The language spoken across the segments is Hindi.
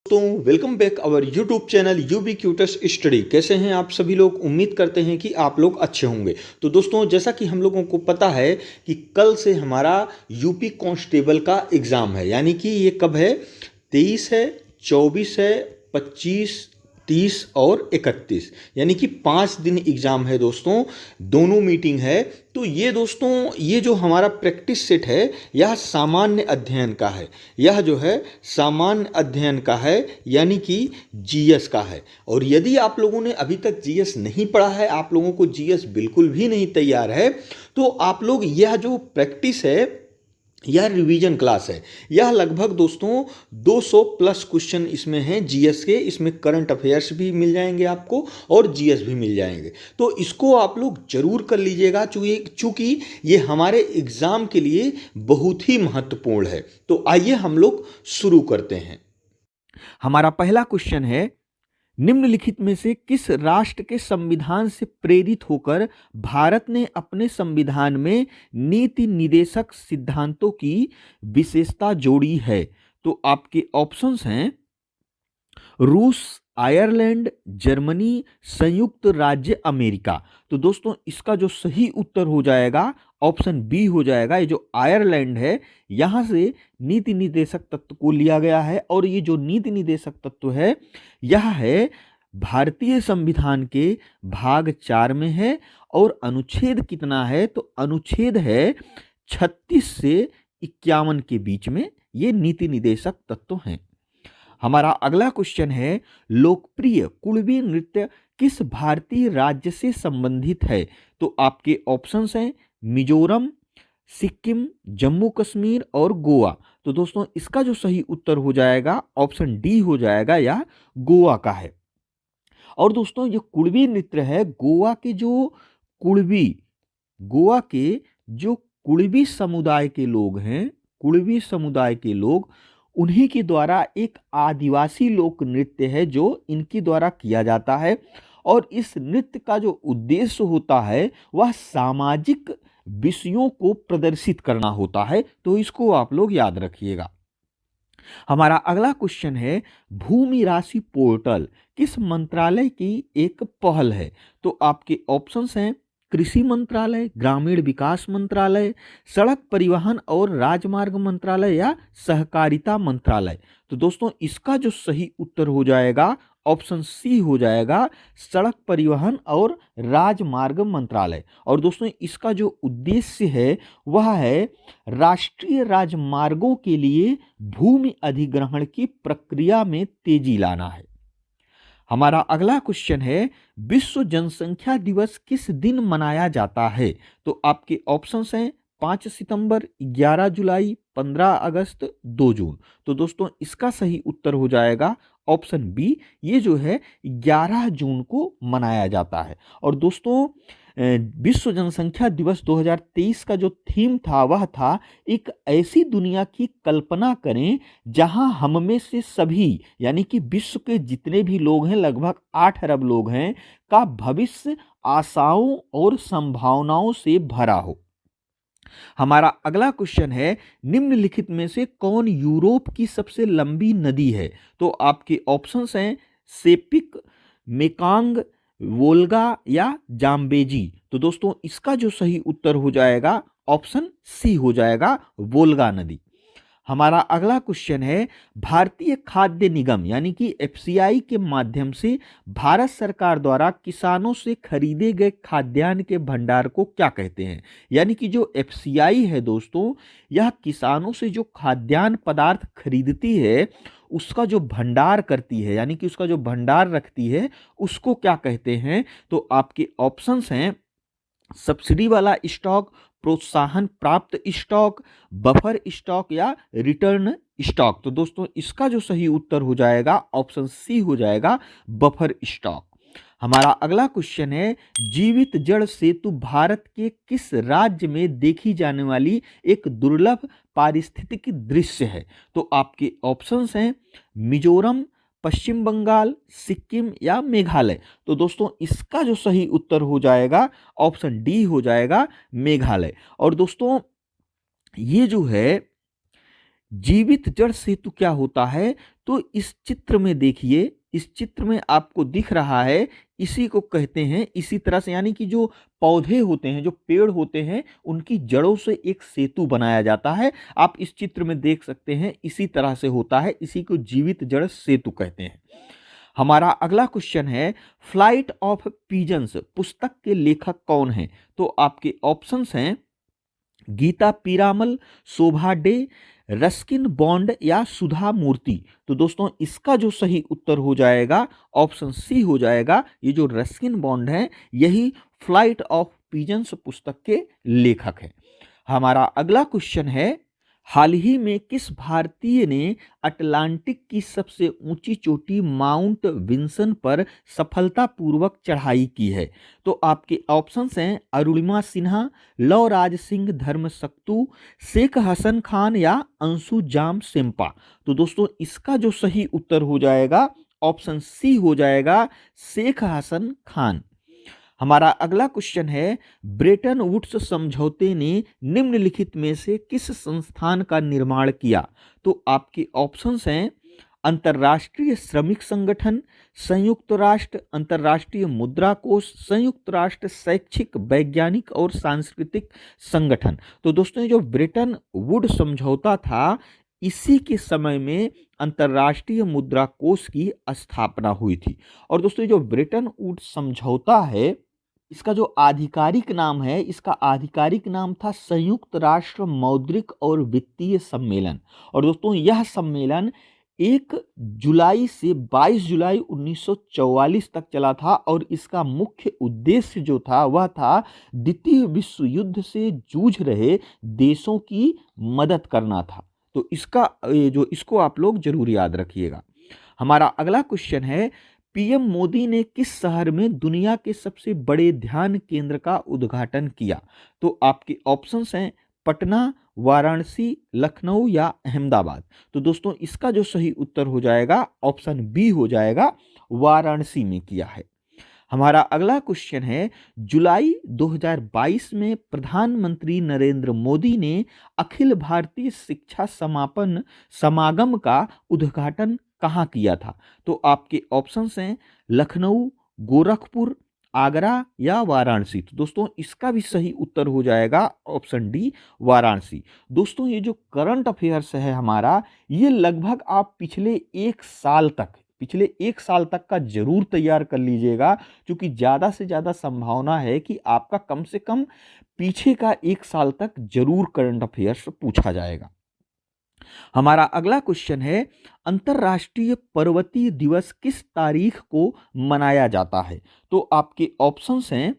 दोस्तों welcome back our YouTube channel ubiquitous study. कैसे हैं आप सभी लोग? उम्मीद करते हैं कि आप लोग अच्छे होंगे। तो दोस्तों जैसा कि हम लोगों को पता है कि कल से हमारा यूपी कांस्टेबल का एग्ज़ाम है, यानी कि ये कब है? 23 है, 24 है, 25, 30 और 31, यानी कि 5 दिन एग्ज़ाम है दोस्तों। दोनों मीटिंग है। तो ये दोस्तों ये जो हमारा प्रैक्टिस सेट है यह सामान्य अध्ययन का है। यह जो है सामान्य अध्ययन का है, यानी कि जीएस का है। और यदि आप लोगों ने अभी तक जीएस नहीं पढ़ा है, आप लोगों को जीएस बिल्कुल भी नहीं तैयार है, तो आप लोग यह जो प्रैक्टिस है यह रिवीजन क्लास है। यह लगभग दोस्तों 200 प्लस क्वेश्चन इसमें हैं जीएस के। इसमें करंट अफेयर्स भी मिल जाएंगे आपको और जीएस भी मिल जाएंगे। तो इसको आप लोग जरूर कर लीजिएगा, चूंकि ये हमारे एग्जाम के लिए बहुत ही महत्वपूर्ण है। तो आइए हम लोग शुरू करते हैं। हमारा पहला क्वेश्चन है, निम्नलिखित में से किस राष्ट्र के संविधान से प्रेरित होकर भारत ने अपने संविधान में नीति निर्देशक सिद्धांतों की विशेषता जोड़ी है? तो आपके ऑप्शंस हैं रूस, आयरलैंड, जर्मनी, संयुक्त राज्य अमेरिका। तो दोस्तों इसका जो सही उत्तर हो जाएगा ऑप्शन बी हो जाएगा। ये जो आयरलैंड है यहां से नीति निर्देशक तत्व को लिया गया है, और ये जो नीति निर्देशक तत्व है यह है भारतीय संविधान के भाग 4 में है। और अनुच्छेद कितना है? तो अनुच्छेद है 36 से 51 के बीच में ये नीति निर्देशक तत्व हैं। हमारा अगला क्वेश्चन है, लोकप्रिय कुणबी नृत्य किस भारतीय राज्य से संबंधित है? तो आपके ऑप्शंस हैं मिजोरम, सिक्किम, जम्मू कश्मीर और गोवा। तो दोस्तों इसका जो सही उत्तर हो जाएगा ऑप्शन डी हो जाएगा, यह गोवा का है। और दोस्तों ये कुणबी नृत्य है गोवा के जो कुणबी समुदाय के लोग हैं, कुणबी समुदाय के लोग, उन्हीं के द्वारा एक आदिवासी लोक नृत्य है जो इनके द्वारा किया जाता है। और इस नृत्य का जो उद्देश्य होता है वह सामाजिक विषयों को प्रदर्शित करना होता है। तो इसको आप लोग याद रखिएगा। हमारा अगला क्वेश्चन है, भूमि राशि पोर्टल किस मंत्रालय की एक पहल है? तो आपके ऑप्शंस हैं कृषि मंत्रालय, ग्रामीण विकास मंत्रालय, सड़क परिवहन और राजमार्ग मंत्रालय या सहकारिता मंत्रालय। तो दोस्तों इसका जो सही उत्तर हो जाएगा ऑप्शन सी हो जाएगा, सड़क परिवहन और राजमार्ग मंत्रालय। और दोस्तों इसका जो उद्देश्य है वह है राष्ट्रीय राजमार्गों के लिए भूमि अधिग्रहण की प्रक्रिया में तेजी लाना है। हमारा अगला क्वेश्चन है, विश्व जनसंख्या दिवस किस दिन मनाया जाता है? तो आपके ऑप्शंस हैं 5 सितंबर, 11 जुलाई, 15 अगस्त, 2 जून। तो दोस्तों इसका सही उत्तर हो जाएगा ऑप्शन बी, ये जो है 11 जून को मनाया जाता है। और दोस्तों विश्व जनसंख्या दिवस 2023 का जो थीम था वह था एक ऐसी दुनिया की कल्पना करें जहां हम में से सभी, यानी कि विश्व के जितने भी लोग हैं, लगभग 8 अरब लोग हैं, का भविष्य आशाओं और संभावनाओं से भरा हो। हमारा अगला क्वेश्चन है, निम्नलिखित में से कौन यूरोप की सबसे लंबी नदी है? तो आपके ऑप्शंस हैं सेपिक, मेकांग, वोल्गा या जाम्बेजी। तो दोस्तों इसका जो सही उत्तर हो जाएगा ऑप्शन सी हो जाएगा, वोल्गा नदी। हमारा अगला क्वेश्चन है, भारतीय खाद्य निगम यानी कि एफसीआई के माध्यम से भारत सरकार द्वारा किसानों से खरीदे गए खाद्यान्न के भंडार को क्या कहते हैं? यानी कि जो एफसीआई है दोस्तों, यह किसानों से जो खाद्यान्न पदार्थ खरीदती है उसका जो भंडार करती है, यानी कि उसका जो भंडार रखती है, उसको क्या कहते हैं? तो आपके ऑप्शंस हैं सब्सिडी वाला स्टॉक, प्रोत्साहन प्राप्त स्टॉक, बफर स्टॉक या रिटर्न स्टॉक। तो दोस्तों इसका जो सही उत्तर हो जाएगा ऑप्शन सी हो जाएगा, बफर स्टॉक। हमारा अगला क्वेश्चन है, जीवित जड़ सेतु भारत के किस राज्य में देखी जाने वाली एक दुर्लभ पारिस्थितिक दृश्य है? तो आपके ऑप्शंस हैं मिजोरम, पश्चिम बंगाल, सिक्किम या मेघालय। तो दोस्तों इसका जो सही उत्तर हो जाएगा ऑप्शन डी हो जाएगा, मेघालय। और दोस्तों ये जो है जीवित जड़ सेतु क्या होता है, तो इस चित्र में देखिए, इस चित्र में आपको दिख रहा है, इसी को कहते हैं, इसी तरह से, यानी कि जो पौधे होते हैं, जो पेड़ होते हैं, उनकी जड़ों से एक सेतु बनाया जाता है। आप इस चित्र में देख सकते हैं, इसी तरह से होता है, इसी को जीवित जड़ सेतु कहते हैं। हमारा अगला क्वेश्चन है, फ्लाइट ऑफ पीजन्स पुस्तक के लेखक कौन हैं? तो आपके ऑप्शंस हैं गीता पीरामल, शोभा डे, रस्किन बॉन्ड या सुधा मूर्ति। तो दोस्तों इसका जो सही उत्तर हो जाएगा ऑप्शन सी हो जाएगा। ये जो रस्किन बॉन्ड है यही फ्लाइट ऑफ पीजन्स पुस्तक के लेखक है। हमारा अगला क्वेश्चन है, हाल ही में किस भारतीय ने अटलांटिक की सबसे ऊंची चोटी माउंट विंसन पर सफलतापूर्वक चढ़ाई की है? तो आपके ऑप्शंस हैं अरुणिमा सिन्हा, लवराज सिंह धर्मसक्तु, शेख हसन खान या अंशु जाम सेम्पा। तो दोस्तों इसका जो सही उत्तर हो जाएगा ऑप्शन सी हो जाएगा, शेख हसन खान। हमारा अगला क्वेश्चन है, ब्रेटन वुड्स समझौते ने निम्नलिखित में से किस संस्थान का निर्माण किया? तो आपके ऑप्शंस हैं अंतर्राष्ट्रीय श्रमिक संगठन, संयुक्त राष्ट्र, अंतर्राष्ट्रीय मुद्रा कोष, संयुक्त राष्ट्र शैक्षिक, वैज्ञानिक और सांस्कृतिक संगठन। तो दोस्तों ये जो ब्रेटन वुड समझौता था, इसी के समय में अंतर्राष्ट्रीय मुद्रा कोष की स्थापना हुई थी। और दोस्तों ये जो ब्रेटन वुड्स समझौता है, इसका जो आधिकारिक नाम है, इसका आधिकारिक नाम था संयुक्त राष्ट्र मौद्रिक और वित्तीय सम्मेलन। और दोस्तों यह सम्मेलन 1 जुलाई से 22 जुलाई 1944 तक चला था और इसका मुख्य उद्देश्य जो था वह था द्वितीय विश्व युद्ध से जूझ रहे देशों की मदद करना था। तो इसको आप लोग जरूर याद रखिएगा। हमारा अगला क्वेश्चन है, पीएम मोदी ने किस शहर में दुनिया के सबसे बड़े ध्यान केंद्र का उद्घाटन किया? तो आपके ऑप्शंस हैं पटना, वाराणसी, लखनऊ या अहमदाबाद। तो दोस्तों इसका जो सही उत्तर हो जाएगा ऑप्शन बी हो जाएगा, वाराणसी में किया है। हमारा अगला क्वेश्चन है, जुलाई 2022 में प्रधानमंत्री नरेंद्र मोदी ने अखिल भारतीय शिक्षा समागम का उद्घाटन कहाँ किया था? तो आपके ऑप्शंस हैं लखनऊ, गोरखपुर, आगरा या वाराणसी। तो दोस्तों इसका भी सही उत्तर हो जाएगा ऑप्शन डी, वाराणसी। दोस्तों ये जो करंट अफेयर्स है हमारा, ये लगभग आप पिछले एक साल तक का जरूर तैयार कर लीजिएगा, क्योंकि ज़्यादा से ज़्यादा संभावना है कि आपका कम से कम पीछे का एक साल तक जरूर करंट अफेयर्स पूछा जाएगा। हमारा अगला क्वेश्चन है, अंतर्राष्ट्रीय पर्वतीय दिवस किस तारीख को मनाया जाता है? तो आपके ऑप्शंस हैं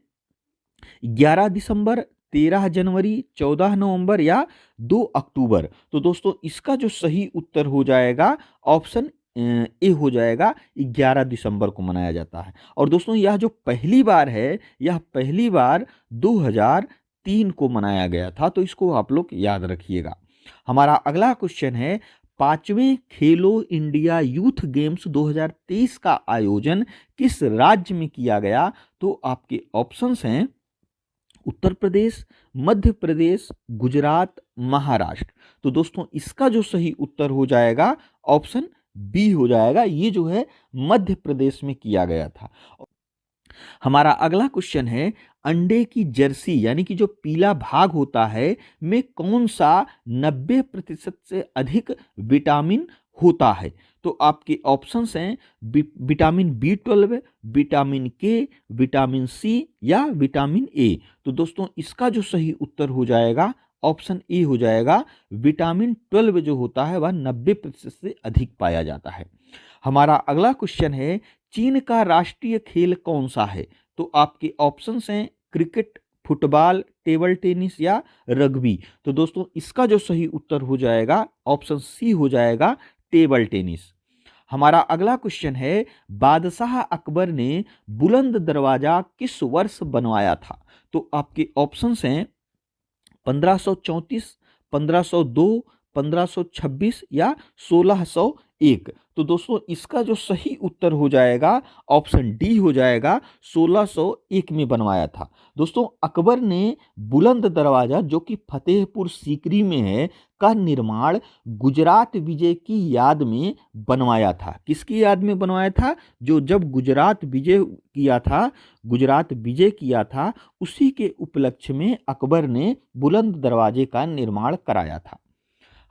11 दिसंबर, 13 जनवरी, 14 नवंबर या 2 अक्टूबर। तो दोस्तों इसका जो सही उत्तर हो जाएगा ऑप्शन ए हो जाएगा, 11 दिसंबर को मनाया जाता है। और दोस्तों यह जो पहली बार है, यह पहली बार 2003 को मनाया गया था। तो इसको आप लोग याद रखिएगा। हमारा अगला क्वेश्चन है, 5वें खेलो इंडिया यूथ गेम्स 2023 का आयोजन किस राज्य में किया गया? तो आपके ऑप्शंस हैं उत्तर प्रदेश, मध्य प्रदेश, गुजरात, महाराष्ट्र। तो दोस्तों इसका जो सही उत्तर हो जाएगा ऑप्शन बी हो जाएगा, ये जो है मध्य प्रदेश में किया गया था। हमारा अगला क्वेश्चन है, अंडे की जर्सी यानी कि जो पीला भाग होता है में कौन सा 90% से अधिक विटामिन होता है? तो आपके ऑप्शंस हैं विटामिन B12, विटामिन के, विटामिन सी या विटामिन ए। तो दोस्तों इसका जो सही उत्तर हो जाएगा ऑप्शन ए हो जाएगा, विटामिन 12 जो होता है वह 90% से अधिक पाया जाता है। हमारा अगला क्वेश्चन है, चीन का राष्ट्रीय खेल कौन सा है? तो आपके ऑप्शंस हैं क्रिकेट, फुटबॉल, टेबल टेनिस या रग्बी। तो दोस्तों इसका जो सही उत्तर हो जाएगा ऑप्शन सी हो जाएगा, टेबल टेनिस। हमारा अगला क्वेश्चन है, बादशाह अकबर ने बुलंद दरवाजा किस वर्ष बनवाया था? तो आपके ऑप्शंस हैं 1534, 1502, 1526 या 1601। तो दोस्तों इसका जो सही उत्तर हो जाएगा ऑप्शन डी हो जाएगा, 1601 में बनवाया था। दोस्तों अकबर ने बुलंद दरवाजा जो कि फतेहपुर सीकरी में है का निर्माण गुजरात विजय की याद में बनवाया था। किसकी याद में बनवाया था? जो जब गुजरात विजय किया था उसी के उपलक्ष्य में अकबर ने बुलंद दरवाजे का निर्माण कराया था।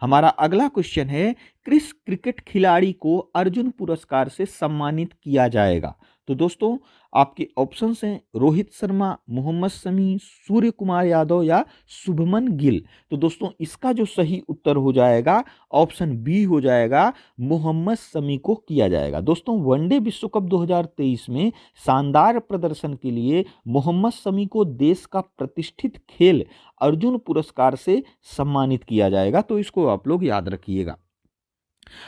हमारा अगला क्वेश्चन है, किस क्रिकेट खिलाड़ी को अर्जुन पुरस्कार से सम्मानित किया जाएगा? तो दोस्तों आपके ऑप्शंस हैं रोहित शर्मा, मोहम्मद शमी, सूर्य कुमार यादव या शुभमन गिल। तो दोस्तों इसका जो सही उत्तर हो जाएगा ऑप्शन बी हो जाएगा, मोहम्मद शमी को किया जाएगा। दोस्तों वनडे विश्व कप 2023 में शानदार प्रदर्शन के लिए मोहम्मद शमी को देश का प्रतिष्ठित खेल अर्जुन पुरस्कार से सम्मानित किया जाएगा, तो इसको आप लोग याद रखिएगा।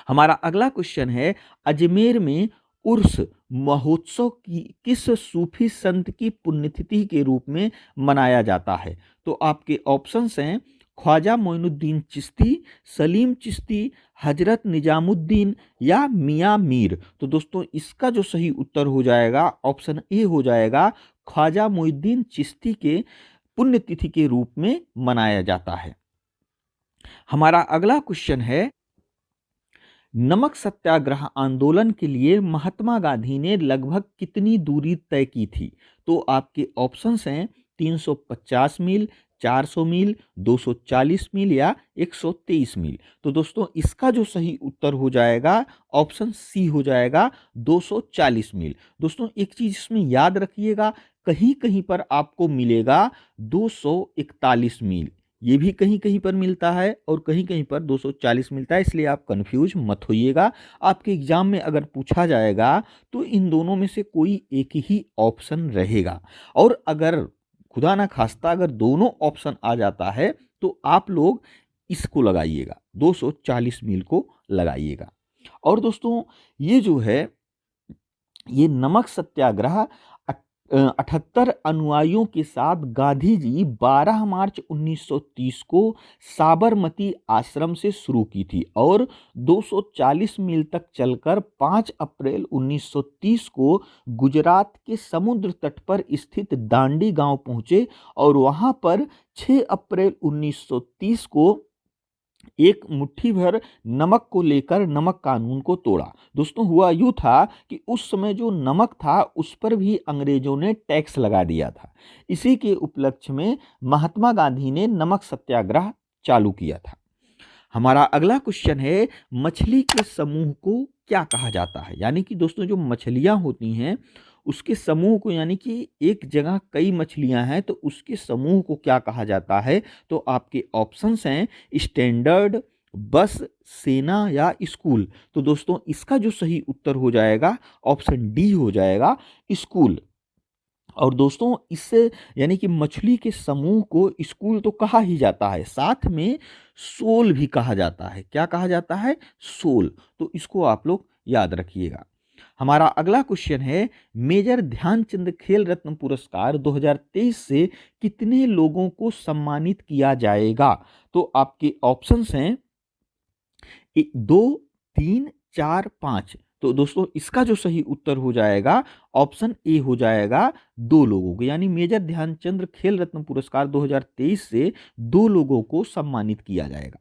हमारा अगला क्वेश्चन है, अजमेर में उर्स महोत्सव की किस सूफी संत की पुण्यतिथि के रूप में मनाया जाता है? तो आपके ऑप्शंस हैं ख्वाजा मोइनुद्दीन चिश्ती, सलीम चिश्ती, हजरत निजामुद्दीन या मियाँ मीर। तो दोस्तों इसका जो सही उत्तर हो जाएगा ऑप्शन ए हो जाएगा, ख्वाजा मोइनुद्दीन चिश्ती के पुण्यतिथि के रूप में मनाया जाता है। हमारा अगला क्वेश्चन है, नमक सत्याग्रह आंदोलन के लिए महात्मा गांधी ने लगभग कितनी दूरी तय की थी? तो आपके ऑप्शंस हैं 350 मील, 400 मील, 240 मील या 123 मील। तो दोस्तों इसका जो सही उत्तर हो जाएगा ऑप्शन सी हो जाएगा, 240 मील। दोस्तों एक चीज इसमें याद रखिएगा, कहीं कहीं पर आपको मिलेगा 241 मील, ये भी कहीं कहीं पर मिलता है और कहीं कहीं पर 240 मिलता है, इसलिए आप कंफ्यूज मत होइएगा। आपके एग्जाम में अगर पूछा जाएगा तो इन दोनों में से कोई एक ही ऑप्शन रहेगा, और अगर खुदा ना खास्ता अगर दोनों ऑप्शन आ जाता है तो आप लोग इसको लगाइएगा, 240 मील को लगाइएगा। और दोस्तों ये जो है ये नमक सत्याग्रह 78 अनुयायियों के साथ गांधी जी 12 मार्च 1930 को साबरमती आश्रम से शुरू की थी और 240 मील तक चलकर 5 अप्रैल 1930 को गुजरात के समुद्र तट पर स्थित दांडी गांव पहुंचे और वहां पर 6 अप्रैल 1930 को एक मुट्ठी भर नमक को लेकर नमक कानून को तोड़ा। दोस्तों हुआ यूं था कि उस समय जो नमक था उस पर भी अंग्रेजों ने टैक्स लगा दिया था। इसी के उपलक्ष्य में महात्मा गांधी ने नमक सत्याग्रह चालू किया था। हमारा अगला क्वेश्चन है, मछली के समूह को क्या कहा जाता है? यानी कि दोस्तों जो मछलियां होती हैं उसके समूह को, यानी कि एक जगह कई मछलियां हैं तो उसके समूह को क्या कहा जाता है? तो आपके ऑप्शंस हैं स्टैंडर्ड, बस, सेना या स्कूल। तो दोस्तों इसका जो सही उत्तर हो जाएगा ऑप्शन डी हो जाएगा, स्कूल। और दोस्तों इससे यानी कि मछली के समूह को स्कूल तो कहा ही जाता है, साथ में सोल भी कहा जाता है। क्या कहा जाता है? सोल। तो इसको आप लोग याद रखिएगा। हमारा अगला क्वेश्चन है, मेजर ध्यानचंद खेल रत्न पुरस्कार 2023 से कितने लोगों को सम्मानित किया जाएगा? तो आपके ऑप्शंस हैं 2, 3, 4, 5। तो दोस्तों इसका जो सही उत्तर हो जाएगा ऑप्शन ए हो जाएगा, 2 लोगों को, यानी मेजर ध्यानचंद खेल रत्न पुरस्कार 2023 से 2 लोगों को सम्मानित किया जाएगा।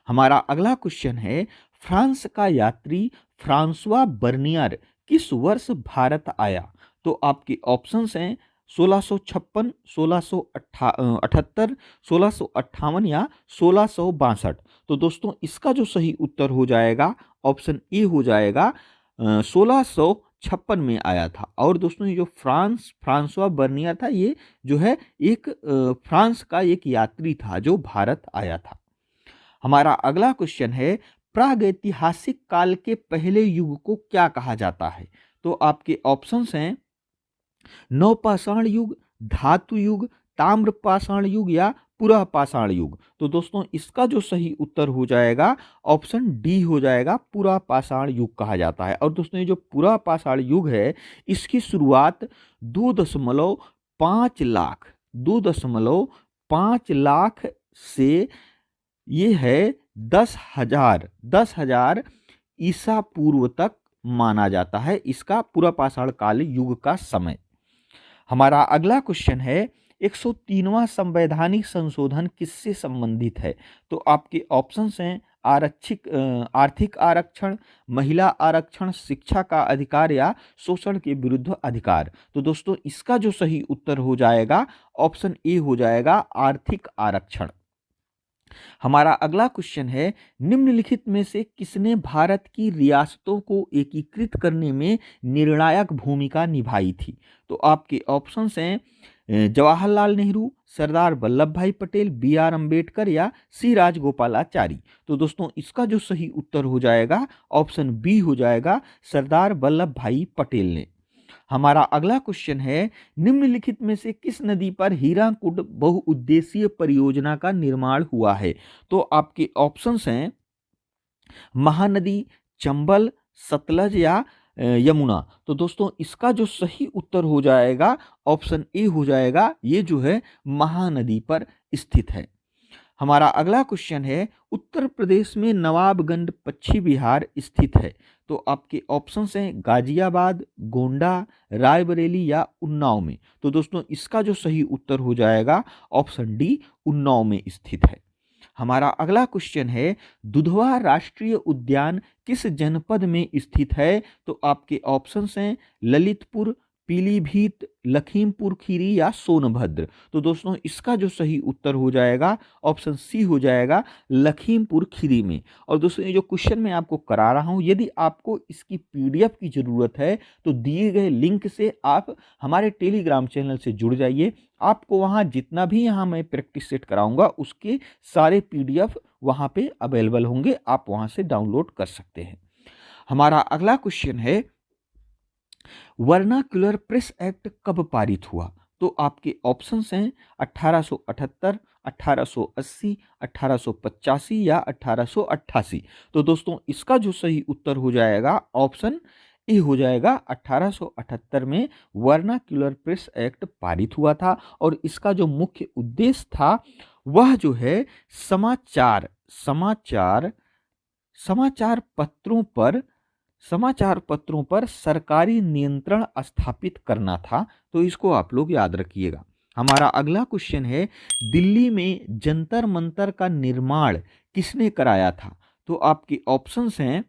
हमारा अगला क्वेश्चन है, फ्रांस का यात्री फ्रांसवा बर्नियर किस वर्ष भारत आया? तो आपके ऑप्शंस हैं 1656, 1678, 1658 या 1662। तो दोस्तों इसका जो सही उत्तर हो जाएगा ऑप्शन ए हो जाएगा, 1656 में आया था। और दोस्तों ये जो फ्रांसवा बर्नियर था ये जो है एक फ्रांस का एक यात्री था जो भारत आया था। हमारा अगला क्वेश्चन है, प्रागैतिहासिक काल के पहले युग को क्या कहा जाता है? तो आपके ऑप्शंस हैं नवपाषाण युग, धातु युग, ताम्रपाषाण युग या पुरापाषाण युग। तो दोस्तों इसका जो सही उत्तर हो जाएगा ऑप्शन डी हो जाएगा, पुरापाषाण युग कहा जाता है। और दोस्तों ये जो पुरापाषाण युग है इसकी शुरुआत 2.5 लाख से ये है 10,000 ईसा पूर्व तक माना जाता है इसका पूरा पाषाण काल युग का समय। हमारा अगला क्वेश्चन है 103वां संवैधानिक संशोधन किससे संबंधित है? तो आपके ऑप्शंस हैं आर्थिक आरक्षण, महिला आरक्षण, शिक्षा का अधिकार या शोषण के विरुद्ध अधिकार। तो दोस्तों इसका जो सही उत्तर हो जाएगा ऑप्शन ए हो जाएगा आर्थिक आरक्षण। हमारा अगला क्वेश्चन है निम्नलिखित में से किसने भारत की रियासतों को एकीकृत करने में निर्णायक भूमिका निभाई थी? तो आपके ऑप्शंस हैं जवाहरलाल नेहरू, सरदार वल्लभ भाई पटेल, बी आर अम्बेडकर या सी राजगोपालाचारी। तो दोस्तों इसका जो सही उत्तर हो जाएगा ऑप्शन बी हो जाएगा सरदार वल्लभ भाई पटेल ने। हमारा अगला क्वेश्चन है निम्नलिखित में से किस नदी पर हीराकुड बहुउद्देशीय परियोजना का निर्माण हुआ है? तो आपके ऑप्शंस हैं महानदी, चंबल, सतलज या यमुना। तो दोस्तों इसका जो सही उत्तर हो जाएगा ऑप्शन ए हो जाएगा, ये जो है महानदी पर स्थित है। हमारा अगला क्वेश्चन है उत्तर प्रदेश में नवाबगंज पश्चिमी बिहार स्थित है। तो आपके ऑप्शंस हैं गाजियाबाद, गोंडा, रायबरेली या उन्नाव में। तो दोस्तों इसका जो सही उत्तर हो जाएगा ऑप्शन डी उन्नाव में स्थित है। हमारा अगला क्वेश्चन है दुधवा राष्ट्रीय उद्यान किस जनपद में स्थित है? तो आपके ऑप्शंस हैं ललितपुर, पीलीभीत, लखीमपुर खीरी या सोनभद्र। तो दोस्तों इसका जो सही उत्तर हो जाएगा ऑप्शन सी हो जाएगा लखीमपुर खीरी में। और दोस्तों ये जो क्वेश्चन मैं आपको करा रहा हूं, यदि आपको इसकी पीडीएफ की जरूरत है तो दिए गए लिंक से आप हमारे टेलीग्राम चैनल से जुड़ जाइए। आपको वहां जितना भी यहाँ मैं प्रैक्टिस सेट कराऊंगा उसके सारे पीडीएफ वहां पे अवेलेबल होंगे, आप वहां से डाउनलोड कर सकते हैं। हमारा अगला क्वेश्चन है वर्नाक्युलर प्रेस एक्ट कब पारित हुआ? तो आपके ऑप्शंस हैं 1878, 1880, 1885 या 1888। तो दोस्तों इसका जो सही उत्तर हो जाएगा ऑप्शन ए हो जाएगा 1878 में वर्नाक्युलर प्रेस एक्ट पारित हुआ था। और इसका जो मुख्य उद्देश्य था वह जो है समाचार पत्रों पर सरकारी नियंत्रण स्थापित करना था। तो इसको आप लोग याद रखिएगा। हमारा अगला क्वेश्चन है दिल्ली में जंतर मंतर का निर्माण किसने कराया था? तो आपके ऑप्शंस हैं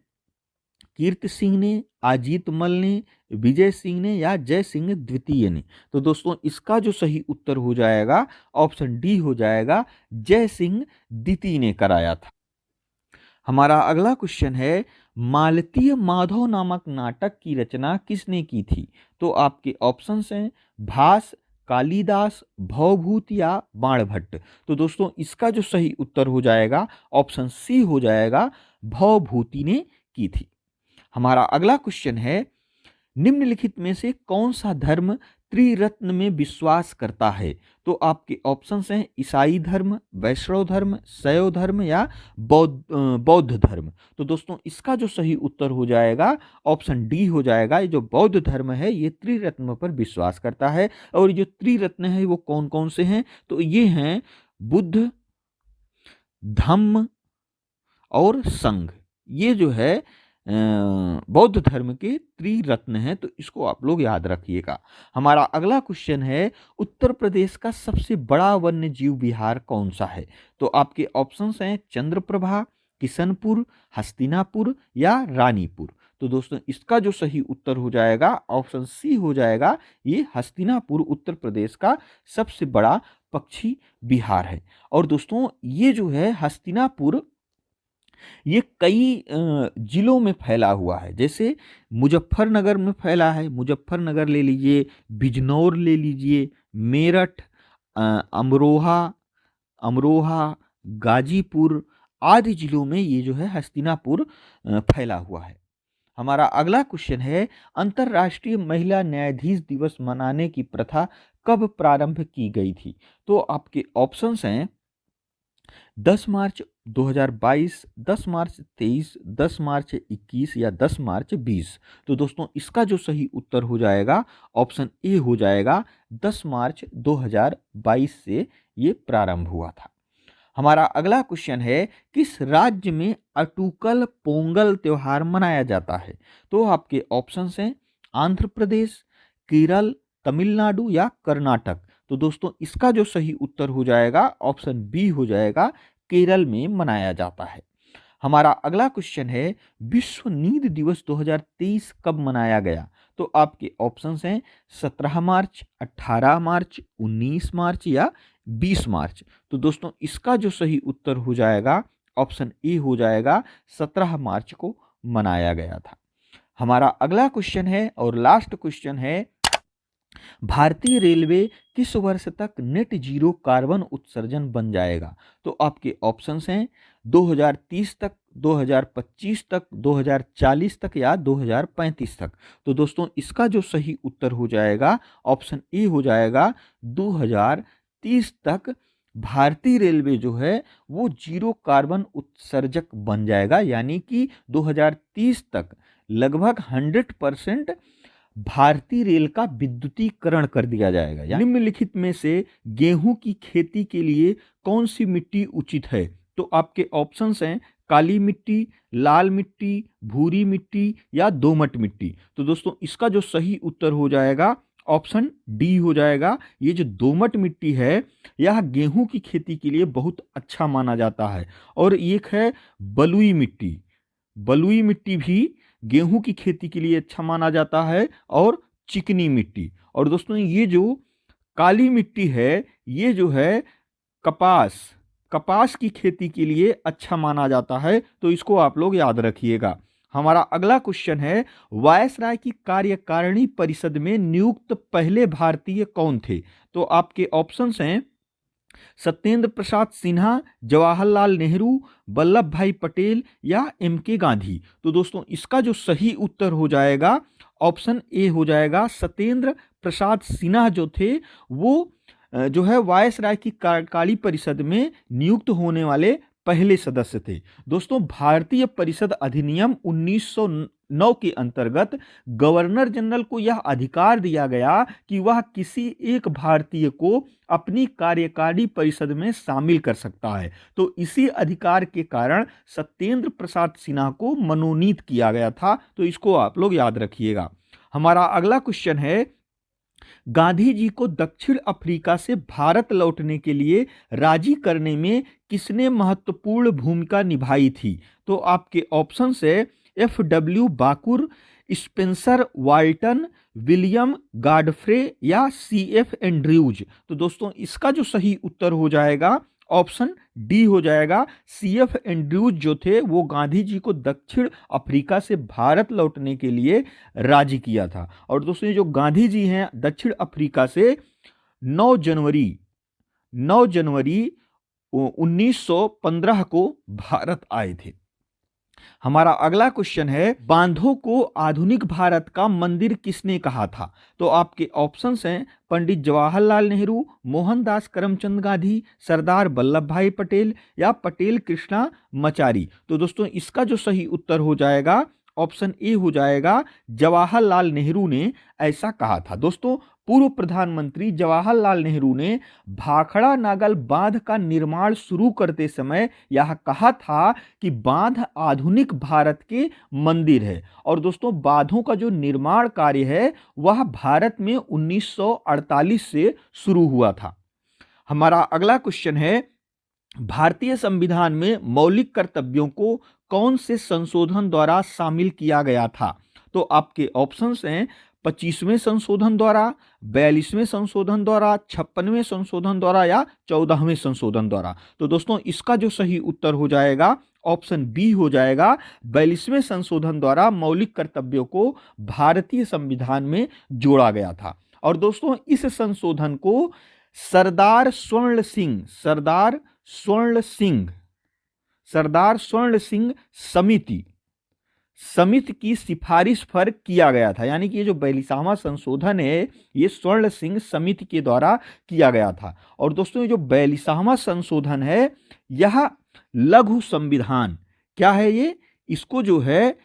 कीर्ति सिंह ने, अजीत मल ने, विजय सिंह ने या जय सिंह द्वितीय ने। तो दोस्तों इसका जो सही उत्तर हो जाएगा ऑप्शन डी हो जाएगा जय सिंह द्वितीय ने कराया था। हमारा अगला क्वेश्चन है मालतीय माधव नामक नाटक की रचना किसने की थी? तो आपके ऑप्शंस हैं भास, कालिदास, भवभूत या बाणभट्ट। तो दोस्तों इसका जो सही उत्तर हो जाएगा ऑप्शन सी हो जाएगा भवभूति ने की थी। हमारा अगला क्वेश्चन है निम्नलिखित में से कौन सा धर्म त्रिरत्न में विश्वास करता है? तो आपके ऑप्शंस हैं ईसाई धर्म, वैष्णव धर्म, शैव धर्म या बौद्ध धर्म। तो दोस्तों इसका जो सही उत्तर हो जाएगा ऑप्शन डी हो जाएगा। ये जो बौद्ध धर्म है ये त्रिरत्न पर विश्वास करता है। और ये जो त्रिरत्न है वो कौन कौन से हैं? तो ये हैं बुद्ध, धम्म और संघ। ये जो है बौद्ध धर्म के त्रिरत्न हैं। तो इसको आप लोग याद रखिएगा। हमारा अगला क्वेश्चन है उत्तर प्रदेश का सबसे बड़ा वन्य जीव विहार कौन सा है? तो आपके ऑप्शंस हैं चंद्रप्रभा, किशनपुर, हस्तिनापुर या रानीपुर। तो दोस्तों इसका जो सही उत्तर हो जाएगा ऑप्शन सी हो जाएगा, ये हस्तिनापुर उत्तर प्रदेश का सबसे बड़ा पक्षी विहार है। और दोस्तों ये जो है हस्तिनापुर ये कई जिलों में फैला हुआ है। जैसे मुजफ्फरनगर में फैला है, मुजफ्फरनगर ले लीजिए, बिजनौर ले लीजिए, मेरठ, अमरोहा, गाजीपुर आदि जिलों में ये जो है हस्तिनापुर फैला हुआ है। हमारा अगला क्वेश्चन है अंतर्राष्ट्रीय महिला न्यायाधीश दिवस मनाने की प्रथा कब प्रारंभ की गई थी? तो आपके ऑप्शंस हैं 10 मार्च 2022, 10 मार्च 23, 10 मार्च 21 या 10 मार्च 20। तो दोस्तों इसका जो सही उत्तर हो जाएगा ऑप्शन ए हो जाएगा 10 मार्च 2022 से ये प्रारंभ हुआ था। हमारा अगला क्वेश्चन है, किस राज्य में अटूकल पोंगल त्योहार मनाया जाता है? तो आपके ऑप्शंस हैं आंध्र प्रदेश, केरल, तमिलनाडु या कर्नाटक। तो दोस्तों इसका जो सही उत्तर हो जाएगा ऑप्शन बी हो जाएगा, केरल में मनाया जाता है। हमारा अगला क्वेश्चन है, विश्व नींद दिवस 2023 कब मनाया गया? तो आपके ऑप्शंस हैं 17 मार्च, 18 मार्च, 19 मार्च या 20 मार्च। तो दोस्तों इसका जो सही उत्तर हो जाएगा ऑप्शन ए हो जाएगा, 17 मार्च को मनाया गया था। हमारा अगला क्वेश्चन है और लास्ट क्वेश्चन है, भारतीय रेलवे किस वर्ष तक नेट जीरो कार्बन उत्सर्जन बन जाएगा? तो आपके ऑप्शंस हैं 2030 तक, 2025 तक, 2040 तक या 2035 तक। तो दोस्तों इसका जो सही उत्तर हो जाएगा ऑप्शन ए हो जाएगा, 2030 तक भारतीय रेलवे जो है वो जीरो कार्बन उत्सर्जक बन जाएगा, यानी कि 2030 तक लगभग 100% भारतीय रेल का विद्युतीकरण कर दिया जाएगा। निम्नलिखित में से गेहूं की खेती के लिए कौन सी मिट्टी उचित है? तो आपके ऑप्शंस हैं काली मिट्टी, लाल मिट्टी, भूरी मिट्टी या दोमट मिट्टी। तो दोस्तों इसका जो सही उत्तर हो जाएगा ऑप्शन डी हो जाएगा। ये जो दोमट मिट्टी है यह गेहूं की खेती के लिए बहुत अच्छा माना जाता है। और एक है बलुई मिट्टी, बलुई मिट्टी भी गेहूं की खेती के लिए अच्छा माना जाता है, और चिकनी मिट्टी। और दोस्तों ये जो काली मिट्टी है ये जो है कपास की खेती के लिए अच्छा माना जाता है। तो इसको आप लोग याद रखिएगा। हमारा अगला क्वेश्चन है, वायसराय की कार्यकारिणी परिषद में नियुक्त पहले भारतीय कौन थे? तो आपके ऑप्शंस हैं सत्येंद्र प्रसाद सिन्हा, जवाहरलाल नेहरू, वल्लभ भाई पटेल या एम.के. गांधी। तो दोस्तों इसका जो सही उत्तर हो जाएगा ऑप्शन ए हो जाएगा, सत्येंद्र प्रसाद सिन्हा जो थे वो जो है वायसराय की कार्यकारिणी परिषद में नियुक्त होने वाले पहले सदस्य थे। दोस्तों भारतीय परिषद अधिनियम 1909 के अंतर्गत गवर्नर जनरल को यह अधिकार दिया गया कि वह किसी एक भारतीय को अपनी कार्यकारिणी परिषद में शामिल कर सकता है। तो इसी अधिकार के कारण सत्येंद्र प्रसाद सिन्हा को मनोनीत किया गया था। तो इसको आप लोग याद रखिएगा। हमारा अगला क्वेश्चन है, गांधी जी को दक्षिण अफ्रीका से भारत लौटने के लिए राजी करने में किसने महत्वपूर्ण भूमिका निभाई थी? तो आपके ऑप्शन है F W. Baker, Spencer Walton, William Godfrey या सी.एफ. एंड्रयूज। तो दोस्तों इसका जो सही उत्तर हो जाएगा ऑप्शन डी हो जाएगा, सी.एफ. एंड्रयूज जो थे वो गांधी जी को दक्षिण अफ्रीका से भारत लौटने के लिए राजी किया था। और दोस्तों जो गांधी जी हैं दक्षिण अफ्रीका से 9 जनवरी 1915 को भारत आए थे। हमारा अगला क्वेश्चन है, बांधों को आधुनिक भारत का मंदिर किसने कहा था? तो आपके ऑप्शंस हैं पंडित जवाहरलाल नेहरू, मोहनदास करमचंद गांधी, सरदार वल्लभ भाई पटेल या पटेल कृष्णा मचारी। तो दोस्तों इसका जो सही उत्तर हो जाएगा ऑप्शन ए हो जाएगा, जवाहरलाल नेहरू ने ऐसा कहा था। दोस्तों पूर्व प्रधानमंत्री जवाहरलाल नेहरू ने भाखड़ा नागल बांध का निर्माण शुरू करते समय यह कहा था कि बांध आधुनिक भारत के मंदिर है। और दोस्तों बांधों का जो निर्माण कार्य है वह भारत में 1948 से शुरू हुआ था। हमारा अगला क्वेश्चन है, भारतीय संविधान में मौलिक कर्तव्यों को कौन से संशोधन द्वारा शामिल किया गया था? तो आपके ऑप्शंस हैं 25वें संशोधन द्वारा, 42वें संशोधन द्वारा, 56वें संशोधन द्वारा या 14वें संशोधन द्वारा। तो दोस्तों इसका जो सही उत्तर हो जाएगा ऑप्शन बी हो जाएगा, 42वें संशोधन द्वारा मौलिक कर्तव्यों को भारतीय संविधान में जोड़ा गया था। और दोस्तों इस संशोधन को सरदार स्वर्ण सिंह समिति की सिफारिश पर किया गया था। यानी कि ये जो 42वां संशोधन है ये स्वर्ण सिंह समिति के द्वारा किया गया था। और दोस्तों ये जो 42वां संशोधन है यह लघु संविधान, क्या है ये, इसको जो है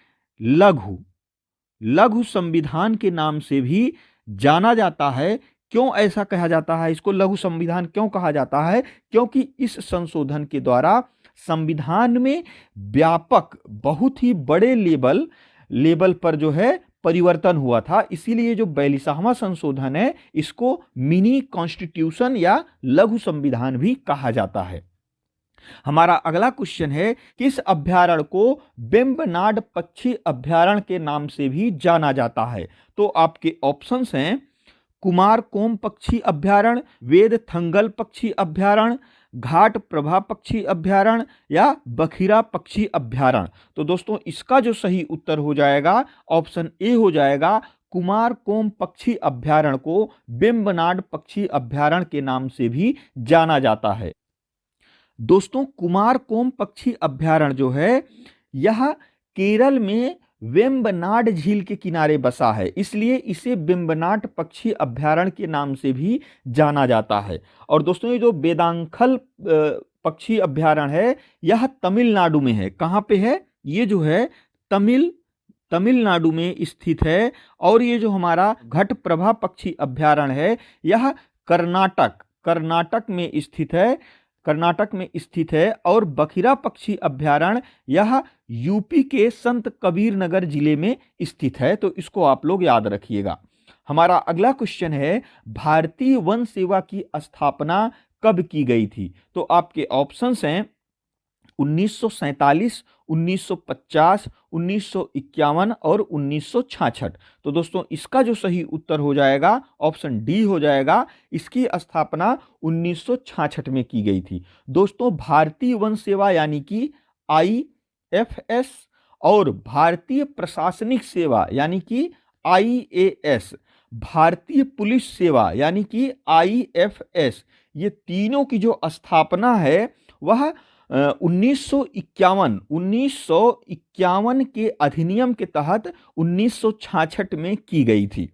लघु संविधान के नाम से भी जाना जाता है। क्यों ऐसा कहा जाता है, इसको लघु संविधान क्यों कहा जाता है? क्योंकि इस संशोधन के द्वारा संविधान में व्यापक, बहुत ही बड़े लेवल पर जो है परिवर्तन हुआ था। इसीलिए जो 42वां संशोधन है इसको मिनी कॉन्स्टिट्यूशन या लघु संविधान भी कहा जाता है। हमारा अगला क्वेश्चन है, किस अभ्यारण्य को वेम्बनाड पक्षी अभ्यारण्य के नाम से भी जाना जाता है? तो आपके ऑप्शंस हैं कुमारकोम पक्षी अभ्यारण्य, वेदथंगल पक्षी अभ्यारण्य, घाट प्रभा पक्षी अभ्यारण्य या बखिरा पक्षी अभ्यारण्य। तो दोस्तों इसका जो सही उत्तर हो जाएगा ऑप्शन ए हो जाएगा, कुमारकोम पक्षी अभ्यारण्य को वेम्बनाड पक्षी अभ्यारण्य के नाम से भी जाना जाता है। दोस्तों कुमारकोम पक्षी अभ्यारण्य जो है यह केरल में वेम्बनाड झील के किनारे बसा है, इसलिए इसे वेम्बनाड पक्षी अभ्यारण्य के नाम से भी जाना जाता है। और दोस्तों ये जो वेदांखल पक्षी अभ्यारण्य है यह तमिलनाडु में है। कहाँ पे है? ये जो है तमिलनाडु में स्थित है। और ये जो हमारा घटप्रभा पक्षी अभ्यारण्य है यह कर्नाटक में स्थित है। और बखिरा पक्षी अभ्यारण्य यह यूपी के संत कबीर नगर जिले में स्थित है। तो इसको आप लोग याद रखिएगा। हमारा अगला क्वेश्चन है, भारतीय वन सेवा की स्थापना कब की गई थी? तो आपके ऑप्शंस हैं 1947, 1950, 1951 और 1966। तो दोस्तों इसका जो सही उत्तर हो जाएगा ऑप्शन डी हो जाएगा, इसकी स्थापना 1966 में की गई थी। दोस्तों भारतीय वन सेवा यानी कि IFS और भारतीय प्रशासनिक सेवा यानी कि IAS, भारतीय पुलिस सेवा यानी कि IFS, ये तीनों की जो स्थापना है वह 1951 के अधिनियम के तहत 1966 में की गई थी।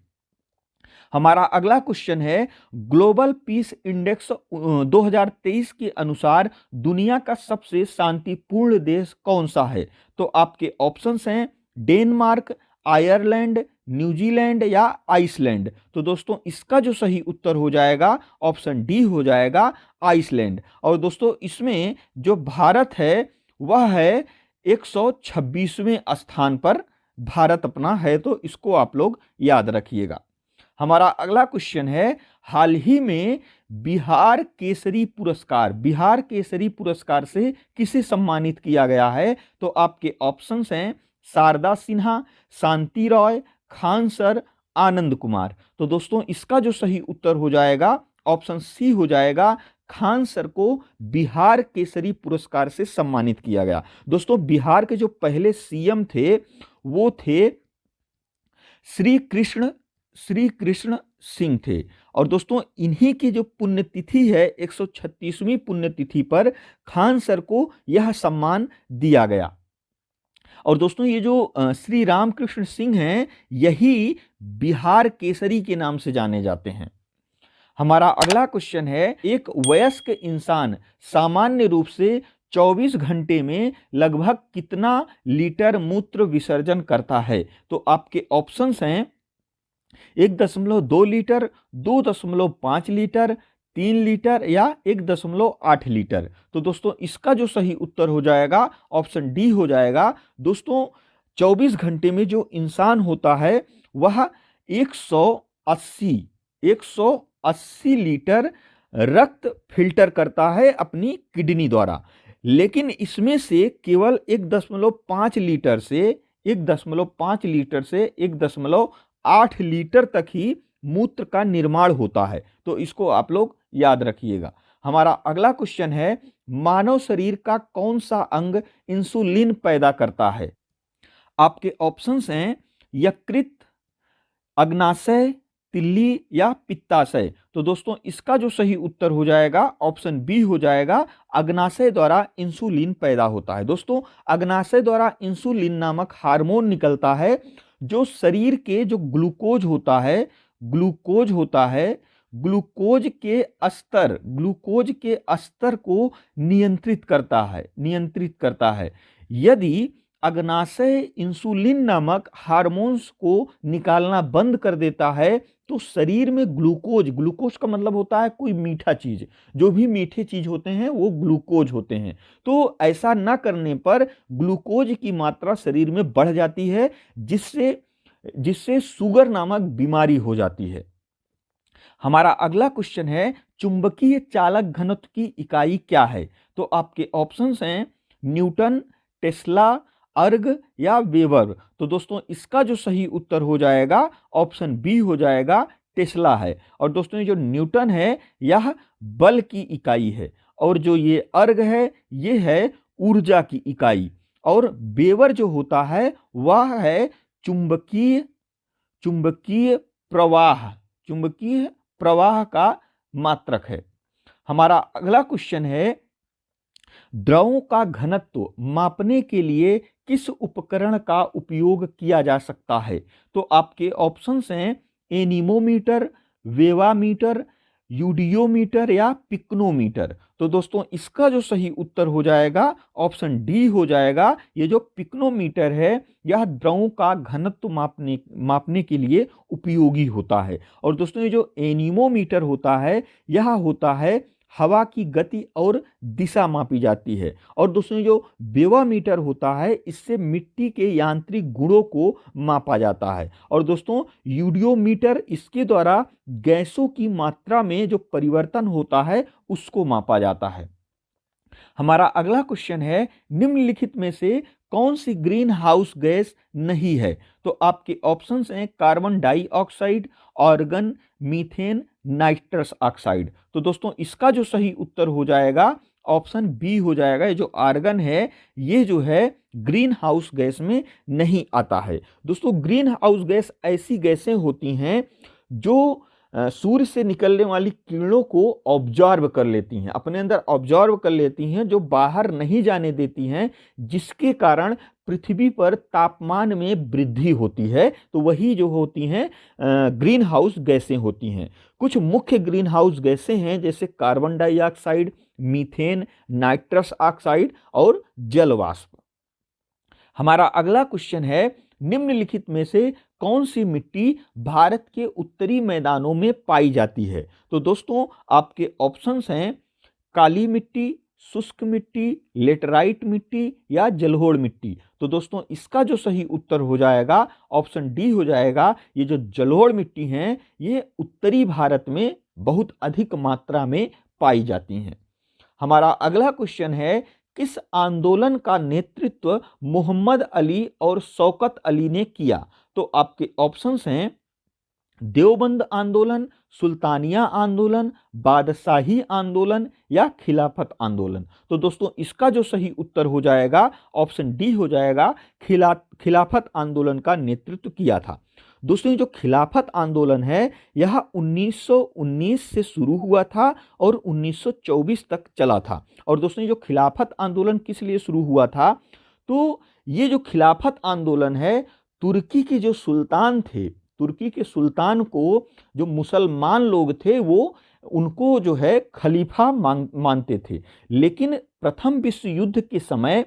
हमारा अगला क्वेश्चन है, ग्लोबल पीस इंडेक्स 2023 के अनुसार दुनिया का सबसे शांतिपूर्ण देश कौन सा है? तो आपके ऑप्शंस हैं डेनमार्क, आयरलैंड, न्यूजीलैंड या आइसलैंड। तो दोस्तों इसका जो सही उत्तर हो जाएगा ऑप्शन डी हो जाएगा, आइसलैंड। और दोस्तों इसमें जो भारत है वह है 126वें स्थान पर भारत अपना है। तो इसको आप लोग याद रखिएगा। हमारा अगला क्वेश्चन है, हाल ही में बिहार केसरी पुरस्कार से किसे सम्मानित किया गया है? तो आपके ऑप्शंस हैं शारदा सिन्हा, शांति रॉय, खान सर, आनंद कुमार। तो दोस्तों इसका जो सही उत्तर हो जाएगा ऑप्शन सी हो जाएगा, खान सर को बिहार केसरी पुरस्कार से सम्मानित किया गया। दोस्तों बिहार के जो पहले सीएम थे वो थे श्री कृष्ण सिंह थे। और दोस्तों इन्हीं की जो पुण्यतिथि है 136वीं पुण्यतिथि पर खान सर को यह सम्मान दिया गया। और दोस्तों ये जो श्री रामकृष्ण सिंह हैं यही बिहार केसरी के नाम से जाने जाते हैं। हमारा अगला क्वेश्चन है, एक वयस्क इंसान सामान्य रूप से 24 घंटे में लगभग कितना लीटर मूत्र विसर्जन करता है? तो आपके ऑप्शंस हैं 1.2 लीटर, 2.5 लीटर, 3 लीटर या 1.8 लीटर। तो दोस्तों इसका जो सही उत्तर हो जाएगा ऑप्शन डी हो जाएगा। दोस्तों 24 घंटे में जो इंसान होता है वह 180 लीटर रक्त फिल्टर करता है अपनी किडनी द्वारा। लेकिन इसमें से केवल 1.5 लीटर से 1.8 लीटर तक ही मूत्र का निर्माण होता है। तो इसको आप लोग याद रखिएगा। हमारा अगला क्वेश्चन है, मानव शरीर का कौन सा अंग इंसुलिन पैदा करता है? आपके ऑप्शंस हैं यकृत, अग्नाशय, तिल्ली या पित्ताशय। तो दोस्तों इसका जो सही उत्तर हो जाएगा ऑप्शन बी हो जाएगा, अग्नाशय द्वारा इंसुलिन पैदा होता है। दोस्तों अग्नाशय द्वारा इंसुलिन नामक हार्मोन निकलता है जो शरीर के जो ग्लूकोज होता है ग्लूकोज के स्तर को नियंत्रित करता है। यदि अग्नाशय इंसुलिन नामक हार्मोन्स को निकालना बंद कर देता है तो शरीर में ग्लूकोज का मतलब होता है कोई मीठा चीज, जो भी मीठे चीज होते हैं वो ग्लूकोज होते हैं। तो ऐसा ना करने पर ग्लूकोज की मात्रा शरीर में बढ़ जाती है, जिससे जिससे शुगर नामक बीमारी हो जाती है। हमारा अगला क्वेश्चन है, चुंबकीय चालक घनत्व की इकाई क्या है? तो आपके ऑप्शंस हैं न्यूटन, टेस्ला, अर्ग या वेबर। तो दोस्तों इसका जो सही उत्तर हो जाएगा ऑप्शन बी हो जाएगा, टेस्ला है। और दोस्तों ये जो न्यूटन है यह बल की इकाई है, और जो ये अर्ग है ये है ऊर्जा की इकाई, और वेबर जो होता है वह है चुंबकीय चुंबकीय प्रवाह चुंबकीय प्रवाह का मात्रक है। हमारा अगला क्वेश्चन है, द्रवों का घनत्व मापने के लिए किस उपकरण का उपयोग किया जा सकता है? तो आपके ऑप्शंस हैं एनीमोमीटर, वेवामीटर, यूडियोमीटर या पिक्नोमीटर। तो दोस्तों इसका जो सही उत्तर हो जाएगा ऑप्शन डी हो जाएगा। ये जो पिक्नोमीटर है यह द्रवों का घनत्व मापने के लिए उपयोगी होता है। और दोस्तों ये जो एनीमोमीटर होता है यह होता है हवा की गति और दिशा मापी जाती है। और दोस्तों जो बेवामीटर होता है इससे मिट्टी के यांत्रिक गुणों को मापा जाता है। और दोस्तों यूडियोमीटर इसके द्वारा गैसों की मात्रा में जो परिवर्तन होता है उसको मापा जाता है। हमारा अगला क्वेश्चन है, निम्नलिखित में से कौन सी ग्रीन हाउस गैस नहीं है? तो आपके ऑप्शंस हैं carbon dioxide, organ, methane, nitrous oxide. तो दोस्तों इसका जो सही उत्तर हो जाएगा ऑप्शन बी हो जाएगा। ये जो आर्गन है ये जो है ग्रीन हाउस गैस में नहीं आता है। दोस्तों ग्रीन हाउस गैस ऐसी गैसें होती हैं जो सूर्य से निकलने वाली किरणों को ऑब्जर्व कर लेती हैं, अपने अंदर ऑब्जर्व कर लेती हैं, जो बाहर नहीं जाने देती हैं, जिसके कारण पृथ्वी पर तापमान में वृद्धि होती है। तो वही जो होती हैं ग्रीन हाउस गैसें होती हैं। कुछ मुख्य ग्रीन हाउस गैसें हैं जैसे carbon dioxide, methane, nitrous oxide और जल वाष्प। हमारा अगला क्वेश्चन है, निम्नलिखित में से कौन सी मिट्टी भारत के उत्तरी मैदानों में पाई जाती है? तो दोस्तों आपके ऑप्शंस हैं काली मिट्टी, शुष्क मिट्टी, लेटराइट मिट्टी या जलोढ़ मिट्टी। तो दोस्तों इसका जो सही उत्तर हो जाएगा ऑप्शन डी हो जाएगा। ये जो जलोढ़ मिट्टी हैं ये उत्तरी भारत में बहुत अधिक मात्रा में पाई जाती हैं। हमारा अगला क्वेश्चन है, किस आंदोलन का नेतृत्व मोहम्मद अली और शौकत अली ने किया? तो आपके ऑप्शंस हैं देवबंद आंदोलन, सुल्तानिया आंदोलन, बादशाही आंदोलन या खिलाफत आंदोलन। तो दोस्तों इसका जो सही उत्तर हो जाएगा ऑप्शन डी हो जाएगा, खिलाफत आंदोलन का नेतृत्व किया था। दोस्तों जो खिलाफत आंदोलन है यह 1919 से शुरू हुआ था और 1924 तक चला था। और दोस्तों जो खिलाफत आंदोलन किस लिए शुरू हुआ था? तो ये जो खिलाफत आंदोलन है तुर्की के जो सुल्तान थे, तुर्की के सुल्तान को जो मुसलमान लोग थे वो उनको जो है खलीफा मानते थे। लेकिन प्रथम विश्व युद्ध के समय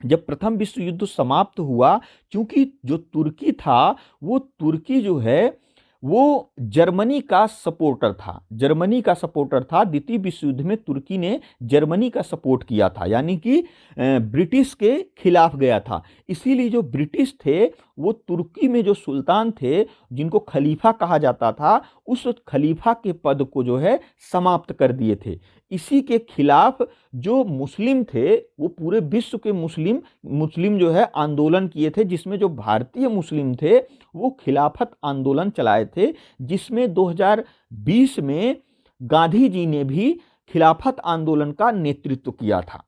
जब प्रथम विश्व युद्ध समाप्त हुआ, क्योंकि जो तुर्की था वो तुर्की जो है वो जर्मनी का सपोर्टर था। द्वितीय विश्व युद्ध में तुर्की ने जर्मनी का सपोर्ट किया था, यानी कि ब्रिटिश के खिलाफ गया था। इसीलिए जो ब्रिटिश थे वो तुर्की में जो सुल्तान थे जिनको खलीफा कहा जाता था, उस खलीफा के पद को जो है समाप्त कर दिए थे। इसी के खिलाफ जो मुस्लिम थे वो पूरे विश्व के मुस्लिम जो है आंदोलन किए थे, जिसमें जो भारतीय मुस्लिम थे वो खिलाफत आंदोलन चलाए थे, जिसमें 2020 में गांधी जी ने भी खिलाफत आंदोलन का नेतृत्व किया था।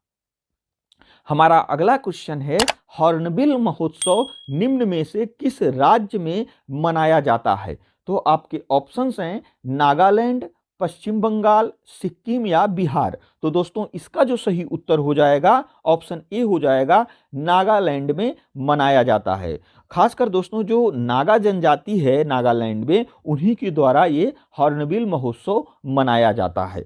हमारा अगला क्वेश्चन है, हॉर्नबिल महोत्सव निम्न में से किस राज्य में मनाया जाता है? तो आपके ऑप्शंस हैं नागालैंड, पश्चिम बंगाल, सिक्किम या बिहार। तो दोस्तों इसका जो सही उत्तर हो जाएगा ऑप्शन ए हो जाएगा, नागालैंड में मनाया जाता है। खासकर दोस्तों जो नागा जनजाति है नागालैंड में, उन्हीं के द्वारा ये हॉर्नबिल महोत्सव मनाया जाता है।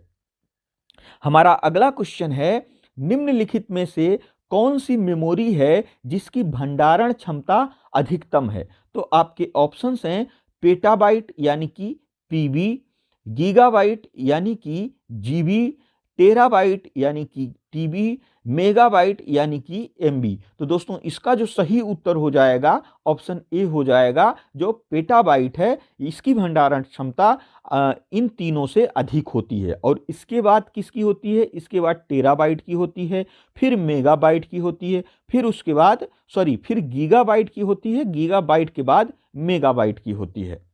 हमारा अगला क्वेश्चन है, निम्नलिखित में से कौन सी मेमोरी है जिसकी भंडारण क्षमता अधिकतम है? तो आपके ऑप्शंस हैं पेटाबाइट यानी कि पीबी, गीगाबाइट यानी कि जीबी, टेराबाइट यानी कि टीबी, मेगाबाइट यानी कि एमबी। तो दोस्तों इसका जो सही उत्तर हो जाएगा ऑप्शन ए हो जाएगा, जो पेटाबाइट है इसकी भंडारण क्षमता इन तीनों से अधिक होती है। और इसके बाद किसकी होती है? इसके बाद टेराबाइट की होती है, फिर मेगाबाइट की होती है, फिर उसके बाद फिर गीगाबाइट की होती है, गीगाबाइट के बाद मेगाबाइट की होती है।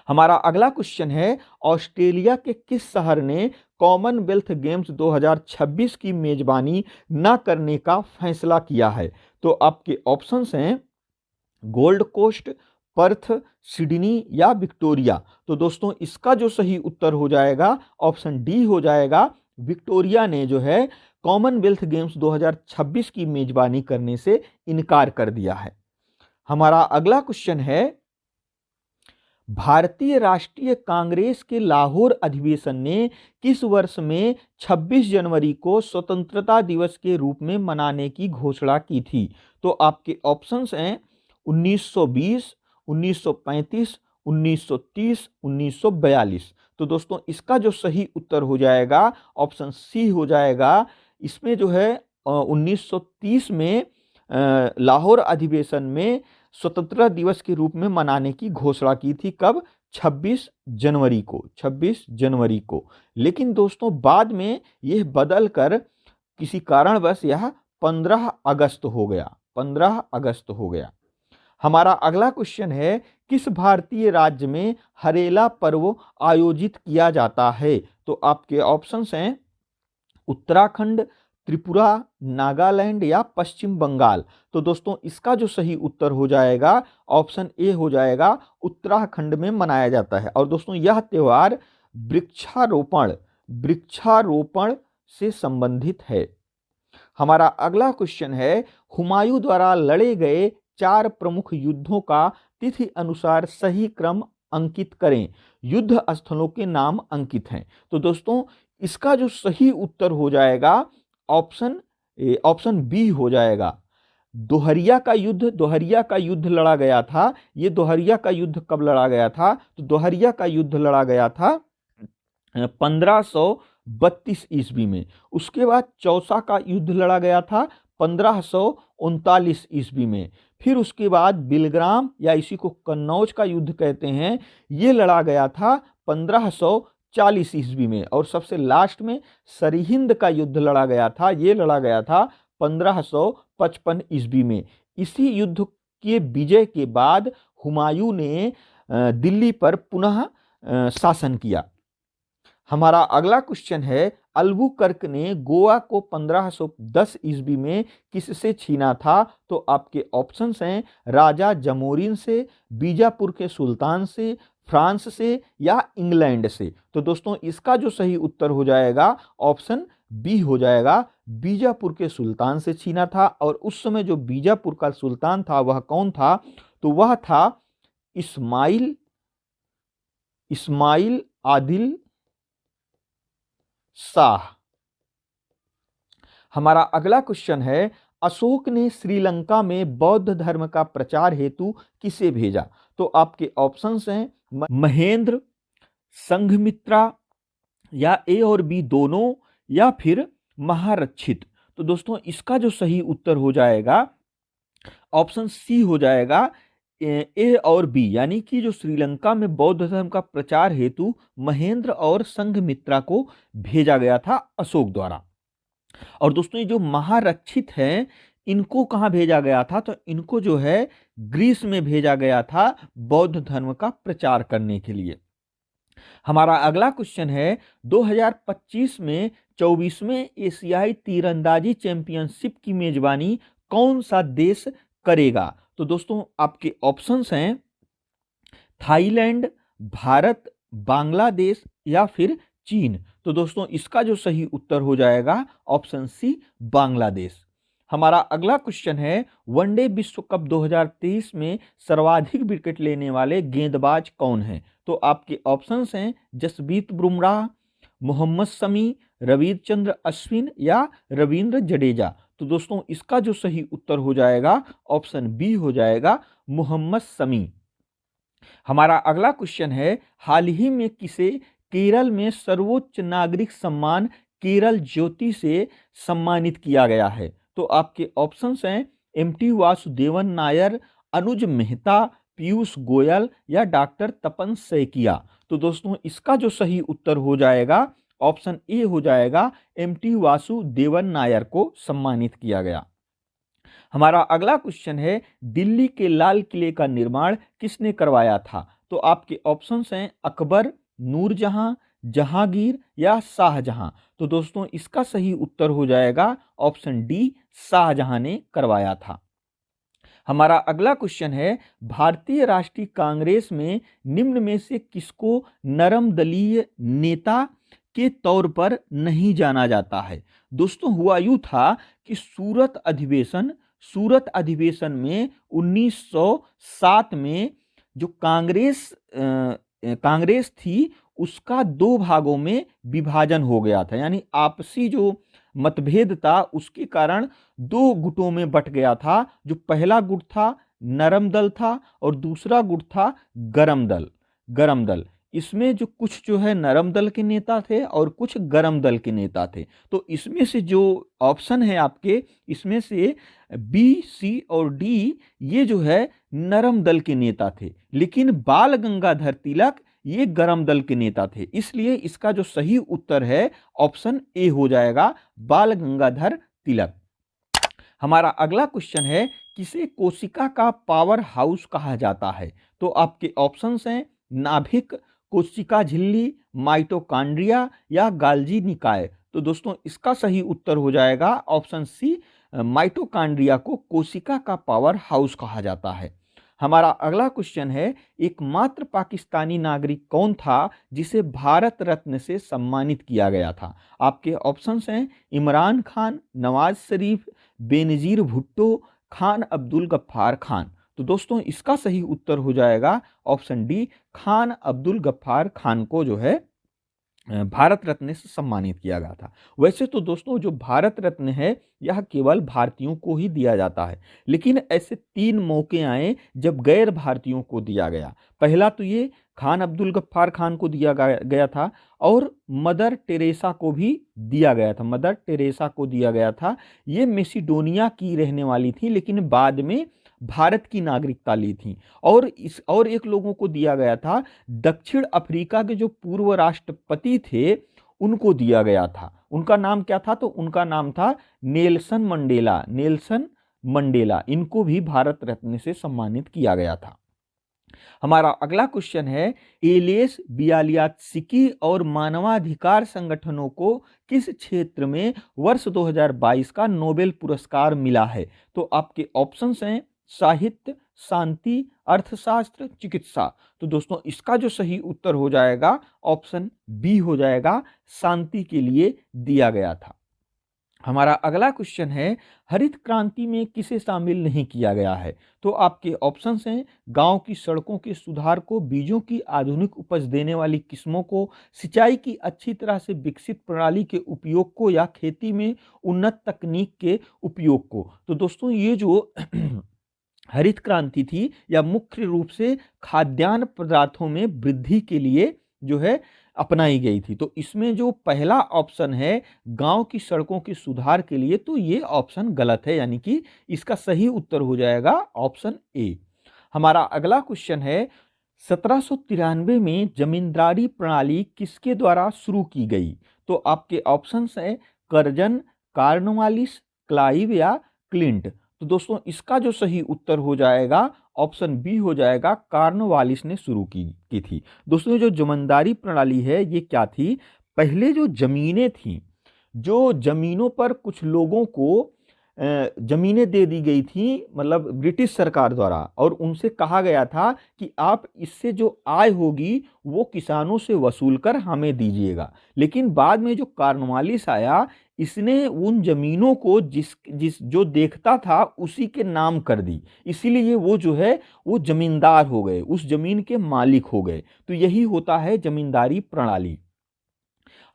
हमारा अगला क्वेश्चन है, ऑस्ट्रेलिया के किस शहर ने कॉमनवेल्थ गेम्स 2026 की मेजबानी न करने का फैसला किया है? तो आपके ऑप्शंस हैं गोल्ड कोस्ट, पर्थ, सिडनी या विक्टोरिया। तो दोस्तों इसका जो सही उत्तर हो जाएगा ऑप्शन डी हो जाएगा, विक्टोरिया ने जो है कॉमनवेल्थ गेम्स 2026 की मेजबानी करने से इनकार कर दिया है। हमारा अगला क्वेश्चन है, भारतीय राष्ट्रीय कांग्रेस के लाहौर अधिवेशन ने किस वर्ष में 26 जनवरी को स्वतंत्रता दिवस के रूप में मनाने की घोषणा की थी? तो आपके ऑप्शंस हैं 1920, 1935, 1930, 1942। तो दोस्तों इसका जो सही उत्तर हो जाएगा ऑप्शन सी हो जाएगा। इसमें जो है 1930 में लाहौर अधिवेशन में स्वतंत्रता दिवस के रूप में मनाने की घोषणा की थी। कब? 26 जनवरी को, 26 जनवरी को। लेकिन दोस्तों बाद में यह बदल कर किसी कारणवश यह 15 अगस्त हो गया, 15 अगस्त हो गया। हमारा अगला क्वेश्चन है, किस भारतीय राज्य में हरेला पर्व आयोजित किया जाता है? तो आपके ऑप्शंस हैं उत्तराखंड, त्रिपुरा, नागालैंड या पश्चिम बंगाल। तो दोस्तों इसका जो सही उत्तर हो जाएगा ऑप्शन ए हो जाएगा, उत्तराखंड में मनाया जाता है। और दोस्तों यह त्योहार वृक्षारोपण से संबंधित है। हमारा अगला क्वेश्चन है, हुमायूं द्वारा लड़े गए 4 प्रमुख युद्धों का तिथि अनुसार सही क्रम अंकित करें। युद्ध स्थलों के नाम अंकित हैं। तो दोस्तों इसका जो सही उत्तर हो जाएगा ऑप्शन बी हो जाएगा, दोहरिया का युद्ध लड़ा गया था। ये दोहरिया का युद्ध कब लड़ा गया था? तो दोहरिया का युद्ध लड़ा गया था 1532 ईस्वी में। उसके बाद चौसा का युद्ध लड़ा गया था 1539 ईस्वी में। फिर उसके बाद बिलग्राम या इसी को कन्नौज का युद्ध कहते हैं, ये लड़ा गया था 1540 ईस्वी में। और सबसे लास्ट में सरहिंद का युद्ध लड़ा गया था, ये लड़ा गया था 1555 ईस्वी में। इसी युद्ध के विजय के बाद हुमायूं ने दिल्ली पर पुनः शासन किया। हमारा अगला क्वेश्चन है, अल्बुकर्क ने गोवा को 1510 ईस्वी में किससे छीना था? तो आपके ऑप्शंस हैं राजा जमोरिन से, बीजापुर के सुल्तान से, फ्रांस से या इंग्लैंड से। तो दोस्तों इसका जो सही उत्तर हो जाएगा ऑप्शन बी हो जाएगा, बीजापुर के सुल्तान से छीना था। और उस समय जो बीजापुर का सुल्तान था वह कौन था? तो वह था इस्माइल आदिल शाह। हमारा अगला क्वेश्चन है, अशोक ने श्रीलंका में बौद्ध धर्म का प्रचार हेतु किसे भेजा? तो आपके ऑप्शंस हैं महेंद्र, संघमित्रा या ए और बी दोनों या फिर महारक्षित। तो दोस्तों इसका जो सही उत्तर हो जाएगा ऑप्शन सी हो जाएगा, ए और बी, यानी कि जो श्रीलंका में बौद्ध धर्म का प्रचार हेतु महेंद्र और संघमित्रा को भेजा गया था अशोक द्वारा। और दोस्तों ये जो महारक्षित हैं इनको कहाँ भेजा गया था? तो इनको जो है ग्रीस में भेजा गया था बौद्ध धर्म का प्रचार करने के लिए। हमारा अगला क्वेश्चन है, 2025 में 24वें एशियाई तीरंदाजी चैंपियनशिप की मेजबानी कौन सा देश करेगा? तो दोस्तों आपके ऑप्शंस हैं थाईलैंड, भारत, बांग्लादेश या फिर चीन। तो दोस्तों इसका जो सही उत्तर हो जाएगा ऑप्शन सी, बांग्लादेश। हमारा अगला क्वेश्चन है, वनडे विश्व कप 2023 में सर्वाधिक विकेट लेने वाले गेंदबाज कौन हैं? तो आपके ऑप्शंस हैं जसप्रीत बुमराह, मोहम्मद शमी, रविचंद्र अश्विन या रविंद्र जडेजा। तो दोस्तों इसका जो सही उत्तर हो जाएगा ऑप्शन बी हो जाएगा, मोहम्मद शमी। हमारा अगला क्वेश्चन है, हाल ही में किसे केरल में सर्वोच्च नागरिक सम्मान केरल ज्योति से सम्मानित किया गया है? तो आपके ऑप्शंस हैं एमटी वासुदेवन नायर, अनुज मेहता, पीयूष गोयल या डॉक्टर तपन सैकिया। तो दोस्तों इसका जो सही उत्तर हो जाएगा ऑप्शन ए हो जाएगा, एमटी वासुदेवन नायर को सम्मानित किया गया। हमारा अगला क्वेश्चन है, दिल्ली के लाल किले का निर्माण किसने करवाया था? तो आपके ऑप्शंस हैं अकबर, नूरजहां, जहांगीर या शाहजहां। तो दोस्तों इसका सही उत्तर हो जाएगा ऑप्शन डी, शाहजहां ने करवाया था। हमारा अगला क्वेश्चन है, भारतीय राष्ट्रीय कांग्रेस में निम्न में से किसको नरम दलीय नेता के तौर पर नहीं जाना जाता है? दोस्तों हुआ यूं था कि सूरत अधिवेशन में 1907 में जो कांग्रेस थी उसका दो भागों में विभाजन हो गया था, यानी आपसी जो मतभेद था उसके कारण दो गुटों में बट गया था। जो पहला गुट था नरम दल था और दूसरा गुट था गरम दल। इसमें जो कुछ जो है नरम दल के नेता थे और कुछ गरम दल के नेता थे। तो इसमें से जो ऑप्शन है आपके, इसमें से बी, सी और डी ये जो है नरम दल के नेता थे, लेकिन बाल गंगाधर तिलक ये गरम दल के नेता थे। इसलिए इसका जो सही उत्तर है ऑप्शन ए हो जाएगा, बाल गंगाधर तिलक। हमारा अगला क्वेश्चन है, किसे कोशिका का पावर हाउस कहा जाता है? तो आपके ऑप्शंस हैं नाभिक, कोशिका झिल्ली, माइटोकॉन्ड्रिया या गाल्जी निकाय। तो दोस्तों इसका सही उत्तर हो जाएगा ऑप्शन सी, माइटोकॉन्ड्रिया को कोशिका का पावर हाउस कहा जाता है। हमारा अगला क्वेश्चन है, एकमात्र पाकिस्तानी नागरिक कौन था जिसे भारत रत्न से सम्मानित किया गया था? आपके ऑप्शंस हैं इमरान खान, नवाज शरीफ, बेनजीर भुट्टो, खान अब्दुल गफ्फार खान। तो दोस्तों इसका सही उत्तर हो जाएगा ऑप्शन डी, खान अब्दुल गफ्फार खान को जो है भारत रत्न से सम्मानित किया गया था। वैसे तो दोस्तों जो भारत रत्न है यह केवल भारतीयों को ही दिया जाता है, लेकिन ऐसे 3 मौके आए जब गैर भारतीयों को दिया गया। पहला तो ये खान अब्दुल गफ्फार खान को दिया गया था और मदर टेरेसा को भी दिया गया था। ये मेसिडोनिया की रहने वाली थी, लेकिन बाद में भारत की नागरिकता ली थी। और एक लोगों को दिया गया था, दक्षिण अफ्रीका के जो पूर्व राष्ट्रपति थे उनको दिया गया था। उनका नाम क्या था? तो उनका नाम था नेल्सन मंडेला। इनको भी भारत रत्न से सम्मानित किया गया था। हमारा अगला क्वेश्चन है, एलियस बियालियात्स्की और मानवाधिकार संगठनों को किस क्षेत्र में वर्ष 2022 का नोबेल पुरस्कार मिला है? तो आपके ऑप्शंस हैं साहित्य, शांति, अर्थशास्त्र, चिकित्सा। तो दोस्तों इसका जो सही उत्तर हो जाएगा ऑप्शन बी हो जाएगा, शांति के लिए दिया गया था। हमारा अगला क्वेश्चन है, हरित क्रांति में किसे शामिल नहीं किया गया है? तो आपके ऑप्शंस हैं गांव की सड़कों के सुधार को, बीजों की आधुनिक उपज देने वाली किस्मों को, सिंचाई की अच्छी तरह से विकसित प्रणाली के उपयोग को या खेती में उन्नत तकनीक के उपयोग को। तो दोस्तों ये जो हरित क्रांति थी या मुख्य रूप से खाद्यान्न पदार्थों में वृद्धि के लिए जो है अपनाई गई थी। तो इसमें जो पहला ऑप्शन है गांव की सड़कों के सुधार के लिए, तो ये ऑप्शन गलत है, यानी कि इसका सही उत्तर हो जाएगा ऑप्शन ए। हमारा अगला क्वेश्चन है, 1793 में जमींदारी प्रणाली किसके द्वारा शुरू की गई? तो आपके ऑप्शंस हैं कर्जन, कॉर्नवालिस, क्लाइव या क्लिंट। तो दोस्तों इसका जो सही उत्तर हो जाएगा ऑप्शन बी हो जाएगा, कॉर्नवालिस ने शुरू की थी। दोस्तों जो जमींदारी प्रणाली है ये क्या थी? पहले जो जमीनें थी, जो जमीनों पर कुछ लोगों को जमीनें दे दी गई थी, मतलब ब्रिटिश सरकार द्वारा, और उनसे कहा गया था कि आप इससे जो आय होगी वो किसानों से वसूल कर हमें दीजिएगा। लेकिन बाद में जो कॉर्नवालिस आया, इसने उन जमीनों को जो देखता था उसी के नाम कर दी, इसीलिए वो जो है वो जमींदार हो गए, उस जमीन के मालिक हो गए। तो यही होता है जमींदारी प्रणाली।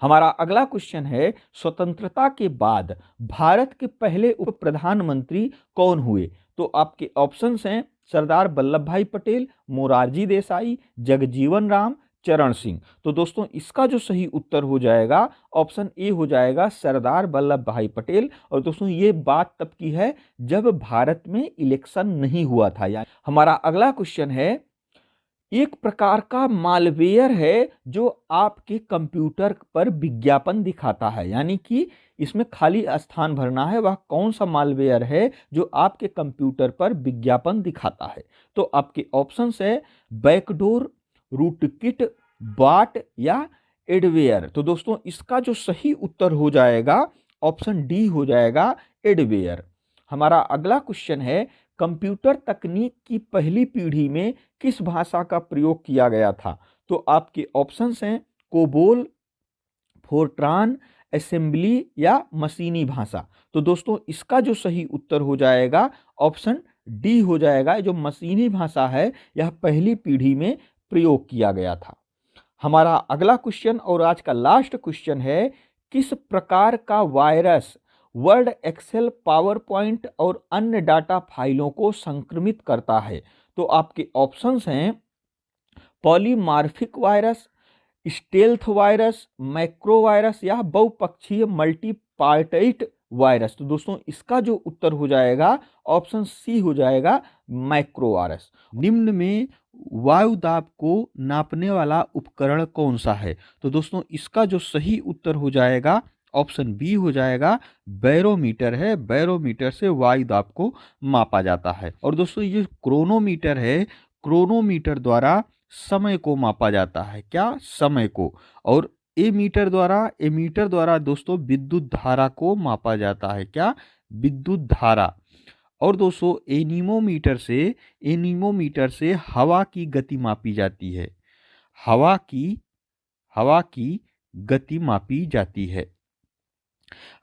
हमारा अगला क्वेश्चन है, स्वतंत्रता के बाद भारत के पहले उप प्रधानमंत्री कौन हुए? तो आपके ऑप्शंस हैं सरदार वल्लभ भाई पटेल, मोरारजी देसाई, जगजीवन राम, चरण सिंह। तो दोस्तों इसका जो सही उत्तर हो जाएगा ऑप्शन ए हो जाएगा सरदार वल्लभ भाई पटेल। और दोस्तों ये बात तब की है जब भारत में इलेक्शन नहीं हुआ था। यानी हमारा अगला क्वेश्चन है, एक प्रकार का मालवेयर है जो आपके कंप्यूटर पर विज्ञापन दिखाता है, यानी कि इसमें खाली स्थान भरना है, वह कौन सा मालवेयर है जो आपके कंप्यूटर पर विज्ञापन दिखाता है? तो आपके ऑप्शंस है बैकडोर, रूटकिट, बॉट या एडवेयर। तो दोस्तों इसका जो सही उत्तर हो जाएगा ऑप्शन डी हो जाएगा एडवेयर। हमारा अगला क्वेश्चन है, कंप्यूटर तकनीक की पहली पीढ़ी में किस भाषा का प्रयोग किया गया था? तो आपके ऑप्शंस हैं कोबोल, फोर्ट्रान, असेंबली या मशीनी भाषा। तो दोस्तों इसका जो सही उत्तर हो जाएगा ऑप्शन डी हो जाएगा, जो मशीनी भाषा है यह पहली पीढ़ी में प्रयोग किया गया था। हमारा अगला क्वेश्चन और आज का लास्ट क्वेश्चन है, किस प्रकार का virus Word, Excel, PowerPoint और अन्य डाटा फाइलों को संक्रमित करता है? तो आपके ऑप्शंस हैं polymorphic virus, stealth virus, macro virus या बहुपक्षीय मल्टीपार्टाइट वायरस। तो दोस्तों इसका जो उत्तर हो जाएगा ऑप्शन सी हो जाएगा मैक्रो वायरस। निम्न में वायु दाब को नापने वाला उपकरण कौन सा है? तो दोस्तों इसका जो सही उत्तर हो जाएगा ऑप्शन बी हो जाएगा बैरोमीटर है। बैरोमीटर से वायु दाब को मापा जाता है। और दोस्तों ये क्रोनोमीटर है, क्रोनोमीटर द्वारा समय को मापा जाता है। क्या? समय को। और एमीटर द्वारा दोस्तों विद्युत धारा को मापा जाता है। क्या? विद्युत धारा। और दोस्तों एनीमोमीटर से हवा की गति मापी जाती है। हवा की गति मापी जाती है।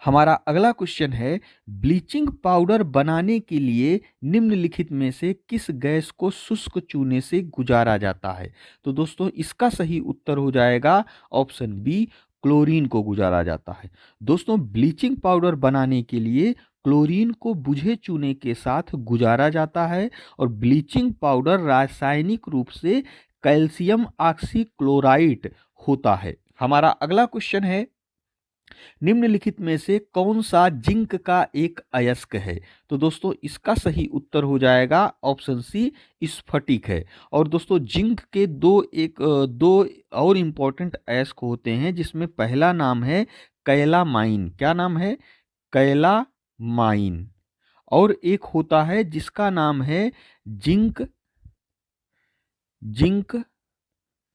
हमारा अगला क्वेश्चन है, ब्लीचिंग पाउडर बनाने के लिए निम्नलिखित में से किस गैस को शुष्क चूने से गुजारा जाता है? तो दोस्तों इसका सही उत्तर हो जाएगा ऑप्शन बी, क्लोरीन को गुजारा जाता है। दोस्तों ब्लीचिंग पाउडर बनाने के लिए क्लोरीन को बुझे चूने के साथ गुजारा जाता है और ब्लीचिंग पाउडर रासायनिक रूप से कैल्शियम ऑक्सीक्लोराइड होता है। हमारा अगला क्वेश्चन है, निम्नलिखित में से कौन सा जिंक का एक अयस्क है? तो दोस्तों इसका सही उत्तर हो जाएगा ऑप्शन सी, स्फटिक है। और दोस्तों जिंक के दो और इंपॉर्टेंट अयस्क होते हैं, जिसमें पहला नाम है कैलामाइन। क्या नाम है? कैलामाइन। और एक होता है जिसका नाम है जिंक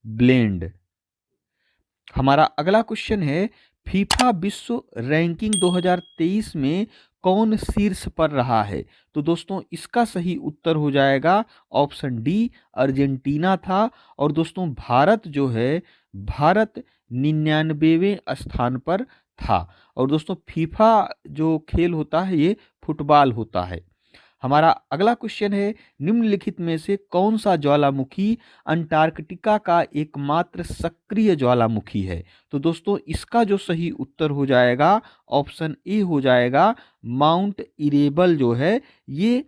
ब्लेंड। हमारा अगला क्वेश्चन है, फीफा विश्व रैंकिंग 2023 में कौन शीर्ष पर रहा है? तो दोस्तों इसका सही उत्तर हो जाएगा ऑप्शन डी, अर्जेंटीना था। और दोस्तों भारत 99वें स्थान पर था। और दोस्तों फीफा जो खेल होता है ये फुटबॉल होता है। हमारा अगला क्वेश्चन है, निम्नलिखित में से कौन सा ज्वालामुखी अंटार्कटिका का एकमात्र सक्रिय ज्वालामुखी है? तो दोस्तों इसका जो सही उत्तर हो जाएगा ऑप्शन ए हो जाएगा, माउंट इरेबल जो है ये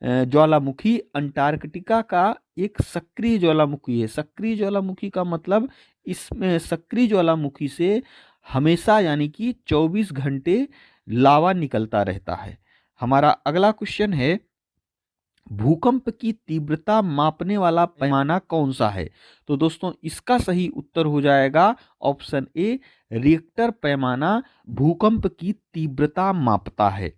ज्वालामुखी अंटार्कटिका का एक सक्रिय ज्वालामुखी है। सक्रिय ज्वालामुखी का मतलब इसमें सक्रिय ज्वालामुखी से हमेशा यानी कि 24 घंटे लावा निकलता रहता है। हमारा अगला क्वेश्चन है, भूकंप की तीव्रता मापने वाला पैमाना कौन सा है? तो दोस्तों इसका सही उत्तर हो जाएगा ऑप्शन ए, रिक्टर पैमाना भूकंप की तीव्रता मापता है।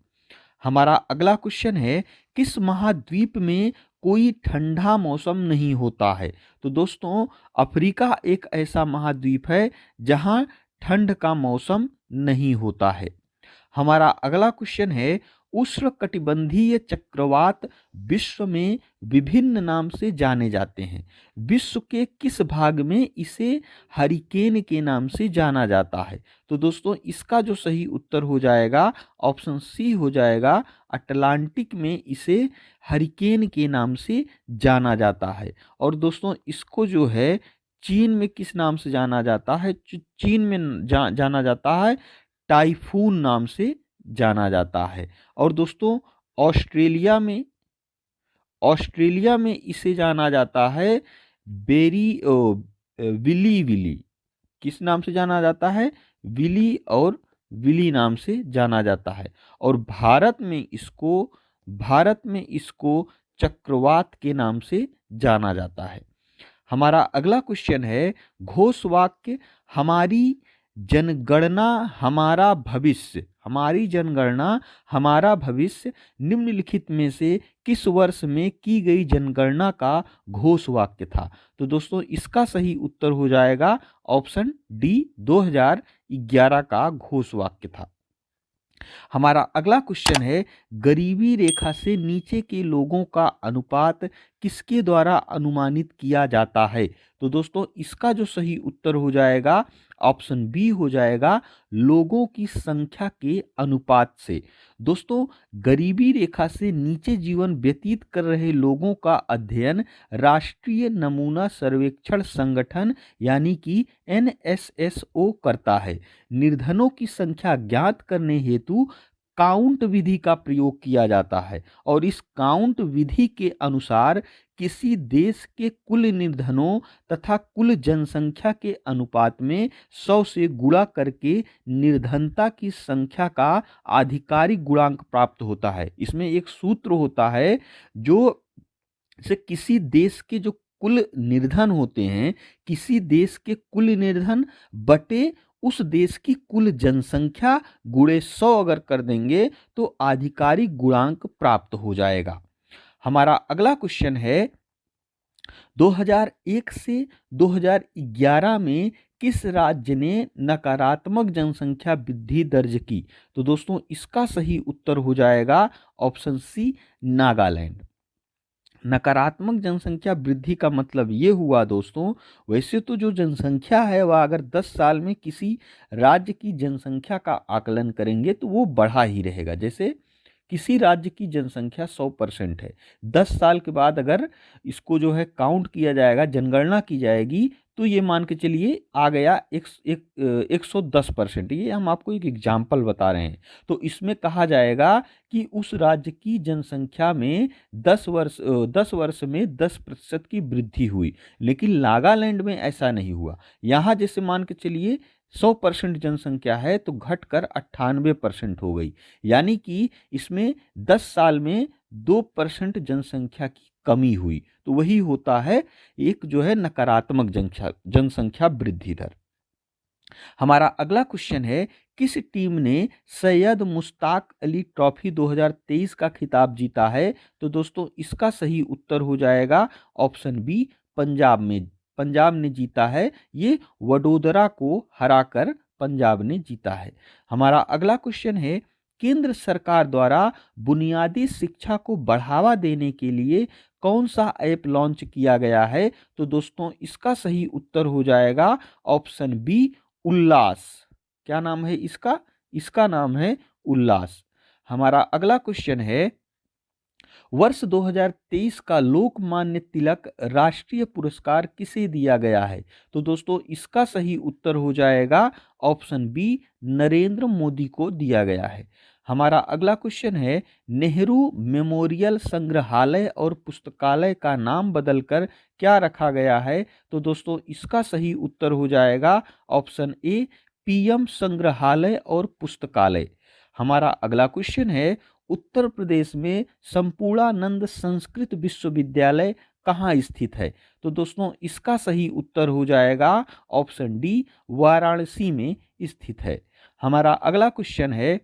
हमारा अगला क्वेश्चन है, किस महाद्वीप में कोई ठंडा मौसम नहीं होता है? तो दोस्तों अफ्रीका एक ऐसा महाद्वीप है जहां ठंड का मौसम नहीं होता है। हमारा अगला क्वेश्चन है, उष्णकटिबंधीय चक्रवात विश्व में विभिन्न नाम से जाने जाते हैं। विश्व के किस भाग में इसे हरिकेन के नाम से जाना जाता है? तो दोस्तों इसका जो सही उत्तर हो जाएगा ऑप्शन सी हो जाएगा, अटलांटिक में इसे हरिकेन के नाम से जाना जाता है। और दोस्तों इसको जो है चीन में किस नाम से जाना जाता है? चीन में जाना जाता है टाइफून नाम से जाना जाता है। और दोस्तों ऑस्ट्रेलिया में इसे जाना जाता है विली विली। किस नाम से जाना जाता है? विली और विली नाम से जाना जाता है। और भारत में इसको चक्रवात के नाम से जाना जाता है। हमारा अगला क्वेश्चन है घोष वाक्य हमारी जनगणना हमारा भविष्य। हमारी जनगणना हमारा भविष्य निम्नलिखित में से किस वर्ष में की गई जनगणना का घोष वाक्य था? तो दोस्तों इसका सही उत्तर हो जाएगा ऑप्शन डी, 2011 का घोष वाक्य था। हमारा अगला क्वेश्चन है गरीबी रेखा से नीचे के लोगों का अनुपात किसके द्वारा अनुमानित किया जाता है? तो दोस्तों इसका जो सही उत्तर हो जाएगा ऑप्शन बी हो जाएगा लोगों की संख्या के अनुपात से। दोस्तों गरीबी रेखा से नीचे जीवन व्यतीत कर रहे लोगों का अध्ययन राष्ट्रीय नमूना सर्वेक्षण संगठन यानी कि NSSO करता है। निर्धनों की संख्या ज्ञात करने हेतु काउंट विधि का प्रयोग किया जाता है और इस काउंट विधि के अनुसार किसी देश के कुल निर्धनों तथा कुल जनसंख्या के अनुपात में 100 से गुणा करके निर्धनता की संख्या का आधिकारिक गुणांक प्राप्त होता है। इसमें एक सूत्र होता है जो से किसी देश के जो कुल निर्धन होते हैं, किसी देश के कुल निर्धन बटे उस देश की कुल जनसंख्या गुणे 100 अगर कर देंगे तो आधिकारिक गुणांक प्राप्त हो जाएगा। हमारा अगला क्वेश्चन है 2001 से 2011 में किस राज्य ने नकारात्मक जनसंख्या वृद्धि दर्ज की? तो दोस्तों इसका सही उत्तर हो जाएगा ऑप्शन सी, नागालैंड। नकारात्मक जनसंख्या वृद्धि का मतलब ये हुआ दोस्तों, वैसे तो जो जनसंख्या है वह अगर 10 साल में किसी राज्य की जनसंख्या का आकलन करेंगे तो वो बढ़ा ही रहेगा। जैसे किसी राज्य की जनसंख्या 100% है, 10 साल के बाद अगर इसको जो है काउंट किया जाएगा, जनगणना की जाएगी तो ये मान के चलिए आ गया 110%। ये हम आपको एक एग्जाम्पल बता रहे हैं। तो इसमें कहा जाएगा कि उस राज्य की जनसंख्या में 10 वर्ष में 10% की वृद्धि हुई। लेकिन नागालैंड में ऐसा नहीं हुआ। यहाँ जैसे मान के चलिए 100% जनसंख्या है तो घटकर 98% हो गई, यानी कि इसमें 10 साल में 2% जनसंख्या की कमी हुई। तो वही होता है एक जो है नकारात्मक जनसंख्या वृद्धि दर। हमारा अगला क्वेश्चन है किस टीम ने सैयद मुश्ताक अली ट्रॉफी 2023 का खिताब जीता है? तो दोस्तों इसका सही उत्तर हो जाएगा ऑप्शन बी, पंजाब ने जीता है। ये वडोदरा को हराकर पंजाब ने जीता है। हमारा अगला क्वेश्चन है केंद्र सरकार द्वारा बुनियादी शिक्षा को बढ़ावा देने के लिए कौन सा ऐप लॉन्च किया गया है? तो दोस्तों इसका सही उत्तर हो जाएगा ऑप्शन बी, उल्लास। क्या नाम है इसका? इसका नाम है उल्लास। हमारा अगला क्वेश्चन है वर्ष 2023 का लोकमान्य तिलक राष्ट्रीय पुरस्कार किसे दिया गया है? तो दोस्तों इसका सही उत्तर हो जाएगा ऑप्शन बी, नरेंद्र मोदी को दिया गया है। हमारा अगला क्वेश्चन है नेहरू मेमोरियल संग्रहालय और पुस्तकालय का नाम बदलकर क्या रखा गया है? तो दोस्तों इसका सही उत्तर हो जाएगा ऑप्शन ए, PM संग्रहालय और पुस्तकालय। हमारा अगला क्वेश्चन है उत्तर प्रदेश में संपूर्णानंद संस्कृत विश्वविद्यालय कहाँ स्थित है? तो दोस्तों इसका सही उत्तर हो जाएगा ऑप्शन डी, वाराणसी में स्थित है। हमारा अगला क्वेश्चन है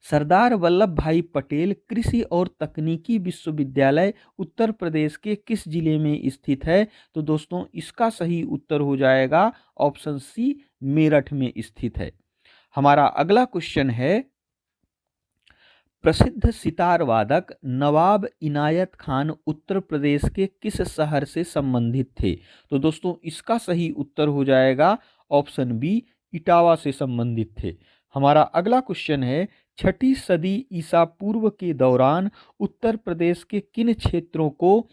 सरदार वल्लभ भाई पटेल कृषि और तकनीकी विश्वविद्यालय उत्तर प्रदेश के किस जिले में स्थित है? तो दोस्तों इसका सही उत्तर हो जाएगा ऑप्शन सी, मेरठ में स्थित है। हमारा अगला क्वेश्चन है प्रसिद्ध सितार वादक नवाब इनायत खान उत्तर प्रदेश के किस शहर से संबंधित थे? तो दोस्तों इसका सही उत्तर हो जाएगा ऑप्शन बी, इटावा से संबंधित थे। हमारा अगला क्वेश्चन है 6ठी सदी ईसा पूर्व के दौरान उत्तर प्रदेश के किन क्षेत्रों को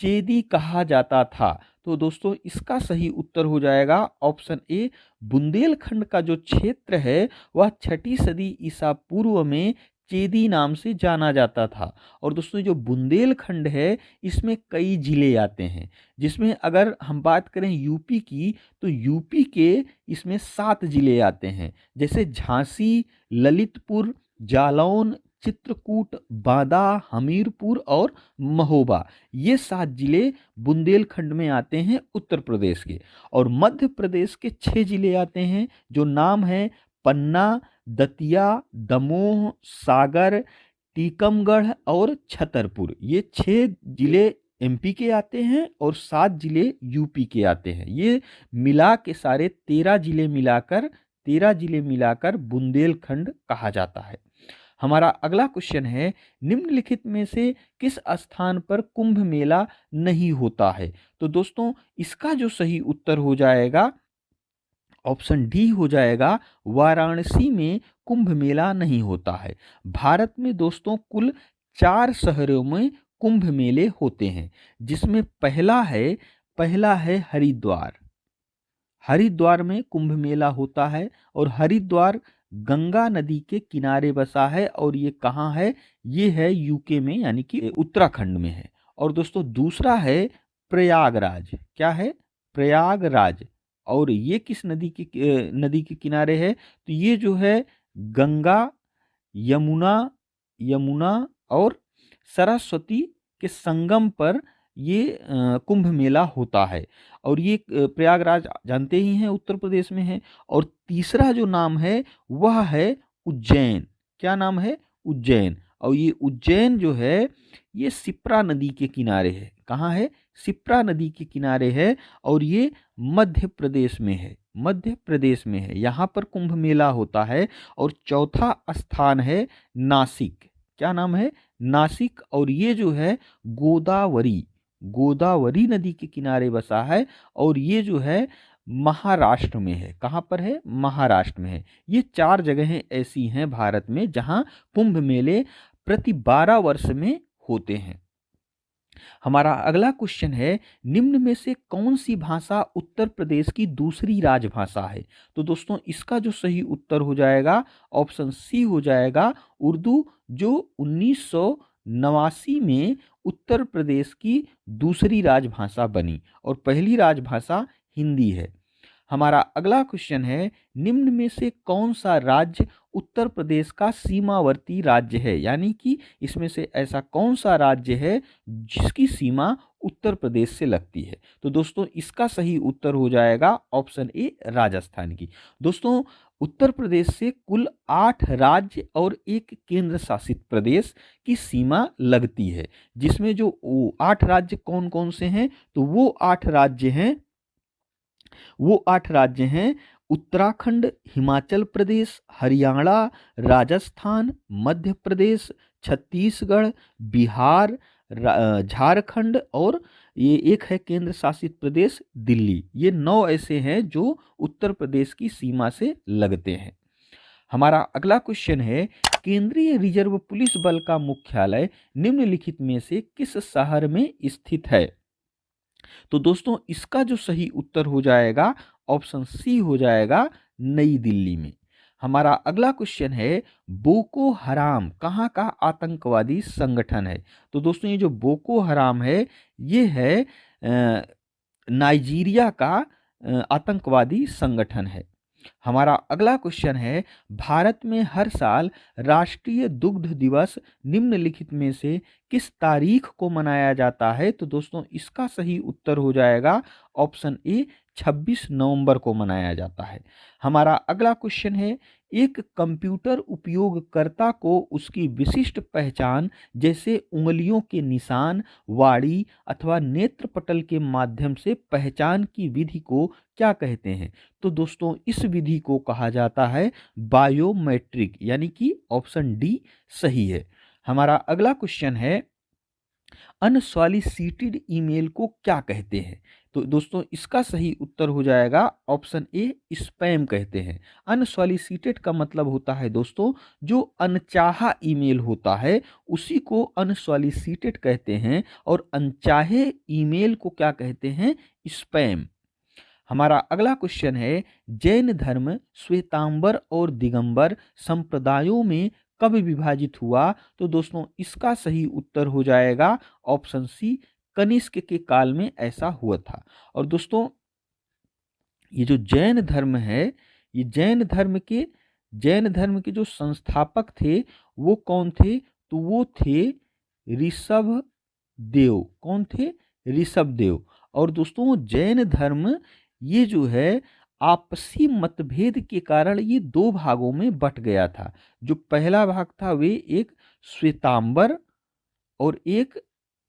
चेदी कहा जाता था? तो दोस्तों इसका सही उत्तर हो जाएगा ऑप्शन ए, बुंदेलखंड का जो क्षेत्र है वह 6ठी सदी ईसा पूर्व में चेदी नाम से जाना जाता था। और दोस्तों जो बुंदेलखंड है इसमें कई जिले आते हैं, जिसमें अगर हम बात करें यूपी की तो यूपी के इसमें 7 जिले आते हैं, जैसे झांसी, ललितपुर, जालौन, चित्रकूट, बांदा, हमीरपुर और महोबा। ये 7 जिले बुंदेलखंड में आते हैं उत्तर प्रदेश के। और मध्य प्रदेश के 6 जिले आते हैं, जो नाम है पन्ना, दतिया, दमोह, सागर, टीकमगढ़ और छतरपुर। ये 6 जिले एमपी के आते हैं और 7 जिले यूपी के आते हैं। ये मिला के सारे 13 जिले मिलाकर बुंदेलखंड कहा जाता है। हमारा अगला क्वेश्चन है, निम्नलिखित में से किस स्थान पर कुंभ मेला नहीं होता है? तो दोस्तों इसका जो सही उत्तर हो जाएगा ऑप्शन डी हो जाएगा, वाराणसी में कुंभ मेला नहीं होता है। भारत में दोस्तों कुल 4 शहरों में कुंभ मेले होते हैं, जिसमें पहला है हरिद्वार। हरिद्वार में कुंभ मेला होता है और हरिद्वार गंगा नदी के किनारे बसा है और ये कहाँ है? ये है यूके में, यानी कि उत्तराखंड में है। और दोस्तों दूसरा है प्रयागराज। क्या है? प्रयागराज। और ये किस नदी के किनारे है? तो ये जो है गंगा, यमुना और सरस्वती के संगम पर ये कुंभ मेला होता है। और ये प्रयागराज जानते ही हैं उत्तर प्रदेश में है। और तीसरा जो नाम है वह है उज्जैन। क्या नाम है? उज्जैन। और ये उज्जैन जो है ये शिप्रा नदी के किनारे है। कहाँ है? शिप्रा नदी के किनारे है और ये मध्य प्रदेश में है। यहाँ पर कुंभ मेला होता है। और चौथा स्थान है नासिक। क्या नाम है? नासिक। और ये जो है गोदावरी नदी के किनारे बसा है और ये जो है महाराष्ट्र में है। कहाँ पर है? महाराष्ट्र में है। ये 4 जगहें ऐसी हैं भारत में जहाँ कुंभ मेले प्रति 12 वर्ष में होते हैं। हमारा अगला क्वेश्चन है, निम्न में से कौन सी भाषा उत्तर प्रदेश की दूसरी राजभाषा है? तो दोस्तों इसका जो सही उत्तर हो जाएगा ऑप्शन सी हो जाएगा, उर्दू, जो 1989 में उत्तर प्रदेश की दूसरी राजभाषा बनी और पहली राजभाषा हिंदी है। हमारा अगला क्वेश्चन है, निम्न में से कौन सा राज्य उत्तर प्रदेश का सीमावर्ती राज्य है? यानी कि इसमें से ऐसा कौन सा राज्य है जिसकी सीमा उत्तर प्रदेश से लगती है? तो दोस्तों इसका सही उत्तर हो जाएगा ऑप्शन ए, राजस्थान की। दोस्तों उत्तर प्रदेश से कुल 8 राज्य और 1 केंद्र शासित प्रदेश की सीमा लगती है, जिसमें जो 8 राज्य कौन कौन से हैं? तो वो 8 राज्य हैं उत्तराखंड, हिमाचल प्रदेश, हरियाणा, राजस्थान, मध्य प्रदेश, छत्तीसगढ़, बिहार, झारखंड और ये एक है केंद्र शासित प्रदेश दिल्ली। ये 9 ऐसे हैं जो उत्तर प्रदेश की सीमा से लगते हैं। हमारा अगला क्वेश्चन है, केंद्रीय रिजर्व पुलिस बल का मुख्यालय निम्नलिखित में से किस शहर में स्थित है? तो दोस्तों इसका जो सही उत्तर हो जाएगा ऑप्शन सी हो जाएगा, नई दिल्ली में। हमारा अगला क्वेश्चन है, बोको हराम कहाँ का आतंकवादी संगठन है? तो दोस्तों ये जो बोको हराम है ये है नाइजीरिया का आतंकवादी संगठन है। हमारा अगला क्वेश्चन है, भारत में हर साल राष्ट्रीय दुग्ध दिवस निम्नलिखित में से किस तारीख को मनाया जाता है? तो दोस्तों इसका सही उत्तर हो जाएगा ऑप्शन ए, 26 नवंबर को मनाया जाता है। हमारा अगला क्वेश्चन है, एक कंप्यूटर उपयोगकर्ता को उसकी विशिष्ट पहचान जैसे उंगलियों के निशान, वाड़ी अथवा नेत्रपटल के माध्यम से पहचान की विधि को क्या कहते हैं? तो दोस्तों इस विधि को कहा जाता है बायोमेट्रिक, यानी कि ऑप्शन डी सही है। हमारा अगला क्वेश्चन है, अनसॉलिसिटेड ईमेल को क्या कहते हैं? तो दोस्तों इसका सही उत्तर हो जाएगा ऑप्शन ए, स्पैम कहते हैं। अनसॉलिसिटेड का मतलब होता है दोस्तों जो अनचाहा ईमेल होता है उसी को अनसॉलिसिटेड कहते हैं, और अनचाहे ईमेल को क्या कहते हैं, स्पैम। हमारा अगला क्वेश्चन है, जैन धर्म श्वेतांबर और दिगंबर संप्रदायों में कब विभाजित हुआ? तो दोस्तों इसका सही उत्तर हो जाएगा ऑप्शन सी, कनिष्क के काल में ऐसा हुआ था। और दोस्तों ये जो जैन धर्म है, ये जैन धर्म के जो संस्थापक थे वो कौन थे? तो वो थे ऋषभ देव। कौन थे? ऋषभ देव। और दोस्तों जैन धर्म ये जो है आपसी मतभेद के कारण ये दो भागों में बट गया था। जो पहला भाग था वे एक श्वेतांबर और एक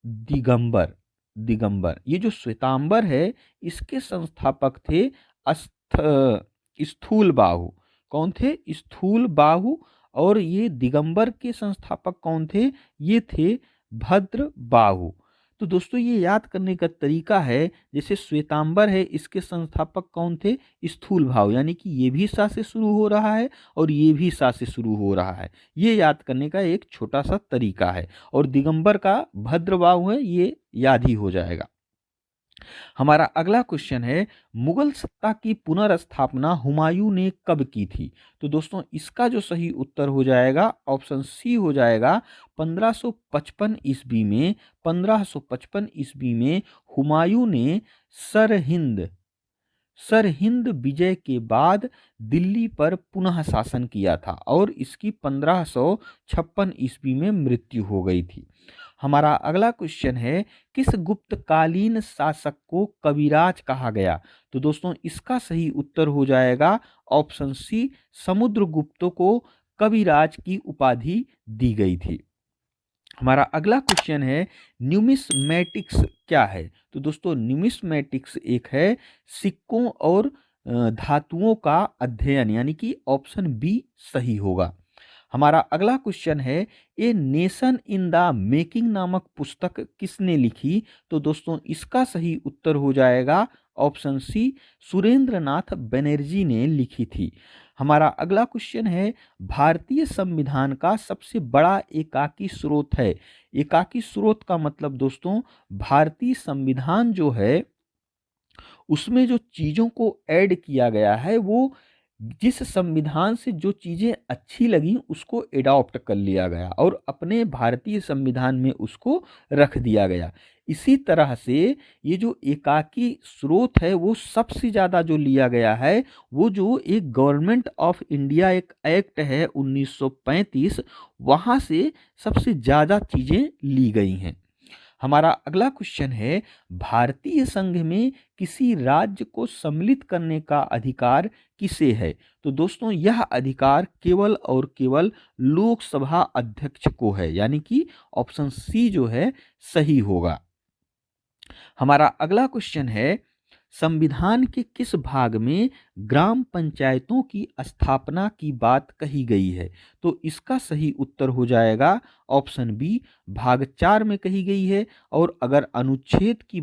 दिगंबर। ये जो श्वेतांबर है इसके संस्थापक थे स्थूल बाहु। कौन थे? स्थूल बाहु। और ये दिगंबर के संस्थापक कौन थे? ये थे भद्र बाहु। तो दोस्तों ये याद करने का तरीका है, जैसे श्वेतांबर है इसके संस्थापक कौन थे? स्थूल बाहु, यानी कि ये भी सा से शुरू हो रहा है और ये भी सा से शुरू हो रहा है। ये याद करने का एक छोटा सा तरीका है। और दिगंबर का भद्र बाहु है, ये याद ही हो जाएगा। हमारा अगला क्वेश्चन है, मुगल सत्ता की पुनर्स्थापना हुमायूं ने कब की थी? तो दोस्तों इसका जो सही उत्तर हो जाएगा ऑप्शन सी हो जाएगा 1555 ईस्वी में। 1555 ईस्वी में हुमायूं ने सरहिंद विजय के बाद दिल्ली पर पुनः शासन किया था और इसकी 1556 ईस्वी में मृत्यु हो गई थी। हमारा अगला क्वेश्चन है, किस गुप्तकालीन शासक को कविराज कहा गया? तो दोस्तों इसका सही उत्तर हो जाएगा ऑप्शन सी, समुद्रगुप्त को कविराज की उपाधि दी गई थी। हमारा अगला क्वेश्चन है, न्यूमिस्मेटिक्स क्या है? तो दोस्तों न्यूमिस्मेटिक्स एक है सिक्कों और धातुओं का अध्ययन, यानी कि ऑप्शन बी सही होगा। हमारा अगला क्वेश्चन है, a nation in the making नामक पुस्तक किसने लिखी? तो दोस्तों इसका सही उत्तर हो जाएगा ऑप्शन सी, सुरेंद्र नाथ बनर्जी ने लिखी थी। हमारा अगला क्वेश्चन है, भारतीय संविधान का सबसे बड़ा एकाकी स्रोत है। एकाकी स्रोत का मतलब दोस्तों भारतीय संविधान जो है उसमें जो चीजों को ऐड किया गया है वो जिस संविधान से जो चीजें अच्छी लगी उसको एडॉप्ट कर लिया गया और अपने भारतीय संविधान में उसको रख दिया गया। इसी तरह से ये जो एकाकी स्रोत है वो सबसे ज्यादा जो लिया गया है वो जो एक गवर्नमेंट ऑफ इंडिया एक एक्ट है 1935, वहां से सबसे ज्यादा चीजें ली गई हैं। हमारा अगला क्वेश्चन है, भारतीय संघ में किसी राज्य को सम्मिलित करने का अधिकार किसे है? तो दोस्तों यह अधिकार केवल और केवल लोकसभा अध्यक्ष को है, यानी कि ऑप्शन सी जो है सही होगा। हमारा अगला क्वेश्चन है, संविधान के किस भाग में ग्राम पंचायतों की स्थापना की बात कही गई है? तो इसका सही उत्तर हो जाएगा ऑप्शन बी, भाग 4 में कही गई है। और अगर अनुच्छेद की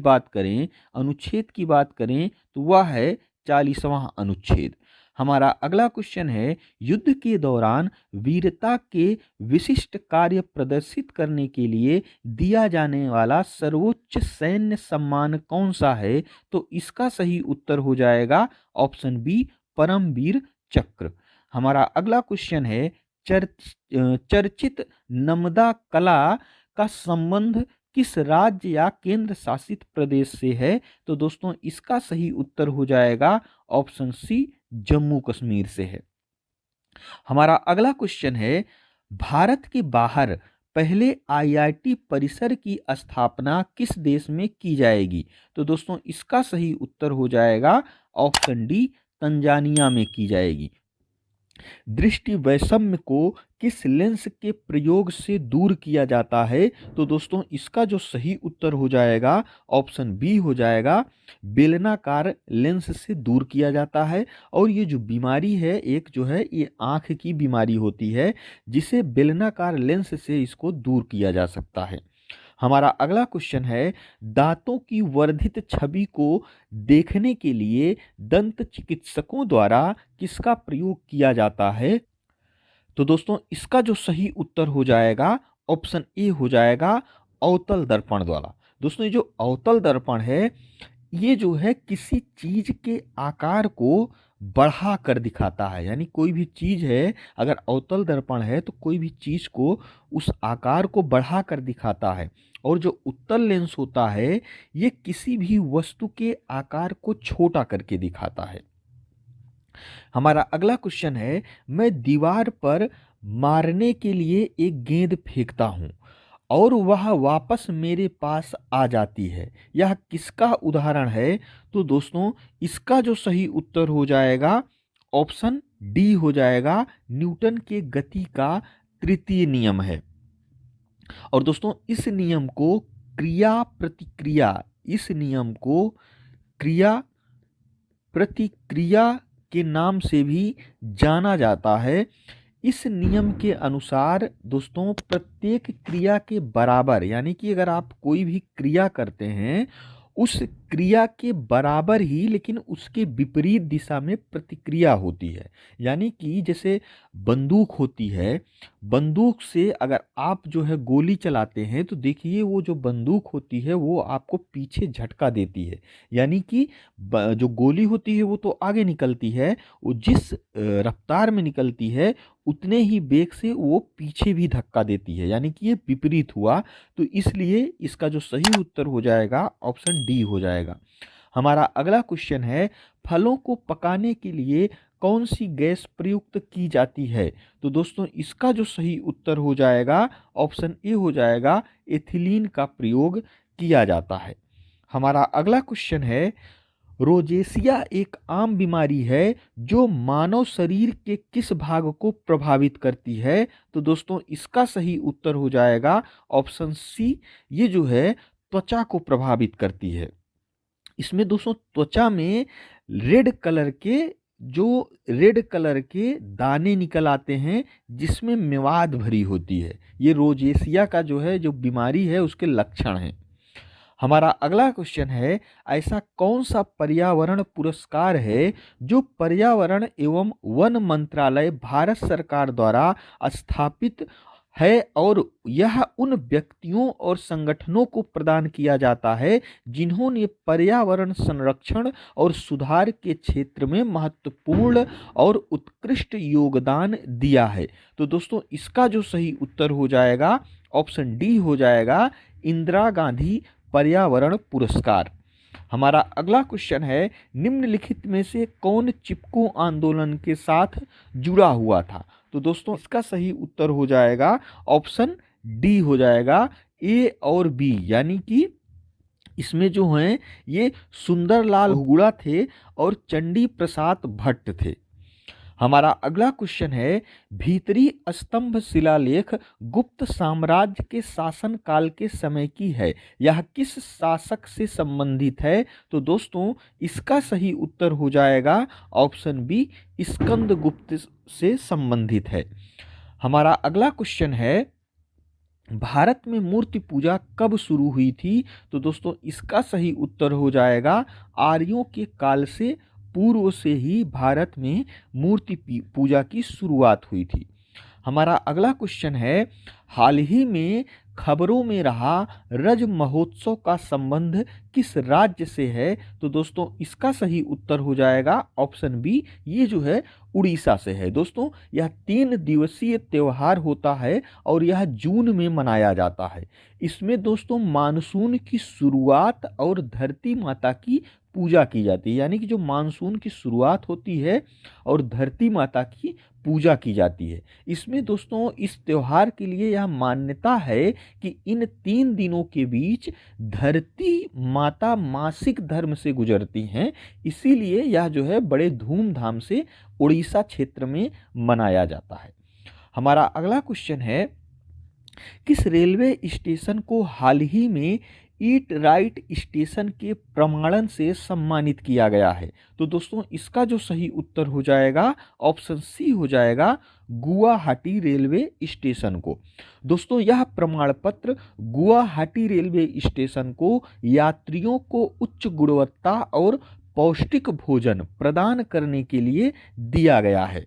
बात करें तो वह है 40वां अनुच्छेद। हमारा अगला क्वेश्चन है, युद्ध के दौरान वीरता के विशिष्ट कार्य प्रदर्शित करने के लिए दिया जाने वाला सर्वोच्च सैन्य सम्मान कौन सा है? तो इसका सही उत्तर हो जाएगा ऑप्शन बी, परमवीर चक्र। हमारा अगला क्वेश्चन है, चर्चित नर्मदा कला का संबंध किस राज्य या केंद्र शासित प्रदेश से है? तो दोस्तों इसका सही उत्तर हो जाएगा ऑप्शन सी, जम्मू कश्मीर से है। हमारा अगला क्वेश्चन है, भारत के बाहर पहले आईआईटी परिसर की स्थापना किस देश में की जाएगी? तो दोस्तों इसका सही उत्तर हो जाएगा ऑप्शन डी, तंजानिया में की जाएगी। दृष्टि वैषम्य को किस लेंस के प्रयोग से दूर किया जाता है? तो दोस्तों इसका जो सही उत्तर हो जाएगा ऑप्शन बी हो जाएगा, बेलनाकार लेंस से दूर किया जाता है। और ये जो बीमारी है एक जो है ये आंख की बीमारी होती है जिसे बेलनाकार लेंस से इसको दूर किया जा सकता है। हमारा अगला क्वेश्चन है, दांतों की वर्धित छवि को देखने के लिए दंत चिकित्सकों द्वारा किसका प्रयोग किया जाता है? तो दोस्तों इसका जो सही उत्तर हो जाएगा ऑप्शन ए हो जाएगा अवतल दर्पण द्वारा। दोस्तों ये जो अवतल दर्पण है ये जो है किसी चीज के आकार को बढ़ा कर दिखाता है, यानी कोई भी चीज है अगर अवतल दर्पण है तो कोई भी चीज को उस आकार को बढ़ा कर दिखाता है, और जो उत्तल लेंस होता है ये किसी भी वस्तु के आकार को छोटा करके दिखाता है। हमारा अगला क्वेश्चन है, मैं दीवार पर मारने के लिए एक गेंद फेंकता हूं और वह वापस मेरे पास आ जाती है, यह किसका उदाहरण है? तो दोस्तों इसका जो सही उत्तर हो जाएगा ऑप्शन डी हो जाएगा, न्यूटन के गति का तृतीय नियम है। और दोस्तों इस नियम को क्रिया प्रतिक्रिया के नाम से भी जाना जाता है। इस नियम के अनुसार दोस्तों प्रत्येक क्रिया के बराबर, यानी कि अगर आप कोई भी क्रिया करते हैं उस क्रिया के बराबर ही लेकिन उसके विपरीत दिशा में प्रतिक्रिया होती है। यानी कि जैसे बंदूक होती है, बंदूक से अगर आप जो है गोली चलाते हैं तो देखिए वो जो बंदूक होती है वो आपको पीछे झटका देती है, यानी कि जो गोली होती है वो तो आगे निकलती है, वो जिस रफ्तार में निकलती है उतने ही वेग से वो पीछे भी धक्का देती है, यानी कि ये विपरीत हुआ। तो इसलिए इसका जो सही उत्तर हो जाएगा ऑप्शन डी हो जाएगा। हमारा अगला क्वेश्चन है, फलों को पकाने के लिए कौन सी गैस प्रयुक्त की जाती है? तो दोस्तों इसका जो सही उत्तर हो जाएगा ऑप्शन ए हो जाएगा, एथिलीन का प्रयोग किया जाता है। हमारा अगला क्वेश्चन है, रोजेसिया एक आम बीमारी है जो मानव शरीर के किस भाग को प्रभावित करती है? तो दोस्तों इसका सही उत्तर हो जाएगा ऑप्शन सी, ये जो है त्वचा को प्रभावित करती है। इसमें दोस्तों त्वचा में रेड कलर के दाने निकल आते हैं जिसमें मेवाद भरी होती है। ये रोजेसिया का जो बीमारी है उसके लक्षण हैं। हमारा अगला क्वेश्चन है, ऐसा कौन सा पर्यावरण पुरस्कार है जो पर्यावरण एवं वन मंत्रालय भारत सरकार द्वारा स्थापित है और यह उन व्यक्तियों और संगठनों को प्रदान किया जाता है जिन्होंने पर्यावरण संरक्षण और सुधार के क्षेत्र में महत्वपूर्ण और उत्कृष्ट योगदान दिया है? तो दोस्तों इसका जो सही उत्तर हो जाएगा ऑप्शन डी हो जाएगा, इंदिरा गांधी पर्यावरण पुरस्कार। हमारा अगला क्वेश्चन है, निम्नलिखित में से कौन चिपको आंदोलन के साथ जुड़ा हुआ था? तो दोस्तों इसका सही उत्तर हो जाएगा ऑप्शन डी हो जाएगा, ए और बी, यानी कि इसमें जो हैं ये सुंदरलाल हुगड़ा थे और चंडी प्रसाद भट्ट थे। हमारा अगला क्वेश्चन है, भीतरी स्तंभ शिलालेख गुप्त साम्राज्य के शासन काल के समय की है, यह किस शासक से संबंधित है? तो दोस्तों इसका सही उत्तर हो जाएगा ऑप्शन बी, स्कंदगुप्त से संबंधित है। हमारा अगला क्वेश्चन है, भारत में मूर्ति पूजा कब शुरू हुई थी? तो दोस्तों इसका सही उत्तर हो जाएगा, आर्यों के काल से पूर्व से ही भारत में मूर्ति पूजा की शुरुआत हुई थी। हमारा अगला क्वेश्चन है, हाल ही में खबरों में रहा रज महोत्सव का संबंध किस राज्य से है? तो दोस्तों इसका सही उत्तर हो जाएगा ऑप्शन बी, ये जो है उड़ीसा से है। दोस्तों यह 3 दिवसीय त्योहार होता है और यह जून में मनाया जाता है। इसमें दोस्तों मानसून की शुरुआत और धरती माता की पूजा की जाती है, यानी कि जो मानसून की शुरुआत होती है और धरती माता की पूजा की जाती है। इसमें दोस्तों इस त्योहार के लिए यह मान्यता है कि इन 3 दिनों के बीच धरती माता मासिक धर्म से गुजरती हैं, इसीलिए यह जो है बड़े धूमधाम से उड़ीसा क्षेत्र में मनाया जाता है। हमारा अगला क्वेश्चन है, किस रेलवे स्टेशन को हाल ही में ईट राइट स्टेशन के प्रमाणन से सम्मानित किया गया है। तो दोस्तों इसका जो सही उत्तर हो जाएगा ऑप्शन सी हो जाएगा, गुवाहाटी रेलवे स्टेशन को। दोस्तों यह प्रमाण पत्र गुवाहाटी रेलवे स्टेशन को यात्रियों को उच्च गुणवत्ता और पौष्टिक भोजन प्रदान करने के लिए दिया गया है।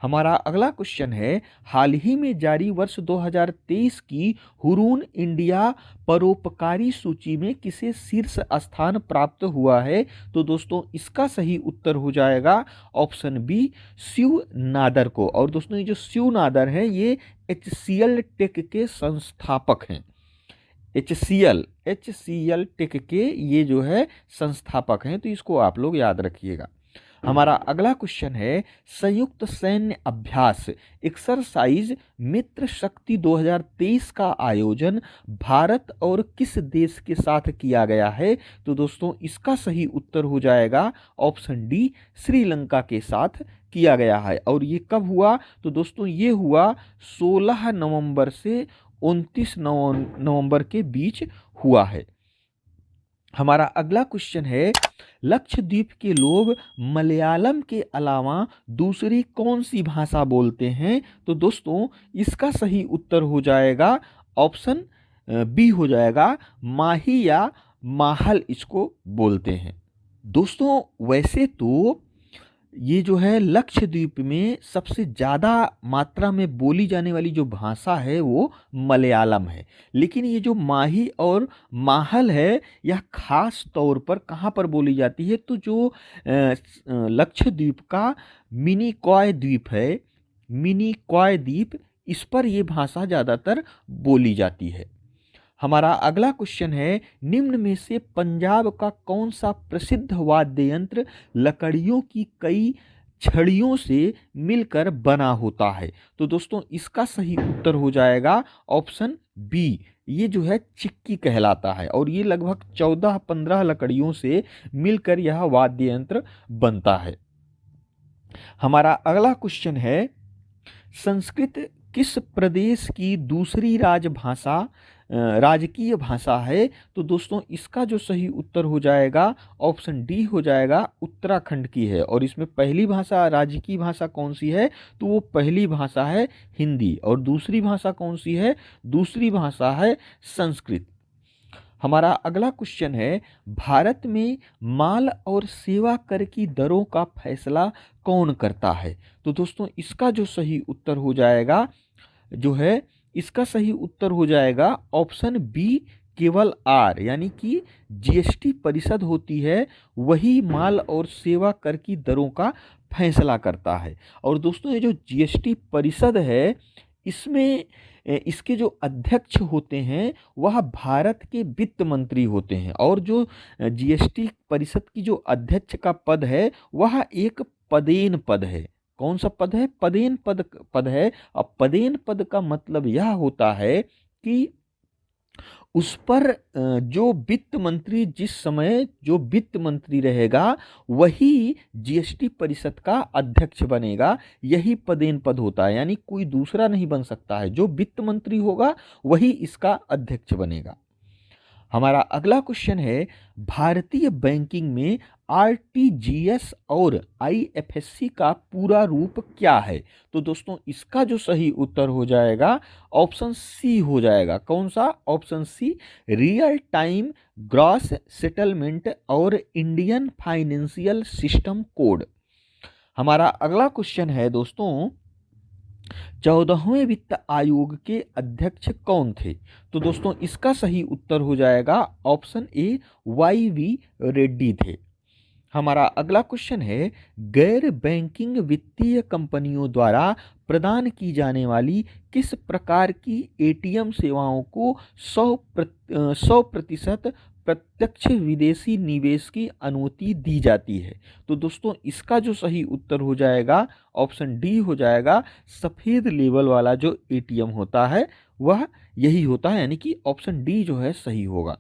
हमारा अगला क्वेश्चन है, हाल ही में जारी वर्ष 2023 की हुरून इंडिया परोपकारी सूची में किसे शीर्ष स्थान प्राप्त हुआ है? तो दोस्तों इसका सही उत्तर हो जाएगा ऑप्शन बी, शिव नादर को। और दोस्तों ये जो शिव नादर है ये HCL टेक के संस्थापक हैं। HCL टेक के ये जो है संस्थापक हैं, तो इसको आप लोग याद रखिएगा। हमारा अगला क्वेश्चन है, संयुक्त सैन्य अभ्यास एक्सरसाइज मित्र शक्ति 2023 का आयोजन भारत और किस देश के साथ किया गया है? तो दोस्तों इसका सही उत्तर हो जाएगा ऑप्शन डी, श्रीलंका के साथ किया गया है। और ये कब हुआ? तो दोस्तों ये हुआ 16 नवंबर से 29 नवंबर के बीच हुआ है। हमारा अगला क्वेश्चन है, लक्षद्वीप के लोग मलयालम के अलावा दूसरी कौन सी भाषा बोलते हैं? तो दोस्तों इसका सही उत्तर हो जाएगा ऑप्शन बी हो जाएगा, माही या माहल इसको बोलते हैं। दोस्तों वैसे तो ये जो है लक्षद्वीप में सबसे ज़्यादा मात्रा में बोली जाने वाली जो भाषा है वो मलयालम है, लेकिन ये जो माही और माहल है यह खास तौर पर कहाँ पर बोली जाती है? तो जो लक्षद्वीप का मिनिकॉय द्वीप है, मिनिकॉय द्वीप, इस पर ये भाषा ज़्यादातर बोली जाती है। हमारा अगला क्वेश्चन है, निम्न में से पंजाब का कौन सा प्रसिद्ध वाद्य यंत्र लकड़ियों की कई छड़ियों से मिलकर बना होता है? तो दोस्तों इसका सही उत्तर हो जाएगा ऑप्शन बी, ये जो है चिक्की कहलाता है। और ये लगभग 14-15 लकड़ियों से मिलकर यह वाद्य यंत्र बनता है। हमारा अगला क्वेश्चन है, संस्कृत किस प्रदेश की दूसरी राजकीय भाषा है? तो दोस्तों इसका जो सही उत्तर हो जाएगा ऑप्शन डी हो जाएगा, उत्तराखंड की है। और इसमें पहली भाषा राजकीय भाषा कौन सी है? तो वो पहली भाषा है हिंदी। और दूसरी भाषा कौन सी है? दूसरी भाषा है संस्कृत। हमारा अगला क्वेश्चन है, भारत में माल और सेवा कर की दरों का फैसला कौन करता है? तो दोस्तों इसका जो सही उत्तर हो जाएगा जो है, इसका सही उत्तर हो जाएगा ऑप्शन बी, केवल आर, यानी कि जीएसटी परिषद होती है वही माल और सेवा कर की दरों का फैसला करता है। और दोस्तों ये जो जीएसटी परिषद है इसमें इसके जो अध्यक्ष होते हैं वह भारत के वित्त मंत्री होते हैं। और जो जीएसटी परिषद की जो अध्यक्ष का पद है वह एक पदेन पद है। कौन सा पद है? पदेन पद है। अब पदेन पद का मतलब यह होता है कि उस पर जो वित्त मंत्री, जिस समय जो वित्त मंत्री रहेगा वही जीएसटी परिषद का अध्यक्ष बनेगा। यही पदेन पद होता है, यानी कोई दूसरा नहीं बन सकता है। जो वित्त मंत्री होगा वही इसका अध्यक्ष बनेगा। हमारा अगला क्वेश्चन है, भारतीय बैंकिंग में आरटीजीएस और आईएफएससी का पूरा रूप क्या है? तो दोस्तों इसका जो सही उत्तर हो जाएगा ऑप्शन सी हो जाएगा। कौन सा? Option C, real time gross settlement और इंडियन फाइनेंशियल सिस्टम कोड। हमारा अगला क्वेश्चन है दोस्तों, 14वें वित्त आयोग के अध्यक्ष कौन थे? तो दोस्तों इसका सही उत्तर हो जाएगा ऑप्शन ए, वाईवी रेड्डी थे। हमारा अगला क्वेश्चन है, गैर बैंकिंग वित्तीय कंपनियों द्वारा प्रदान की जाने वाली किस प्रकार की एटीएम सेवाओं को 100% प्रत्यक्ष विदेशी निवेश की अनुमति दी जाती है? तो दोस्तों इसका जो सही उत्तर हो जाएगा ऑप्शन डी हो जाएगा, सफ़ेद लेबल वाला जो एटीएम होता है वह यही होता है, यानी कि ऑप्शन डी जो है सही होगा।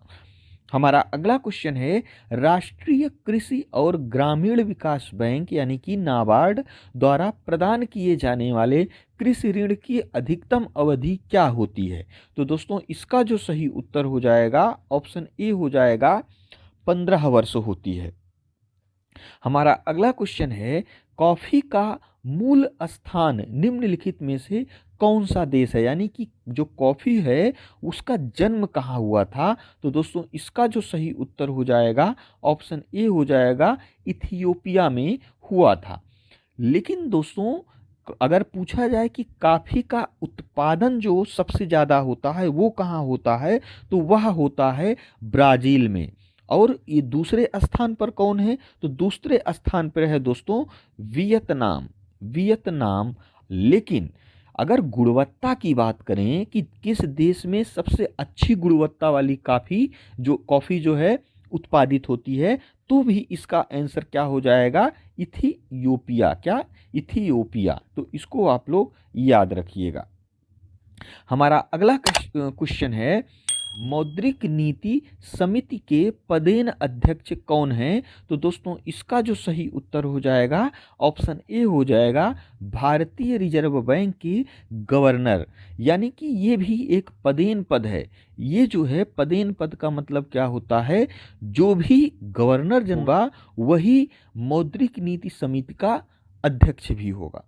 हमारा अगला क्वेश्चन है, राष्ट्रीय कृषि और ग्रामीण विकास बैंक यानी कि नाबार्ड द्वारा प्रदान किए जाने वाले कृषि ऋण की अधिकतम अवधि क्या होती है? तो दोस्तों इसका जो सही उत्तर हो जाएगा ऑप्शन ए हो जाएगा 15 वर्ष होती है। हमारा अगला क्वेश्चन है, कॉफी का मूल स्थान निम्नलिखित में से कौन सा देश है? यानी कि जो कॉफी है उसका जन्म कहाँ हुआ था? तो दोस्तों इसका जो सही उत्तर हो जाएगा ऑप्शन ए हो जाएगा, इथियोपिया में हुआ था। लेकिन दोस्तों अगर पूछा जाए कि कॉफी का उत्पादन जो सबसे ज़्यादा होता है वो कहाँ होता है, तो वह होता है ब्राज़ील में। और ये दूसरे स्थान पर कौन है? तो दूसरे स्थान पर है दोस्तों वियतनाम। लेकिन अगर गुणवत्ता की बात करें कि किस देश में सबसे अच्छी गुणवत्ता वाली कॉफ़ी जो है उत्पादित होती है, तो भी इसका आंसर क्या हो जाएगा? इथियोपिया। तो इसको आप लोग याद रखिएगा। हमारा अगला क्वेश्चन है, मौद्रिक नीति समिति के पदेन अध्यक्ष कौन हैं? तो दोस्तों इसका जो सही उत्तर हो जाएगा ऑप्शन ए हो जाएगा, भारतीय रिजर्व बैंक के गवर्नर। यानी कि ये भी एक पदेन पद है। ये जो है पदेन पद का मतलब क्या होता है? जो भी गवर्नर जनरल वही मौद्रिक नीति समिति का अध्यक्ष भी होगा।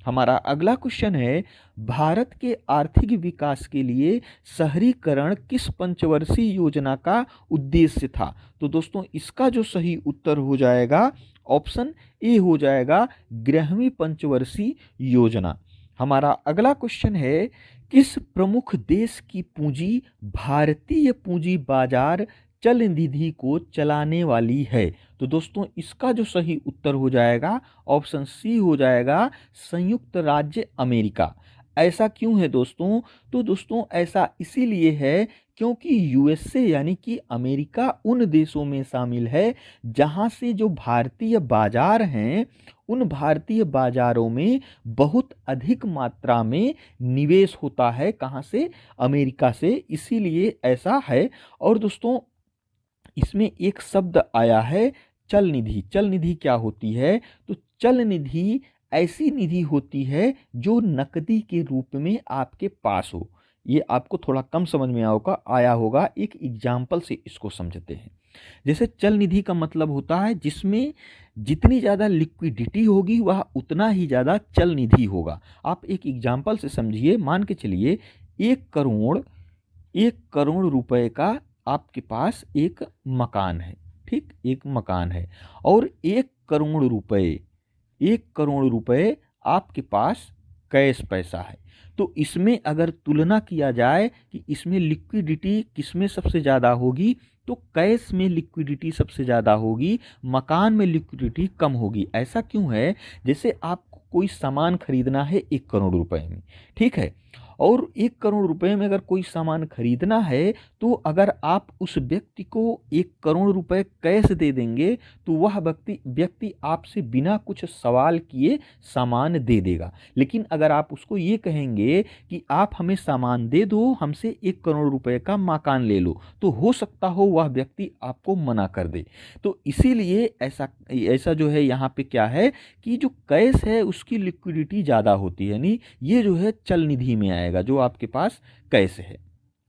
हमारा अगला क्वेश्चन है, भारत के आर्थिक विकास के लिए शहरीकरण किस पंचवर्षीय योजना का उद्देश्य था? तो दोस्तों इसका जो सही उत्तर हो जाएगा ऑप्शन ए हो जाएगा, 11वीं पंचवर्षीय योजना। हमारा अगला क्वेश्चन है, किस प्रमुख देश की पूंजी भारतीय पूंजी बाजार चल निधि को चलाने वाली है? तो दोस्तों इसका जो सही उत्तर हो जाएगा ऑप्शन सी हो जाएगा, संयुक्त राज्य अमेरिका। ऐसा क्यों है दोस्तों? तो दोस्तों ऐसा इसीलिए है क्योंकि यूएसए यानी कि अमेरिका उन देशों में शामिल है जहां से जो भारतीय बाजार हैं उन भारतीय बाजारों में बहुत अधिक मात्रा में निवेश होता है। कहां से? अमेरिका से। इसीलिए ऐसा है। और दोस्तों इसमें एक शब्द आया है चल निधि। चल निधि क्या होती है? तो चल निधि ऐसी निधि होती है जो नकदी के रूप में आपके पास हो। ये आपको थोड़ा कम समझ में आया होगा। एक एग्जाम्पल से इसको समझते हैं। जैसे चल निधि का मतलब होता है जिसमें जितनी ज़्यादा लिक्विडिटी होगी वह उतना ही ज़्यादा चल निधि होगा। आप एक एग्जाम्पल से समझिए। मान के चलिए 1 करोड़ रुपए का आपके पास एक मकान है। ठीक, एक मकान है और 1 करोड़ रुपए आपके पास कैश पैसा है। तो इसमें अगर तुलना किया जाए कि इसमें लिक्विडिटी किसमें सबसे ज़्यादा होगी, तो कैश में लिक्विडिटी सबसे ज़्यादा होगी, मकान में लिक्विडिटी कम होगी। ऐसा क्यों है? जैसे आपको कोई सामान खरीदना है 1 करोड़ रुपए में, ठीक है, और 1 करोड़ रुपए में अगर कोई सामान खरीदना है तो अगर आप उस व्यक्ति को 1 करोड़ रुपए कैश दे देंगे तो वह व्यक्ति आपसे बिना कुछ सवाल किए सामान दे देगा। लेकिन अगर आप उसको ये कहेंगे कि आप हमें सामान दे दो, हमसे 1 करोड़ रुपए का मकान ले लो, तो हो सकता हो वह व्यक्ति आपको मना कर दे। तो इसीलिए ऐसा जो है यहाँ पे क्या है कि जो कैश है उसकी लिक्विडिटी ज़्यादा होती है। यानी ये जो है चल निधि में आएगा जो आपके पास कैश है।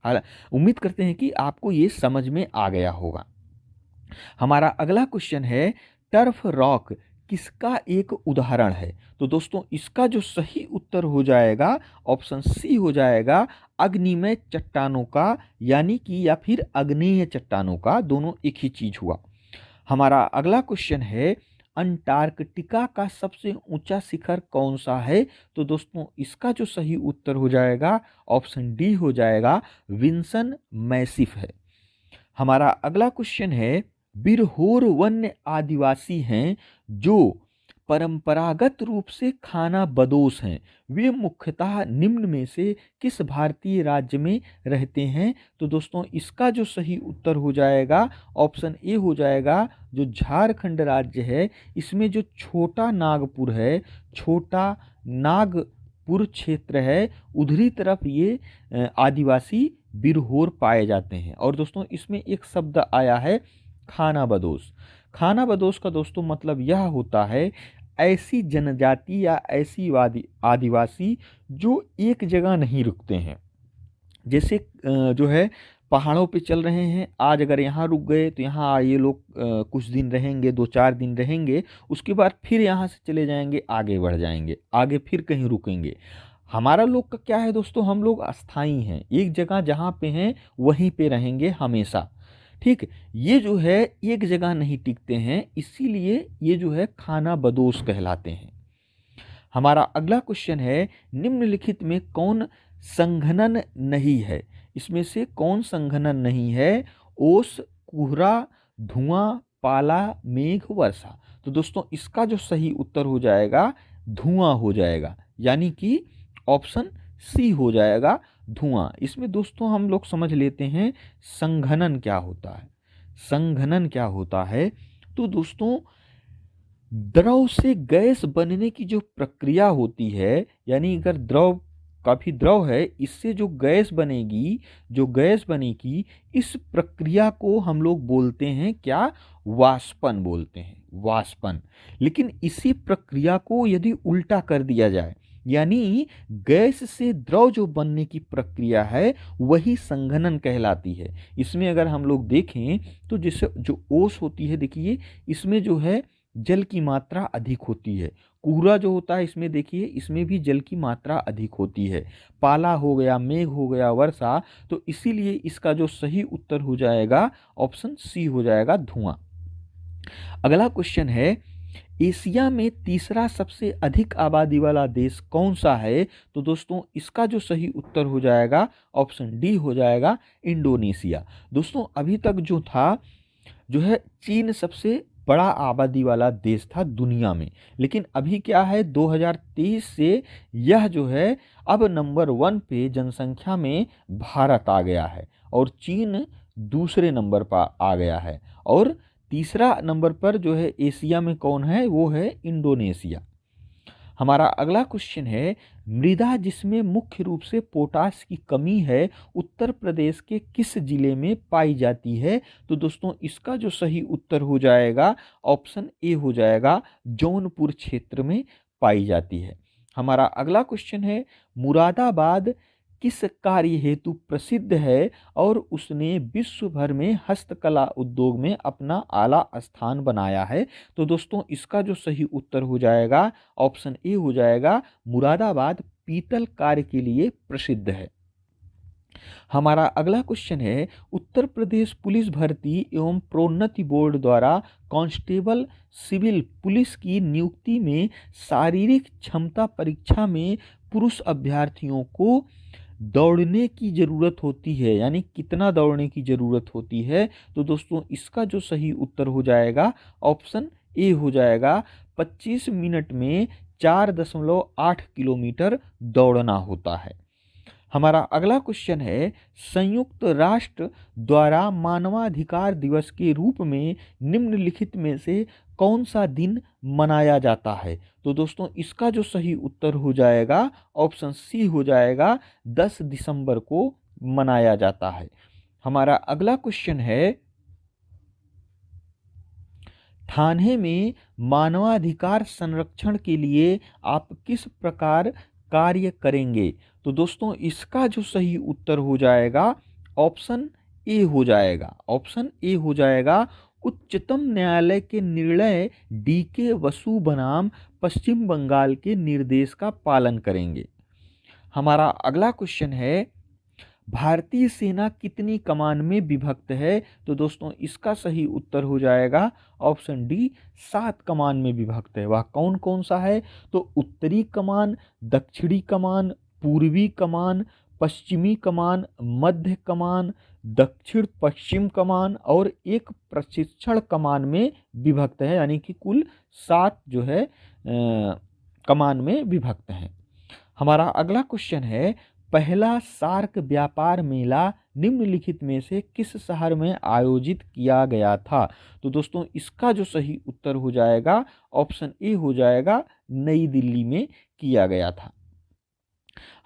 हालांकि उम्मीद करते हैं कि आपको ये समझ में आ गया होगा। हमारा अगला क्वेश्चन है, टर्फ रॉक किसका एक उदाहरण है? तो दोस्तों इसका जो सही उत्तर हो जाएगा ऑप्शन सी हो जाएगा, अग्निमय चट्टानों का, यानी कि या फिर आग्नेय चट्टानों का, दोनों एक ही चीज हुआ। हमारा अगला क्वेश्चन है, अंटार्कटिका का सबसे ऊंचा शिखर कौन सा है? तो दोस्तों इसका जो सही उत्तर हो जाएगा ऑप्शन डी हो जाएगा, विंसन मैसिफ है। हमारा अगला क्वेश्चन है, बिरहोर वन्य आदिवासी हैं जो परंपरागत रूप से खाना बदोश हैं, वे मुख्यतः निम्न में से किस भारतीय राज्य में रहते हैं? तो दोस्तों इसका जो सही उत्तर हो जाएगा ऑप्शन ए हो जाएगा, जो झारखंड राज्य है इसमें जो छोटा नागपुर क्षेत्र है उधरी तरफ ये आदिवासी बिरहोर पाए जाते हैं। और दोस्तों इसमें एक शब्द आया है खानाबदोश। खानाबदोश का दोस्तों मतलब यह होता है ऐसी जनजाति या ऐसी आदिवासी जो एक जगह नहीं रुकते हैं। जैसे जो है पहाड़ों पे चल रहे हैं, आज अगर यहाँ रुक गए तो यहाँ ये लोग कुछ दिन रहेंगे, 2-4 दिन रहेंगे, उसके बाद फिर यहाँ से चले जाएंगे, आगे बढ़ जाएंगे, आगे फिर कहीं रुकेंगे। हमारा लोग का क्या है दोस्तों, हम लोग अस्थाई हैं, एक जगह जहाँ पे हैं वहीं पे रहेंगे हमेशा। ठीक, ये जो है एक जगह नहीं टिकते हैं, इसीलिए ये जो है खानाबदोश कहलाते हैं। हमारा अगला क्वेश्चन है निम्नलिखित में कौन संघनन नहीं है। इसमें से कौन संघनन नहीं है? ओस, कोहरा, धुआं, पाला, मेघ, वर्षा। तो दोस्तों इसका जो सही उत्तर हो जाएगा धुआं हो जाएगा, यानी कि ऑप्शन सी हो जाएगा धुआं। इसमें दोस्तों हम लोग समझ लेते हैं संघनन क्या होता है। संघनन क्या होता है? तो दोस्तों द्रव से गैस बनने की जो प्रक्रिया होती है, यानी अगर द्रव काफी द्रव है, इससे जो गैस बनेगी, इस प्रक्रिया को हम लोग बोलते हैं क्या? वाष्पन बोलते हैं, वाष्पन। लेकिन इसी प्रक्रिया को यदि उल्टा कर दिया जाए, यानी गैस से द्रव जो बनने की प्रक्रिया है वही संघनन कहलाती है। इसमें अगर हम लोग देखें तो जैसे जो ओस होती है, देखिए इसमें जो है जल की मात्रा अधिक होती है। कोहरा जो होता है इसमें देखिए इसमें भी जल की मात्रा अधिक होती है। पाला हो गया, मेघ हो गया, वर्षा, तो इसीलिए इसका जो सही उत्तर हो जाएगा ऑप्शन सी हो जाएगा धुआं। अगला क्वेश्चन है एशिया में तीसरा सबसे अधिक आबादी वाला देश कौन सा है? तो दोस्तों इसका जो सही उत्तर हो जाएगा ऑप्शन डी हो जाएगा इंडोनेशिया। दोस्तों अभी तक जो था जो है चीन सबसे बड़ा आबादी वाला देश था दुनिया में, लेकिन अभी क्या है 2023 से यह जो है अब नंबर 1 पे जनसंख्या में भारत आ गया है और चीन दूसरे नंबर पर आ गया है, और तीसरा नंबर पर जो है एशिया में कौन है? वो है इंडोनेशिया। हमारा अगला क्वेश्चन है मृदा जिसमें मुख्य रूप से पोटाश की कमी है उत्तर प्रदेश के किस जिले में पाई जाती है? तो दोस्तों इसका जो सही उत्तर हो जाएगा ऑप्शन ए हो जाएगा जौनपुर क्षेत्र में पाई जाती है। हमारा अगला क्वेश्चन है मुरादाबाद किस कार्य हेतु प्रसिद्ध है और उसने विश्व भर में हस्तकला उद्योग में अपना आला स्थान बनाया है? तो दोस्तों इसका जो सही उत्तर हो जाएगा ऑप्शन ए हो जाएगा मुरादाबाद पीतल कार्य के लिए प्रसिद्ध है। हमारा अगला क्वेश्चन है उत्तर प्रदेश पुलिस भर्ती एवं प्रोन्नति बोर्ड द्वारा कांस्टेबल सिविल पुलिस की नियुक्ति में शारीरिक क्षमता परीक्षा में पुरुष अभ्यर्थियों को दौड़ने की जरूरत होती है, यानी कितना दौड़ने की जरूरत होती है? तो दोस्तों इसका जो सही उत्तर हो जाएगा ऑप्शन ए हो जाएगा 25 मिनट में 4.8 किलोमीटर दौड़ना होता है। हमारा अगला क्वेश्चन है संयुक्त राष्ट्र द्वारा मानवाधिकार दिवस के रूप में निम्नलिखित में से कौन सा दिन मनाया जाता है? तो दोस्तों इसका जो सही उत्तर हो जाएगा ऑप्शन सी हो जाएगा 10 दिसंबर को मनाया जाता है। हमारा अगला क्वेश्चन है ठाणे में मानवाधिकार संरक्षण के लिए आप किस प्रकार कार्य करेंगे? तो दोस्तों इसका जो सही उत्तर हो जाएगा ऑप्शन ए हो जाएगा, ऑप्शन ए हो जाएगा उच्चतम न्यायालय के निर्णय डीके वसु बनाम पश्चिम बंगाल के निर्देश का पालन करेंगे। हमारा अगला क्वेश्चन है भारतीय सेना कितनी कमान में विभक्त है? तो दोस्तों इसका सही उत्तर हो जाएगा ऑप्शन डी 7 कमान में विभक्त है। वह कौन कौन सा है? तो उत्तरी कमान, दक्षिणी कमान, पूर्वी कमान, पश्चिमी कमान, मध्य कमान, दक्षिण पश्चिम कमान और एक प्रशिक्षण कमान में विभक्त है, यानी कि कुल 7 जो है कमान में विभक्त हैं। हमारा अगला क्वेश्चन है पहला सार्क व्यापार मेला निम्नलिखित में से किस शहर में आयोजित किया गया था? तो दोस्तों इसका जो सही उत्तर हो जाएगा ऑप्शन ए हो जाएगा नई दिल्ली में किया गया था।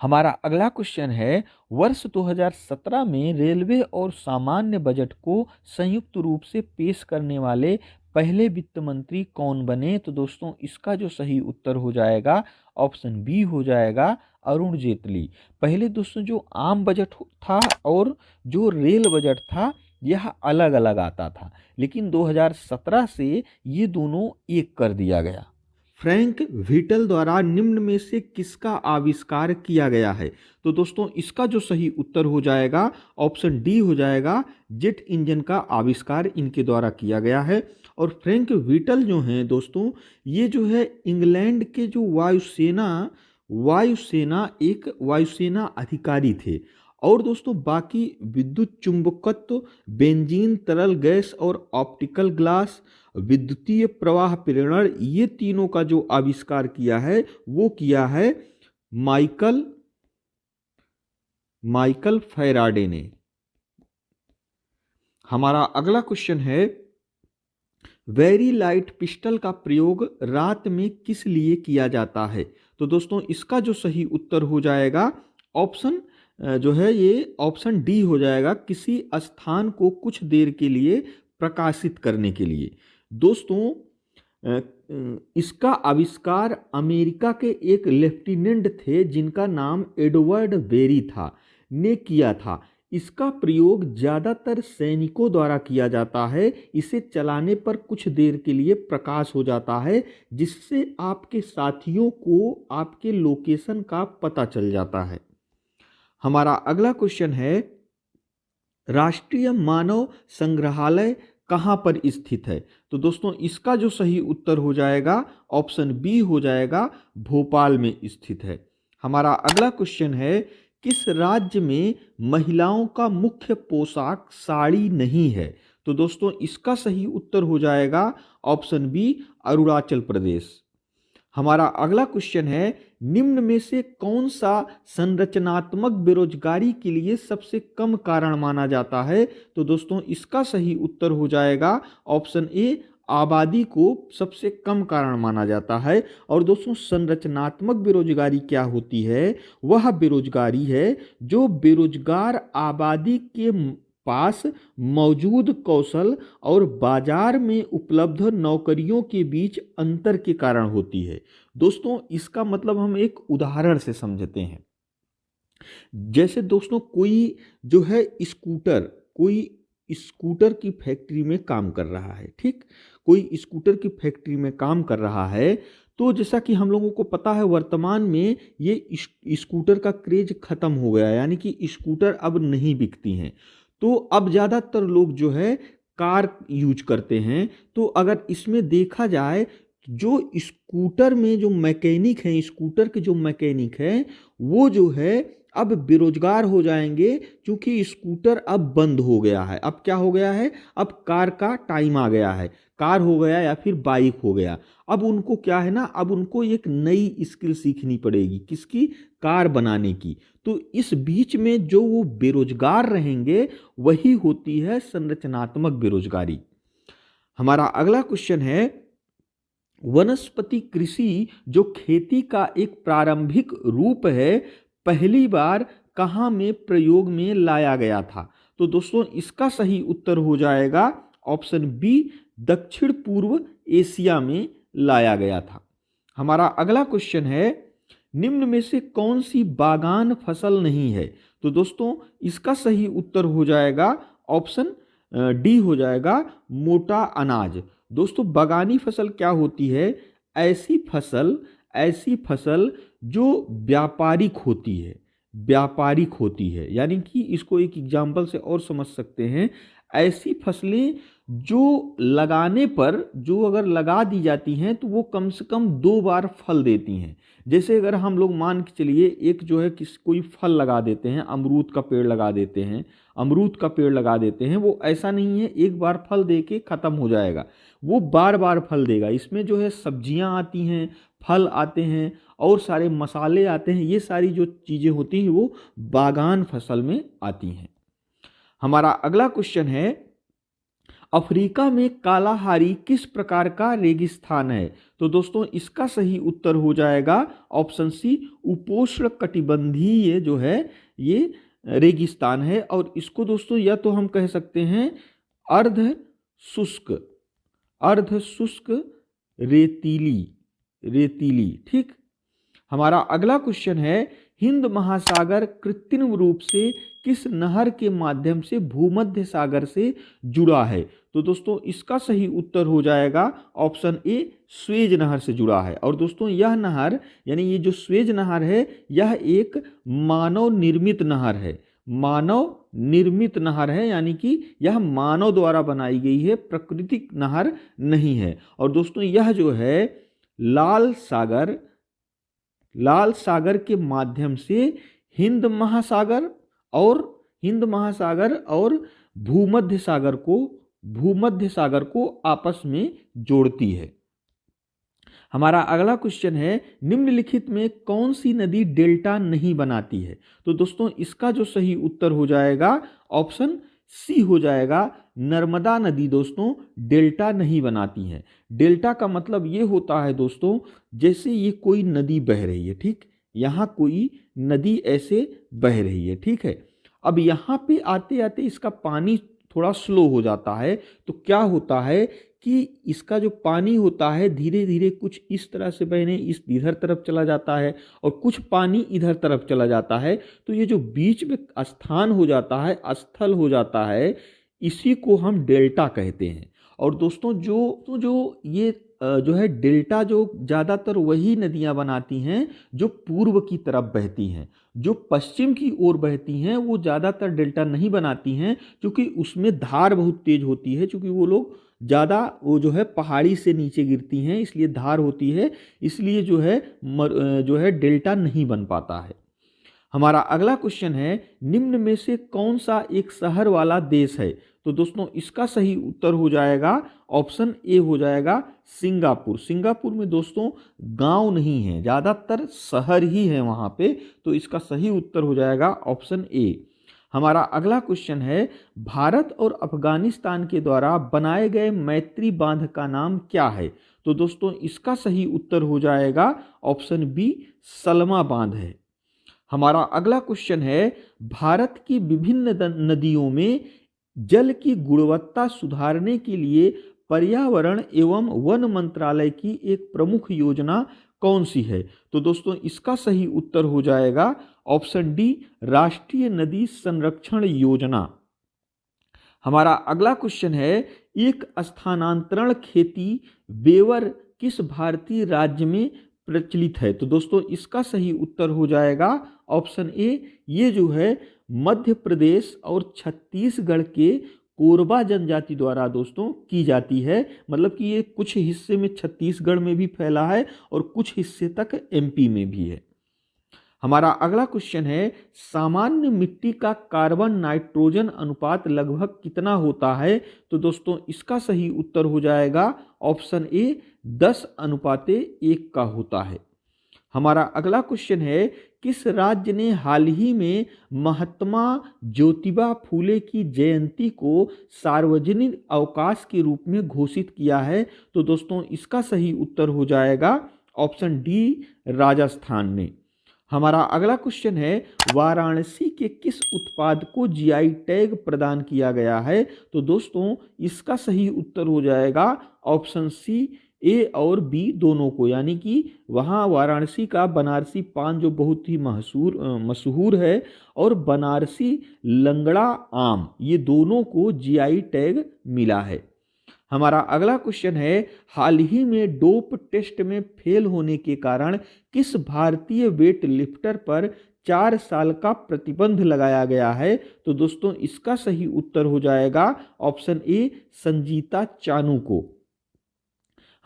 हमारा अगला क्वेश्चन है, वर्ष 2017 में रेलवे और सामान्य बजट को संयुक्त रूप से पेश करने वाले पहले वित्त मंत्री कौन बने? तो दोस्तों इसका जो सही उत्तर हो जाएगा ऑप्शन बी हो जाएगा अरुण जेटली। पहले दोस्तों जो आम बजट था और जो रेल बजट था यह अलग अलग आता था, लेकिन 2017 से ये दोनों एक कर दिया गया। फ्रैंक व्हिटल द्वारा निम्न में से किसका आविष्कार किया गया है? तो दोस्तों इसका जो सही उत्तर हो जाएगा ऑप्शन डी हो जाएगा, जेट इंजन का आविष्कार इनके द्वारा किया गया है। और फ्रैंक व्हिटल जो हैं दोस्तों, ये जो है इंग्लैंड के जो वायुसेना अधिकारी थे। और दोस्तों बाकी विद्युत चुंबकत्व, बेंजीन तरल गैस और ऑप्टिकल ग्लास, विद्युतीय प्रवाह प्रेरण, ये तीनों का जो आविष्कार किया है वो किया है माइकल फैराडे ने। हमारा अगला क्वेश्चन है, वेरी लाइट पिस्टल का प्रयोग रात में किस लिए किया जाता है? तो दोस्तों इसका जो सही उत्तर हो जाएगा ऑप्शन जो है ये ऑप्शन डी हो जाएगा, किसी स्थान को कुछ देर के लिए प्रकाशित करने के लिए। दोस्तों इसका आविष्कार अमेरिका के एक लेफ्टिनेंट थे जिनका नाम एडवर्ड बेरी था ने किया था। इसका प्रयोग ज़्यादातर सैनिकों द्वारा किया जाता है। इसे चलाने पर कुछ देर के लिए प्रकाश हो जाता है, जिससे आपके साथियों को आपके लोकेशन का पता चल जाता है। हमारा अगला क्वेश्चन है, राष्ट्रीय मानव संग्रहालय कहाँ पर स्थित है? तो दोस्तों इसका जो सही उत्तर हो जाएगा ऑप्शन बी हो जाएगा, भोपाल में स्थित है। हमारा अगला क्वेश्चन है, किस राज्य में महिलाओं का मुख्य पोशाक साड़ी नहीं है? तो दोस्तों इसका सही उत्तर हो जाएगा ऑप्शन बी, अरुणाचल प्रदेश। हमारा अगला क्वेश्चन है, निम्न में से कौन सा संरचनात्मक बेरोजगारी के लिए सबसे कम कारण माना जाता है? तो दोस्तों इसका सही उत्तर हो जाएगा ऑप्शन ए, आबादी को सबसे कम कारण माना जाता है। और दोस्तों संरचनात्मक बेरोजगारी क्या होती है? वह बेरोजगारी है जो बेरोजगार आबादी के पास मौजूद कौशल और बाजार में उपलब्ध नौकरियों के बीच अंतर के कारण होती है। दोस्तों इसका मतलब हम एक उदाहरण से समझते हैं। जैसे दोस्तों कोई जो है कोई स्कूटर की फैक्ट्री में काम कर रहा है, ठीक, कोई स्कूटर की फैक्ट्री में काम कर रहा है। तो जैसा कि हम लोगों को पता है वर्तमान में ये स्कूटर का क्रेज खत्म हो गया, यानी कि स्कूटर अब नहीं बिकती हैं। तो अब ज़्यादातर लोग जो है कार यूज करते हैं। तो अगर इसमें देखा जाए, जो स्कूटर में जो मैकेनिक हैं, स्कूटर के जो मैकेनिक हैं, वो जो है अब बेरोजगार हो जाएंगे, क्योंकि स्कूटर अब बंद हो गया है। अब क्या हो गया है? अब कार का टाइम आ गया है, कार हो गया या फिर बाइक हो गया। अब उनको क्या है ना, अब उनको एक नई स्किल सीखनी पड़ेगी, किसकी? कार बनाने की। तो इस बीच में जो वो बेरोजगार रहेंगे वही होती है संरचनात्मक बेरोजगारी। हमारा अगला क्वेश्चन है, वनस्पति कृषि जो खेती का एक प्रारंभिक रूप है, पहली बार कहाँ में प्रयोग में लाया गया था? तो दोस्तों इसका सही उत्तर हो जाएगा ऑप्शन बी, दक्षिण पूर्व एशिया में लाया गया था। हमारा अगला क्वेश्चन है, निम्न में से कौन सी बागान फसल नहीं है? तो दोस्तों इसका सही उत्तर हो जाएगा ऑप्शन डी हो जाएगा, मोटा अनाज। दोस्तों बागानी फसल क्या होती है? ऐसी फसल जो व्यापारिक होती है, यानी कि इसको एक एग्जाम्पल से और समझ सकते हैं। ऐसी फसलें जो लगाने पर, जो अगर लगा दी जाती हैं तो वो कम से कम 2 बार फल देती हैं। जैसे अगर हम लोग मान के चलिए एक जो है कोई फल लगा देते हैं, अमरूद का पेड़ लगा देते हैं, वो ऐसा नहीं है एक बार फल दे के ख़त्म हो जाएगा, वो बार बार फल देगा। इसमें जो है सब्जियां आती हैं, फल आते हैं और सारे मसाले आते हैं। ये सारी जो चीज़ें होती हैं वो बागान फसल में आती हैं। हमारा अगला क्वेश्चन है, अफ्रीका में कालाहारी किस प्रकार का रेगिस्तान है? तो दोस्तों इसका सही उत्तर हो जाएगा ऑप्शन सी, उपोष्ण कटिबंधीय जो है ये रेगिस्तान है। और इसको दोस्तों या तो हम कह सकते हैं अर्ध शुष्क रेतीली। ठीक। हमारा अगला क्वेश्चन है, हिंद महासागर कृत्रिम रूप से किस नहर के माध्यम से भूमध्य सागर से जुड़ा है? तो दोस्तों इसका सही उत्तर हो जाएगा ऑप्शन ए, स्वेज नहर से जुड़ा है। और दोस्तों यह नहर यानी ये जो स्वेज नहर है यह एक मानव निर्मित नहर है। यानी कि यह मानव द्वारा बनाई गई है, प्राकृतिक नहर नहीं है। और दोस्तों यह जो है लाल सागर के माध्यम से हिंद महासागर और भूमध्य सागर को आपस में जोड़ती है। हमारा अगला क्वेश्चन है, निम्नलिखित में कौन सी नदी डेल्टा नहीं बनाती है? तो दोस्तों इसका जो सही उत्तर हो जाएगा ऑप्शन सी हो जाएगा, नर्मदा नदी दोस्तों डेल्टा नहीं बनाती है। डेल्टा का मतलब ये होता है दोस्तों, जैसे ये कोई नदी बह रही है, ठीक, यहाँ कोई नदी ऐसे बह रही है, ठीक है। अब यहाँ पे आते आते इसका पानी थोड़ा स्लो हो जाता है, तो क्या होता है कि इसका जो पानी होता है धीरे धीरे कुछ इस तरह से बहने इधर तरफ चला जाता है और कुछ पानी इधर तरफ चला जाता है। तो ये जो बीच में स्थान हो जाता है, स्थल हो जाता है, इसी को हम डेल्टा कहते हैं। और दोस्तों जो ये जो है डेल्टा जो ज़्यादातर वही नदियाँ बनाती हैं जो पूर्व की तरफ बहती हैं। जो पश्चिम की ओर बहती हैं वो ज़्यादातर डेल्टा नहीं बनाती हैं, क्योंकि उसमें धार बहुत तेज होती है, क्योंकि वो जो है पहाड़ी से नीचे गिरती हैं, इसलिए धार होती है, इसलिए जो है डेल्टा नहीं बन पाता है। हमारा अगला क्वेश्चन है, निम्न में से कौन सा एक शहर वाला देश है? तो दोस्तों इसका सही उत्तर हो जाएगा ऑप्शन ए हो जाएगा सिंगापुर। सिंगापुर में दोस्तों गांव नहीं है, ज़्यादातर शहर ही है वहाँ पे, तो इसका सही उत्तर हो जाएगा ऑप्शन ए। हमारा अगला क्वेश्चन है, भारत और अफगानिस्तान के द्वारा बनाए गए मैत्री बांध का नाम क्या है? तो दोस्तों इसका सही उत्तर हो जाएगा ऑप्शन बी, सलमा बांध है। हमारा अगला क्वेश्चन है, भारत की विभिन्न नदियों में जल की गुणवत्ता सुधारने के लिए पर्यावरण एवं वन मंत्रालय की एक प्रमुख योजना कौन सी है? तो दोस्तों इसका सही उत्तर हो जाएगा ऑप्शन डी, राष्ट्रीय नदी संरक्षण योजना। हमारा अगला क्वेश्चन है, एक स्थानांतरण खेती वेवर किस भारतीय राज्य में प्रचलित है? तो दोस्तों इसका सही उत्तर हो जाएगा ऑप्शन ए, ये जो है मध्य प्रदेश और छत्तीसगढ़ के कोरबा जनजाति द्वारा दोस्तों की जाती है। मतलब कि ये कुछ हिस्से में छत्तीसगढ़ में भी फैला है और कुछ हिस्से तक एमपी में भी है। हमारा अगला क्वेश्चन है, सामान्य मिट्टी का कार्बन नाइट्रोजन अनुपात लगभग कितना होता है? तो दोस्तों इसका सही उत्तर हो जाएगा ऑप्शन ए, 10:1 का होता है। हमारा अगला क्वेश्चन है, किस राज्य ने हाल ही में महात्मा ज्योतिबा फूले की जयंती को सार्वजनिक अवकाश के रूप में घोषित किया है? तो दोस्तों इसका सही उत्तर हो जाएगा ऑप्शन डी, राजस्थान ने। हमारा अगला क्वेश्चन है, वाराणसी के किस उत्पाद को जीआई टैग प्रदान किया गया है? तो दोस्तों इसका सही उत्तर हो जाएगा ऑप्शन सी, ए और बी दोनों को, यानी कि वहाँ वाराणसी का बनारसी पान जो बहुत ही मशहूर है और बनारसी लंगड़ा आम, ये दोनों को जीआई टैग मिला है। हमारा अगला क्वेश्चन है, हाल ही में डोप टेस्ट में फेल होने के कारण किस भारतीय वेट लिफ्टर पर 4 साल का प्रतिबंध लगाया गया है? तो दोस्तों इसका सही उत्तर हो जाएगा ऑप्शन ए, संजीता चानू को।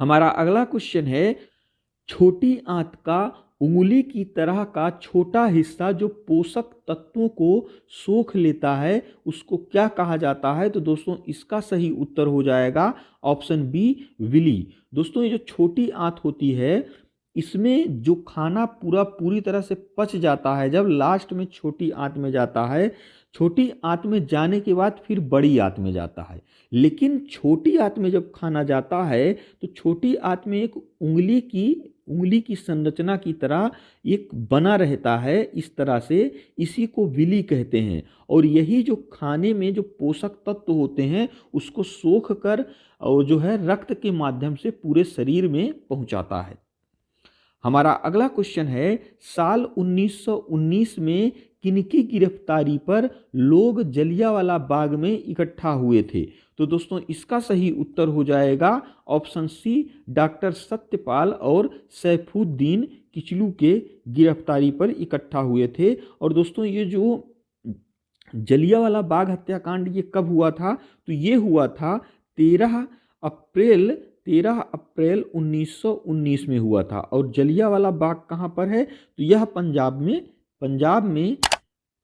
हमारा अगला क्वेश्चन है, छोटी आंत का उंगली की तरह का छोटा हिस्सा जो पोषक तत्वों को सोख लेता है उसको क्या कहा जाता है? तो दोस्तों इसका सही उत्तर हो जाएगा ऑप्शन बी, विली। दोस्तों ये जो छोटी आंत होती है इसमें जो खाना पूरी तरह से पच जाता है, जब लास्ट में छोटी आंत में जाता है छोटी आंत में जाने के बाद फिर बड़ी आंत में जाता है। लेकिन छोटी आंत में जब खाना जाता है तो छोटी आंत में एक उंगली की संरचना की तरह एक बना रहता है, इस तरह से इसी को विली कहते हैं। और यही जो खाने में जो पोषक तत्व होते हैं उसको सोख कर और जो है रक्त के माध्यम से पूरे शरीर में पहुंचाता है। हमारा अगला क्वेश्चन है, साल 1919 में किनकी गिरफ्तारी पर लोग जलियांवाला बाग में इकट्ठा हुए थे? तो दोस्तों इसका सही उत्तर हो जाएगा ऑप्शन सी, डॉक्टर सत्यपाल और सैफुद्दीन किचलू के गिरफ्तारी पर इकट्ठा हुए थे। और दोस्तों ये जो जलियांवाला बाग हत्याकांड ये कब हुआ था? तो ये हुआ था 13 अप्रैल 1919 में हुआ था। और जलियांवाला बाग कहाँ पर है? तो यह पंजाब में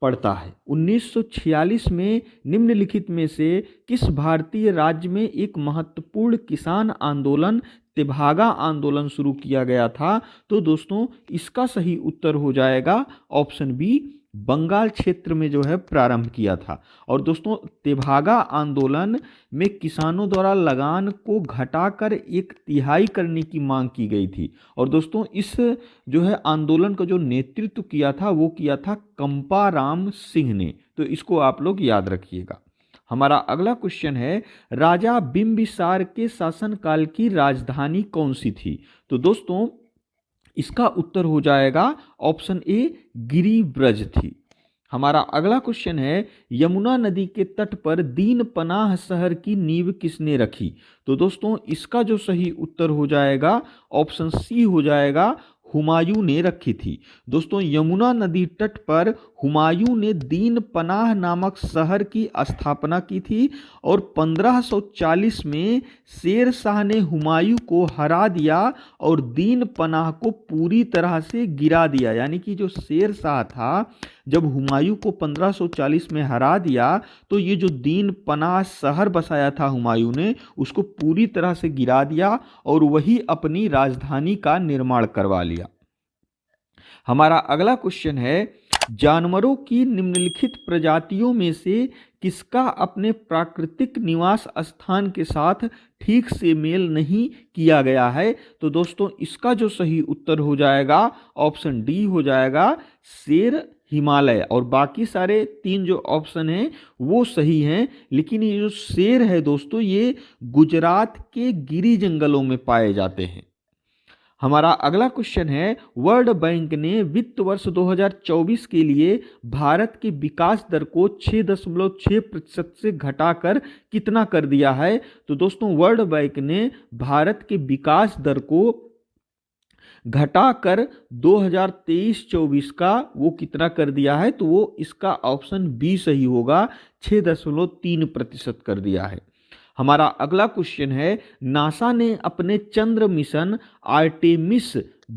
पड़ता है। 1946 में निम्नलिखित में से किस भारतीय राज्य में एक महत्वपूर्ण किसान आंदोलन तेभागा आंदोलन शुरू किया गया था? तो दोस्तों इसका सही उत्तर हो जाएगा ऑप्शन बी, बंगाल क्षेत्र में जो है प्रारंभ किया था। और दोस्तों तेभागा आंदोलन में किसानों द्वारा लगान को घटाकर 1/3 करने की मांग की गई थी। और दोस्तों इस जो है आंदोलन का जो नेतृत्व किया था वो किया था कंपाराम सिंह ने। तो इसको आप लोग याद रखिएगा। हमारा अगला क्वेश्चन है, राजा बिंबिसार के शासनकाल की राजधानी कौन सी थी? तो दोस्तों इसका उत्तर हो जाएगा ऑप्शन ए, गिरिब्रज थी। हमारा अगला क्वेश्चन है, यमुना नदी के तट पर दीन पनाह शहर की नींव किसने रखी? तो दोस्तों इसका जो सही उत्तर हो जाएगा ऑप्शन सी हो जाएगा, हुमायूं ने रखी थी। दोस्तों यमुना नदी तट पर हुमायूं ने दीन पनाह नामक शहर की स्थापना की थी। और 1540 में शेर शाह ने हुमायूं को हरा दिया और दीन पनाह को पूरी तरह से गिरा दिया। यानी कि जो शेर शाह था जब हुमायूं को 1540 में हरा दिया तो ये जो दीन पनाह शहर बसाया था हुमायूं ने उसको पूरी तरह से गिरा दिया और वही अपनी राजधानी का निर्माण करवा लिया। हमारा अगला क्वेश्चन है, जानवरों की निम्नलिखित प्रजातियों में से किसका अपने प्राकृतिक निवास स्थान के साथ ठीक से मेल नहीं किया गया है? तो दोस्तों इसका जो सही उत्तर हो जाएगा ऑप्शन डी हो जाएगा, शेर हिमालय। और बाकी सारे 3 जो ऑप्शन हैं वो सही हैं, लेकिन ये जो शेर है दोस्तों ये गुजरात के गिरी जंगलों में पाए जाते हैं। हमारा अगला क्वेश्चन है, वर्ल्ड बैंक ने वित्त वर्ष 2024 के लिए भारत के विकास दर को 6.6% से घटाकर कितना कर दिया है? तो दोस्तों वर्ल्ड बैंक ने भारत के विकास दर को घटाकर 2023-24 का वो कितना कर दिया है? तो वो इसका ऑप्शन बी सही होगा, 6.3% कर दिया है। हमारा अगला क्वेश्चन है, नासा ने अपने चंद्र मिशन आर्टेमिस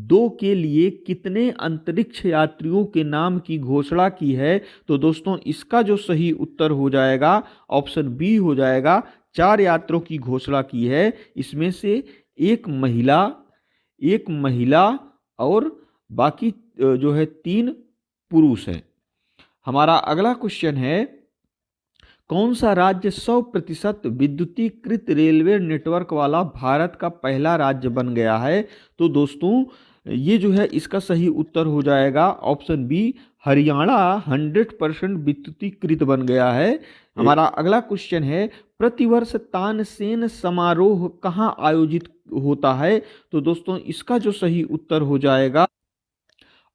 2 के लिए कितने अंतरिक्ष यात्रियों के नाम की घोषणा की है? तो दोस्तों इसका जो सही उत्तर हो जाएगा ऑप्शन बी हो जाएगा, 4 यात्रियों की घोषणा की है। इसमें से एक महिला और बाकी जो है 3 पुरुष हैं। हमारा अगला क्वेश्चन है, कौन सा राज्य 100% विद्युतीकृत रेलवे नेटवर्क वाला भारत का पहला राज्य बन गया है? तो दोस्तों ये जो है इसका सही उत्तर हो जाएगा ऑप्शन बी, हरियाणा 100% विद्युतीकृत बन गया है। हमारा अगला क्वेश्चन है, प्रतिवर्ष तानसेन समारोह कहाँ आयोजित होता है? तो दोस्तों इसका जो सही उत्तर हो जाएगा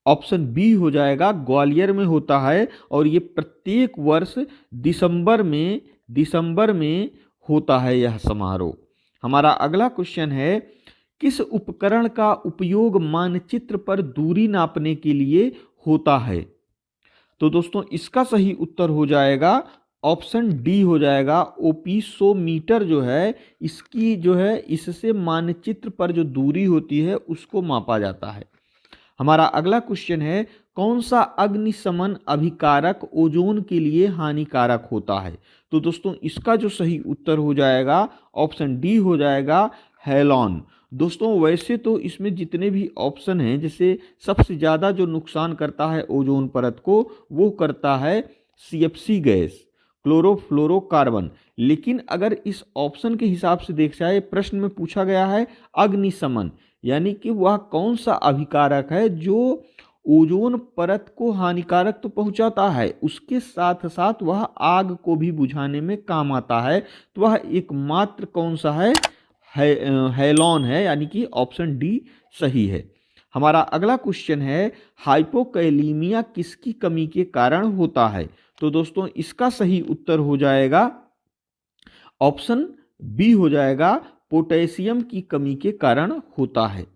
ऑप्शन बी हो जाएगा, ग्वालियर में होता है। और ये प्रत्येक वर्ष दिसंबर में होता है यह समारोह। हमारा अगला क्वेश्चन है, किस उपकरण का उपयोग मानचित्र पर दूरी नापने के लिए होता है? तो दोस्तों इसका सही उत्तर हो जाएगा ऑप्शन डी हो जाएगा, ओपिसोमीटर जो है इसकी जो है इससे मानचित्र पर जो दूरी होती है उसको मापा जाता है। हमारा अगला क्वेश्चन है, कौन सा अग्निशमन अभिकारक ओजोन के लिए हानिकारक होता है? तो दोस्तों इसका जो सही उत्तर हो जाएगा ऑप्शन डी हो जाएगा, हैलोन। दोस्तों वैसे तो इसमें जितने भी ऑप्शन हैं, जैसे सबसे ज़्यादा जो नुकसान करता है ओजोन परत को वो करता है CFC गैस, क्लोरोफ्लोरोकार्बन। लेकिन अगर इस ऑप्शन के हिसाब से देखा जाए, प्रश्न में पूछा गया है अग्निशमन, यानी कि वह कौन सा अभिकारक है जो ओजोन परत को हानिकारक तो पहुंचाता है, उसके साथ साथ वह आग को भी बुझाने में काम आता है। तो वह एकमात्र कौन सा है, हैलोन है, यानी कि ऑप्शन डी सही है। हमारा अगला क्वेश्चन है, हाइपोकैलीमिया किसकी कमी के कारण होता है? तो दोस्तों इसका सही उत्तर हो जाएगा ऑप्शन बी हो जाएगा, पोटेशियम की कमी के कारण होता है।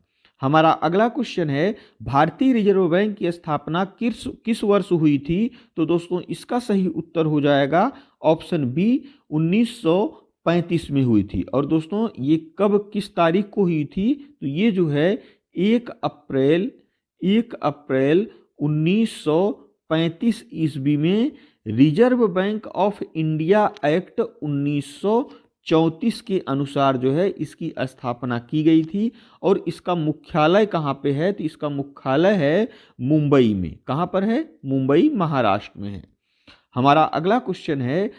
हमारा अगला क्वेश्चन है, भारतीय रिजर्व बैंक की स्थापना किस वर्ष हुई थी? तो दोस्तों इसका सही उत्तर हो जाएगा ऑप्शन बी, 1935 में हुई थी। और दोस्तों ये कब किस तारीख को हुई थी? तो ये जो है 1 अप्रैल 1935 ईस्वी में reserve bank of India act 1934 के अनुसार जो है इसकी स्थापना की गई थी। और इसका मुख्यालय कहाँ पे है? तो इसका मुख्यालय है मुंबई में। कहाँ पर है? मुंबई, महाराष्ट्र में है। हमारा अगला क्वेश्चन है,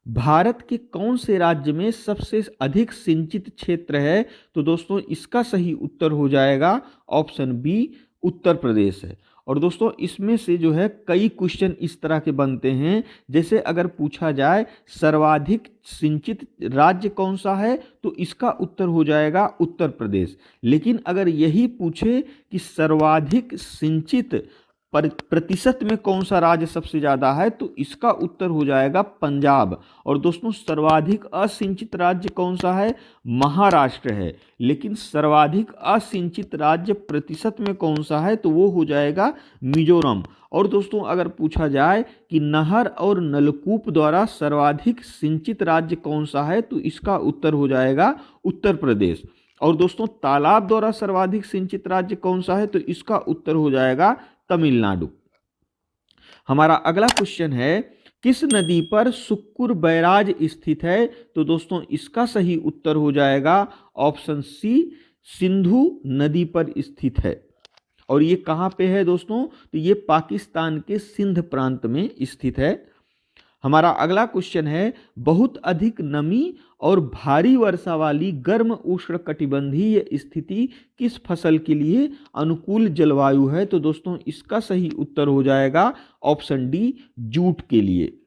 भारत के कौन से राज्य में सबसे अधिक सिंचित क्षेत्र है? तो दोस्तों इसका सही उत्तर हो जाएगा ऑप्शन बी, उत्तर प्रदेश है। और दोस्तों इसमें से जो है कई क्वेश्चन इस तरह के बनते हैं, जैसे अगर पूछा जाए सर्वाधिक सिंचित राज्य कौन सा है, तो इसका उत्तर हो जाएगा उत्तर प्रदेश। लेकिन अगर यही पूछे कि सर्वाधिक सिंचित प्रतिशत में कौन सा राज्य सबसे ज्यादा है, तो इसका उत्तर हो जाएगा पंजाब। और दोस्तों सर्वाधिक असिंचित राज्य कौन सा है? महाराष्ट्र है। लेकिन सर्वाधिक असिंचित राज्य प्रतिशत में कौन सा है? तो वो हो जाएगा मिजोरम। और दोस्तों अगर पूछा जाए कि नहर और नलकूप द्वारा सर्वाधिक सिंचित राज्य कौन सा है, तो इसका उत्तर हो जाएगा उत्तर प्रदेश। और दोस्तों तालाब द्वारा सर्वाधिक सिंचित राज्य कौन सा है? तो इसका उत्तर हो जाएगा तमिलनाडु। हमारा अगला क्वेश्चन है, किस नदी पर सुक्कुर बैराज स्थित है? तो दोस्तों इसका सही उत्तर हो जाएगा ऑप्शन सी, सिंधु नदी पर स्थित है। और ये कहाँ पे है दोस्तों? तो ये पाकिस्तान के सिंध प्रांत में स्थित है। हमारा अगला क्वेश्चन है, बहुत अधिक नमी और भारी वर्षा वाली गर्म उष्णकटिबंधीय स्थिति किस फसल के लिए अनुकूल जलवायु है? तो दोस्तों इसका सही उत्तर हो जाएगा ऑप्शन डी, जूट के लिए।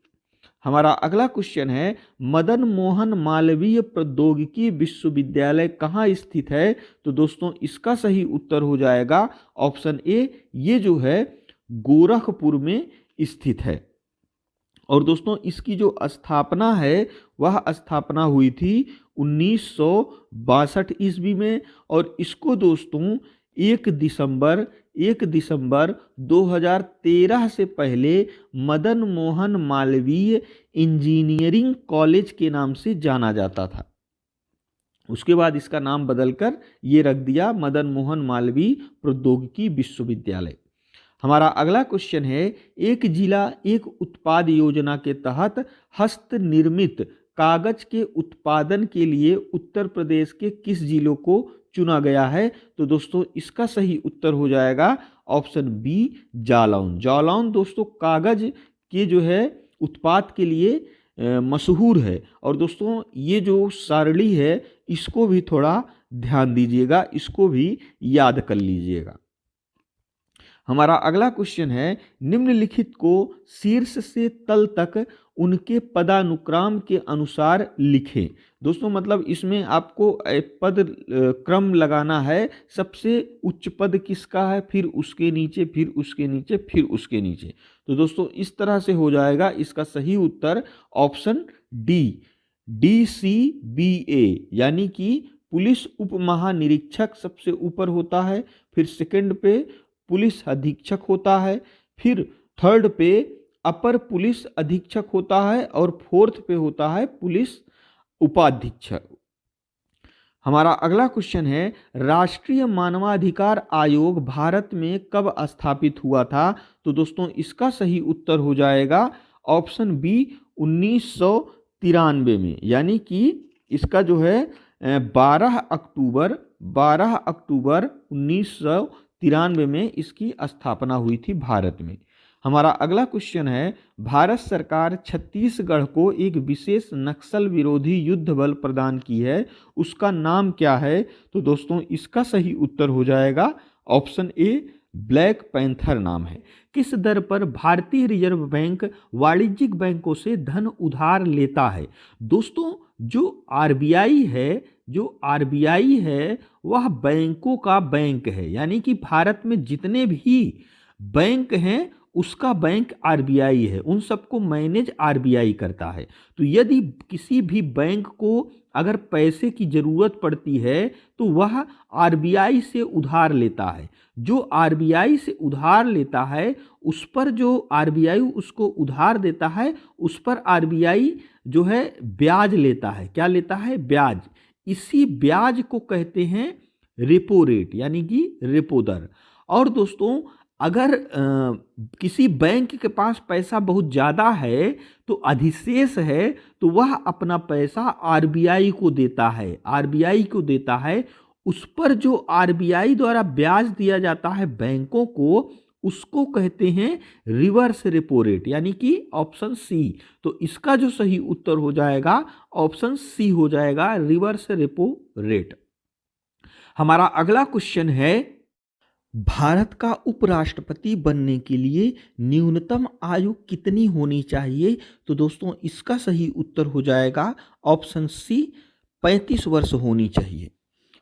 हमारा अगला क्वेश्चन है, मदन मोहन मालवीय प्रौद्योगिकी विश्वविद्यालय कहाँ स्थित है? तो दोस्तों इसका सही उत्तर हो जाएगा ऑप्शन ए, ये जो है गोरखपुर में स्थित है। और दोस्तों इसकी जो स्थापना है वह स्थापना हुई थी 1962 ईस्वी में। और इसको दोस्तों 1 दिसंबर 2013 से पहले मदन मोहन मालवीय इंजीनियरिंग कॉलेज के नाम से जाना जाता था। उसके बाद इसका नाम बदलकर ये रख दिया मदन मोहन मालवीय प्रौद्योगिकी विश्वविद्यालय। हमारा अगला क्वेश्चन है, एक जिला एक उत्पाद योजना के तहत हस्त निर्मित कागज के उत्पादन के लिए उत्तर प्रदेश के किस जिलों को चुना गया है? तो दोस्तों इसका सही उत्तर हो जाएगा ऑप्शन बी, जालौन। जालौन दोस्तों कागज के जो है उत्पाद के लिए मशहूर है। और दोस्तों ये जो सारणी है इसको भी थोड़ा ध्यान दीजिएगा, इसको भी याद कर लीजिएगा। हमारा अगला क्वेश्चन है, निम्नलिखित को शीर्ष से तल तक उनके पदानुक्रम के अनुसार लिखें। दोस्तों मतलब इसमें आपको पद क्रम लगाना है, सबसे उच्च पद किसका है, फिर उसके नीचे, फिर उसके नीचे, फिर उसके नीचे। तो दोस्तों इस तरह से हो जाएगा। इसका सही उत्तर ऑप्शन डी, DCBA, यानी कि पुलिस उप महानिरीक्षक सबसे ऊपर होता है, फिर सेकंड पे पुलिस अधीक्षक होता है, फिर थर्ड पे अपर पुलिस अधीक्षक होता है, और फोर्थ पे होता है पुलिस उपाधीक्षक। हमारा अगला क्वेश्चन है, राष्ट्रीय मानवाधिकार आयोग भारत में कब स्थापित हुआ था? तो दोस्तों इसका सही उत्तर हो जाएगा ऑप्शन बी, 1993 में, यानी कि इसका जो है 12 अक्टूबर 1993 में इसकी स्थापना हुई थी भारत में। हमारा अगला क्वेश्चन है, भारत सरकार छत्तीसगढ़ को एक विशेष नक्सल विरोधी युद्ध बल प्रदान की है, उसका नाम क्या है? तो दोस्तों इसका सही उत्तर हो जाएगा ऑप्शन ए, ब्लैक पैंथर नाम है। किस दर पर भारतीय रिजर्व बैंक वाणिज्यिक बैंकों से धन उधार लेता है? दोस्तों जो आरबीआई है वह बैंकों का बैंक है, यानी कि भारत में जितने भी बैंक हैं उसका बैंक आरबीआई है, उन सबको मैनेज आरबीआई करता है। तो यदि किसी भी बैंक को अगर पैसे की ज़रूरत पड़ती है तो वह आरबीआई से उधार लेता है। जो आरबीआई से उधार लेता है उस पर जो आरबीआई उसको उधार देता है उस पर आरबीआई जो है ब्याज लेता है। क्या लेता है? ब्याज। इसी ब्याज को कहते हैं रेपो रेट, यानी कि रेपो दर। और दोस्तों अगर किसी बैंक के पास पैसा बहुत ज़्यादा है तो अधिशेष है तो वह अपना पैसा आरबीआई को देता है। उस पर जो आरबीआई द्वारा ब्याज दिया जाता है बैंकों को, उसको कहते हैं रिवर्स रेपो रेट, यानी कि ऑप्शन सी। तो इसका जो सही उत्तर हो जाएगा ऑप्शन सी हो जाएगा, रिवर्स रेपो रेट। हमारा अगला क्वेश्चन है, भारत का उपराष्ट्रपति बनने के लिए न्यूनतम आयु कितनी होनी चाहिए? तो दोस्तों इसका सही उत्तर हो जाएगा ऑप्शन सी, 35 वर्ष होनी चाहिए।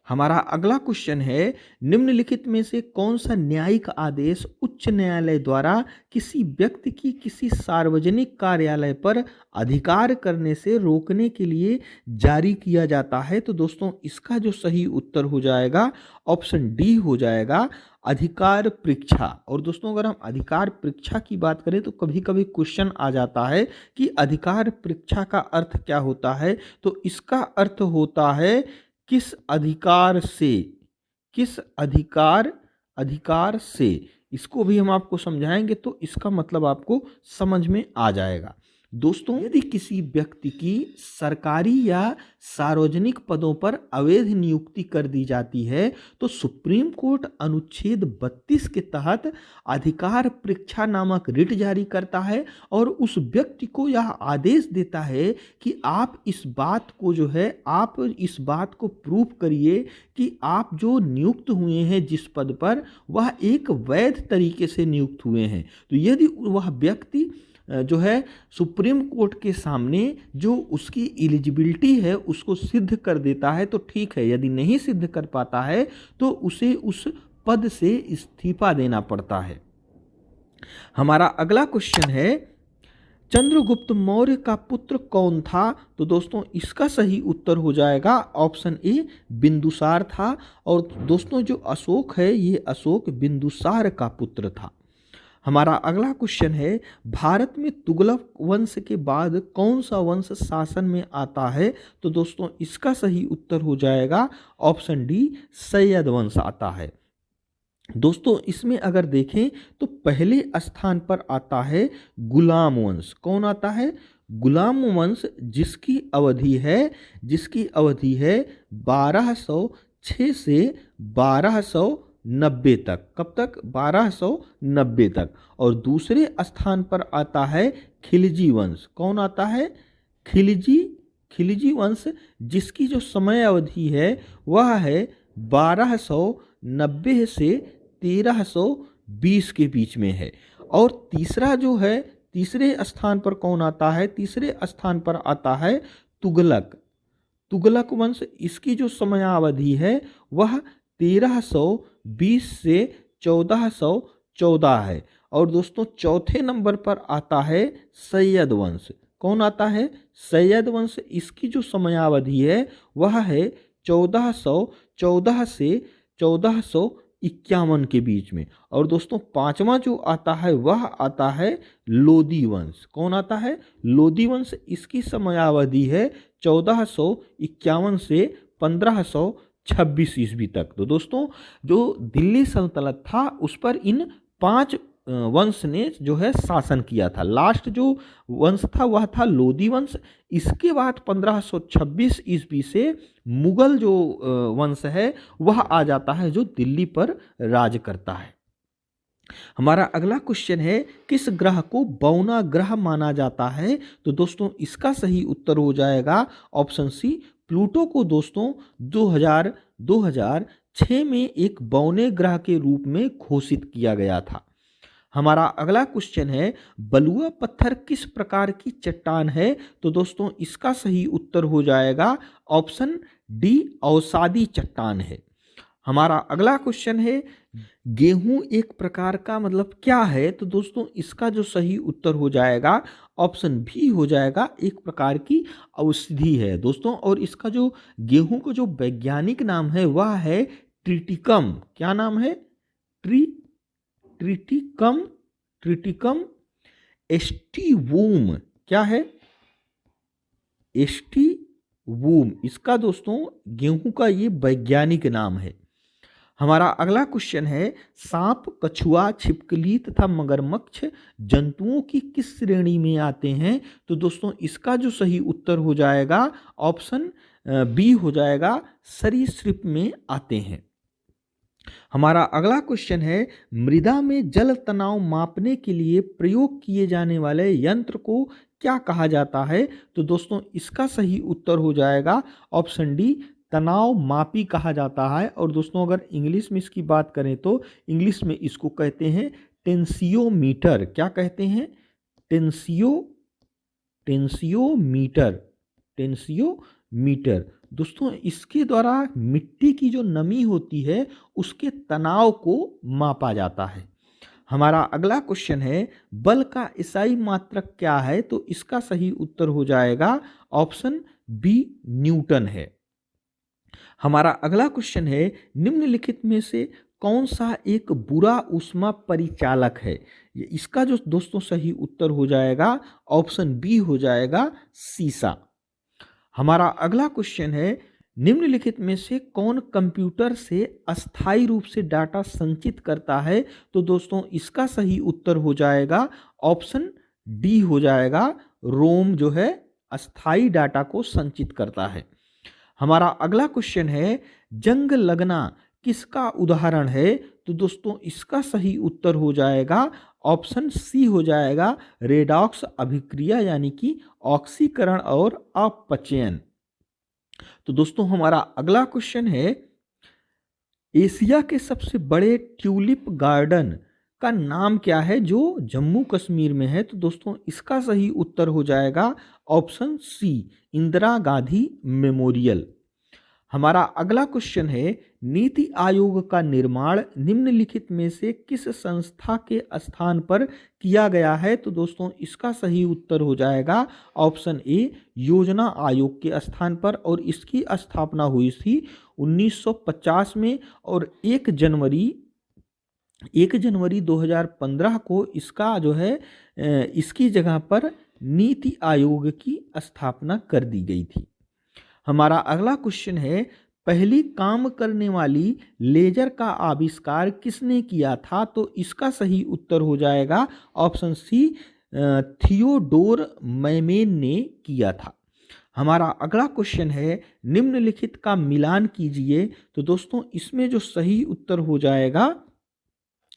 हमारा अगला क्वेश्चन है, निम्नलिखित में से कौन सा न्यायिक आदेश उच्च न्यायालय द्वारा किसी व्यक्ति की किसी सार्वजनिक कार्यालय पर अधिकार करने से रोकने के लिए जारी किया जाता है? तो दोस्तों इसका जो सही उत्तर हो जाएगा ऑप्शन डी हो जाएगा, अधिकार परीक्षा। और दोस्तों अगर हम अधिकार परीक्षा की बात करें तो कभी कभी क्वेश्चन आ जाता है कि अधिकार परीक्षा का अर्थ क्या होता है? तो इसका अर्थ होता है किस अधिकार से। इसको भी हम आपको समझाएंगे तो इसका मतलब आपको समझ में आ जाएगा। दोस्तों यदि किसी व्यक्ति की सरकारी या सार्वजनिक पदों पर अवैध नियुक्ति कर दी जाती है तो सुप्रीम कोर्ट अनुच्छेद 32 के तहत अधिकार परीक्षा नामक रिट जारी करता है और उस व्यक्ति को यह आदेश देता है कि आप इस बात को प्रूफ करिए कि आप जो नियुक्त हुए हैं जिस पद पर वह एक वैध तरीके से नियुक्त हुए हैं। तो यदि वह व्यक्ति जो है सुप्रीम कोर्ट के सामने जो उसकी एलिजिबिलिटी है उसको सिद्ध कर देता है तो ठीक है, यदि नहीं सिद्ध कर पाता है तो उसे उस पद से इस्तीफा देना पड़ता है। हमारा अगला क्वेश्चन है, चंद्रगुप्त मौर्य का पुत्र कौन था? तो दोस्तों इसका सही उत्तर हो जाएगा ऑप्शन ए, बिंदुसार था। और दोस्तों जो अशोक है ये अशोक बिंदुसार का पुत्र था। हमारा अगला क्वेश्चन है, भारत में तुगलक वंश के बाद कौन सा वंश शासन में आता है? तो दोस्तों इसका सही उत्तर हो जाएगा ऑप्शन डी, सैयद वंश आता है। दोस्तों इसमें अगर देखें तो पहले स्थान पर आता है गुलाम वंश। कौन आता है? गुलाम वंश, जिसकी अवधि है 1206 से 1290 तक। कब तक? 1290 तक। और दूसरे स्थान पर आता है खिलजी वंश। कौन आता है? खिलजी वंश, जिसकी जो समय अवधि है वह है 1290 से 1320 के बीच में है। और तीसरे स्थान पर कौन आता है? तीसरे स्थान पर आता है तुगलक वंश। इसकी जो समयावधि है वह 1320 से 1414 है। और दोस्तों चौथे नंबर पर आता है सैयद वंश। कौन आता है? सैयद वंश। इसकी जो समयावधि है वह है 1414 से 1451 के बीच में। और दोस्तों पांचवा जो आता है वह आता है लोदी वंश। कौन आता है? लोदी वंश। इसकी समयावधि है 1451 से 1526 ईस्वी तक। तो दोस्तों जो दिल्ली सल्तनत था उस पर इन 5 वंश ने जो है शासन किया था। लास्ट जो वंश था वह था लोदी वंश। इसके बाद 1526 ईस्वी से मुगल जो वंश है वह आ जाता है जो दिल्ली पर राज करता है। हमारा अगला क्वेश्चन है, किस ग्रह को बौना ग्रह माना जाता है? तो दोस्तों इसका सही उत्तर हो जाएगा ऑप्शन सी, प्लूटो को दोस्तों 2006 में एक बौने ग्रह के रूप में घोषित किया गया था। हमारा अगला क्वेश्चन है, बलुआ पत्थर किस प्रकार की चट्टान है? तो दोस्तों इसका सही उत्तर हो जाएगा ऑप्शन डी, अवसादी चट्टान है। हमारा अगला क्वेश्चन है, गेहूं एक प्रकार का मतलब क्या है? तो दोस्तों इसका जो सही उत्तर हो जाएगा ऑप्शन बी हो जाएगा, एक प्रकार की औषधि है दोस्तों। और इसका जो गेहूं का जो वैज्ञानिक नाम है वह है ट्रिटिकम। क्या नाम है? Triticum, triticum aestivum. क्या है? एस्टिवूम, इसका दोस्तों गेहूं का ये वैज्ञानिक नाम है। हमारा अगला क्वेश्चन है, सांप, कछुआ, छिपकली तथा मगरमच्छ जंतुओं की किस श्रेणी में आते हैं? तो दोस्तों इसका जो सही उत्तर हो जाएगा ऑप्शन बी हो जाएगा, सरीसृप में आते हैं। हमारा अगला क्वेश्चन है, मृदा में जल तनाव मापने के लिए प्रयोग किए जाने वाले यंत्र को क्या कहा जाता है? तो दोस्तों इसका सही उत्तर हो जाएगा ऑप्शन डी, तनाव मापी कहा जाता है। और दोस्तों अगर इंग्लिश में इसकी बात करें तो इंग्लिश में इसको कहते हैं टेंसियोमीटर। क्या कहते हैं? Tensiometer, tensiometer. दोस्तों इसके द्वारा मिट्टी की जो नमी होती है उसके तनाव को मापा जाता है। हमारा अगला क्वेश्चन है, बल का इसाई मात्रक क्या है? तो इसका सही उत्तर हो जाएगा ऑप्शन बी, न्यूटन है। हमारा अगला क्वेश्चन है, निम्नलिखित में से कौन सा एक बुरा ऊष्मा परिचालक है? इसका जो दोस्तों सही उत्तर हो जाएगा ऑप्शन बी हो जाएगा, सीसा। हमारा अगला क्वेश्चन है, निम्नलिखित में से कौन कंप्यूटर से अस्थायी रूप से डाटा संचित करता है? तो दोस्तों इसका सही उत्तर हो जाएगा ऑप्शन डी हो जाएगा, रोम जो है अस्थायी डाटा को संचित करता है। हमारा अगला क्वेश्चन है, जंग लगना किसका उदाहरण है? तो दोस्तों इसका सही उत्तर हो जाएगा ऑप्शन सी हो जाएगा, रेडॉक्स अभिक्रिया यानी कि ऑक्सीकरण और अपचयन। तो दोस्तों हमारा अगला क्वेश्चन है, एशिया के सबसे बड़े ट्यूलिप गार्डन का नाम क्या है जो जम्मू कश्मीर में है? तो दोस्तों इसका सही उत्तर हो जाएगा option C, Indira Gandhi memorial. हमारा अगला क्वेश्चन है, नीति आयोग का निर्माण निम्नलिखित में से किस संस्था के स्थान पर किया गया है? तो दोस्तों इसका सही उत्तर हो जाएगा ऑप्शन ए, योजना आयोग के स्थान पर। और इसकी स्थापना हुई थी 1950 में और 1 जनवरी 2015 को इसका जो है इसकी जगह पर नीति आयोग की स्थापना कर दी गई थी। हमारा अगला क्वेश्चन है, पहली काम करने वाली लेजर का आविष्कार किसने किया था? तो इसका सही उत्तर हो जाएगा ऑप्शन सी, थियोडोर मैमेन ने किया था। हमारा अगला क्वेश्चन है, निम्नलिखित का मिलान कीजिए। तो दोस्तों इसमें जो सही उत्तर हो जाएगा,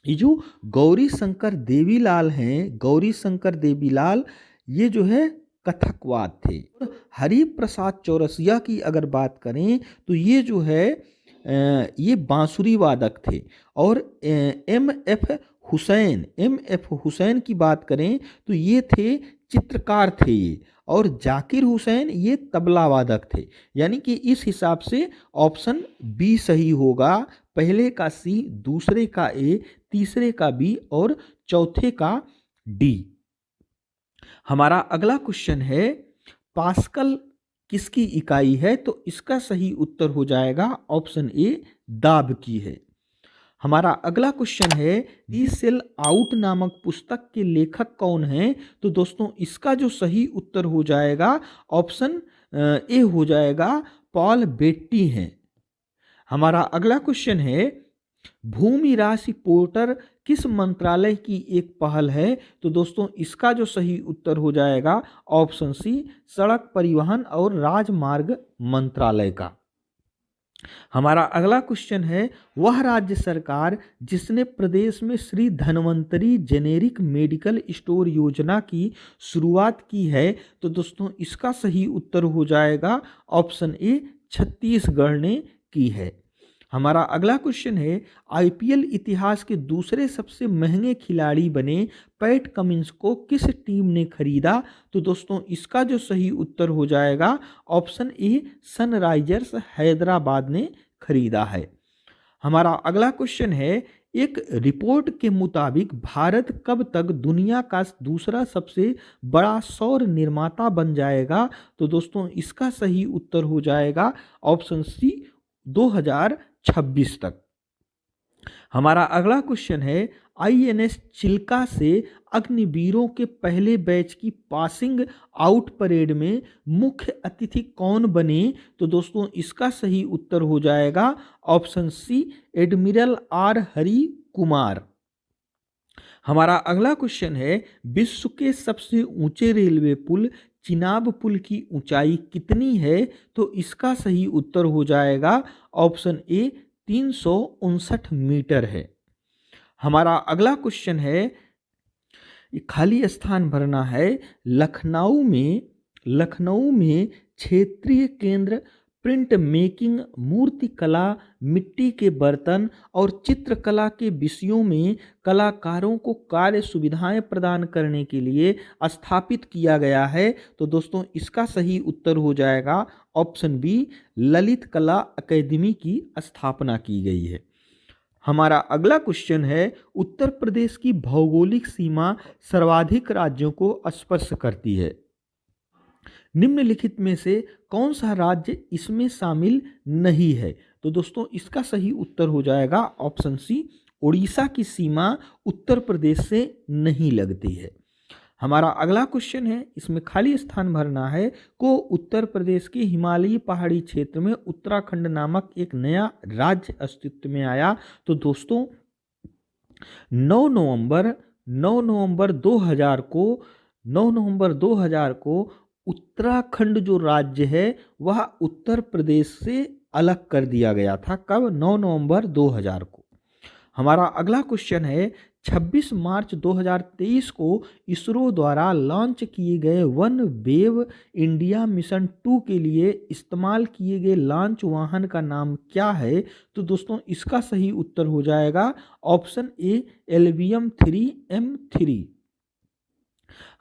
ये जो गौरी शंकर देवीलाल हैं, गौरी शंकर देवीलाल ये जो है कथकवाद थे। हरि प्रसाद चौरसिया की अगर बात करें तो ये जो है ये बांसुरी वादक थे। और एम एफ हुसैन की बात करें तो ये थे चित्रकार थे ये। और जाकिर हुसैन ये तबला वादक थे। यानी कि इस हिसाब से ऑप्शन बी सही होगा, पहले का सी, दूसरे का ए, तीसरे का बी और चौथे का डी। हमारा अगला क्वेश्चन है, पास्कल किसकी इकाई है? तो इसका सही उत्तर हो जाएगा ऑप्शन ए, दाब की है। हमारा अगला क्वेश्चन है, दी सेल आउट नामक पुस्तक के लेखक कौन हैं? तो दोस्तों इसका जो सही उत्तर हो जाएगा ऑप्शन ए हो जाएगा, पॉल बेट्टी हैं। हमारा अगला क्वेश्चन है, भूमि राशि पोर्टल किस मंत्रालय की एक पहल है? तो दोस्तों इसका जो सही उत्तर हो जाएगा ऑप्शन सी, सड़क परिवहन और राजमार्ग मंत्रालय का। हमारा अगला क्वेश्चन है, वह राज्य सरकार जिसने प्रदेश में Shri Dhanvantari generic medical store योजना की शुरुआत की है। तो दोस्तों इसका सही उत्तर हो जाएगा ऑप्शन ए, छत्तीसगढ़ ने की है। हमारा अगला क्वेश्चन है, आईपीएल इतिहास के दूसरे सबसे महंगे खिलाड़ी बने पैट कमिंस को किस टीम ने खरीदा। तो दोस्तों इसका जो सही उत्तर हो जाएगा ऑप्शन ए, सनराइजर्स हैदराबाद ने खरीदा है। हमारा अगला क्वेश्चन है, एक रिपोर्ट के मुताबिक भारत कब तक दुनिया का दूसरा सबसे बड़ा सौर निर्माता बन जाएगा। तो दोस्तों इसका सही उत्तर हो जाएगा ऑप्शन सी, 2026 तक। हमारा अगला क्वेश्चन है, आईएनएस चिल्का से अग्निवीरों के पहले बैच की पासिंग आउट परेड में मुख्य अतिथि कौन बने। तो दोस्तों इसका सही उत्तर हो जाएगा option C, admiral R Hari Kumar. हमारा अगला क्वेश्चन है, विश्व के सबसे ऊंचे रेलवे पुल चिनाब पुल की ऊंचाई कितनी है। तो इसका सही उत्तर हो जाएगा ऑप्शन ए, 359 मीटर है। हमारा अगला क्वेश्चन है, खाली स्थान भरना है, लखनऊ में क्षेत्रीय केंद्र प्रिंट मेकिंग, मूर्तिकला, मिट्टी के बर्तन और चित्रकला के विषयों में कलाकारों को कार्य सुविधाएं प्रदान करने के लिए स्थापित किया गया है। तो दोस्तों इसका सही उत्तर हो जाएगा ऑप्शन बी, ललित कला अकादमी की स्थापना की गई है। हमारा अगला क्वेश्चन है, उत्तर प्रदेश की भौगोलिक सीमा सर्वाधिक राज्यों को स्पर्श करती है। निम्नलिखित में से कौन सा राज्य इसमें शामिल नहीं है। तो दोस्तों इसका सही उत्तर हो जाएगा ऑप्शन सी, उड़ीसा की सीमा उत्तर प्रदेश से नहीं लगती है। हमारा अगला क्वेश्चन है, इसमें खाली स्थान भरना है, को उत्तर प्रदेश के हिमालयी पहाड़ी क्षेत्र में उत्तराखंड नामक एक नया राज्य अस्तित्व में आया। तो दोस्तों 9 नवंबर 2000 को उत्तराखंड जो राज्य है वह उत्तर प्रदेश से अलग कर दिया गया था। कब? 9 नवंबर 2000 को। हमारा अगला क्वेश्चन है, 26 मार्च 2023 को इसरो द्वारा लॉन्च किए गए वन वेव इंडिया मिशन 2 के लिए इस्तेमाल किए गए लॉन्च वाहन का नाम क्या है। तो दोस्तों इसका सही उत्तर हो जाएगा ऑप्शन ए, LVM 3M3।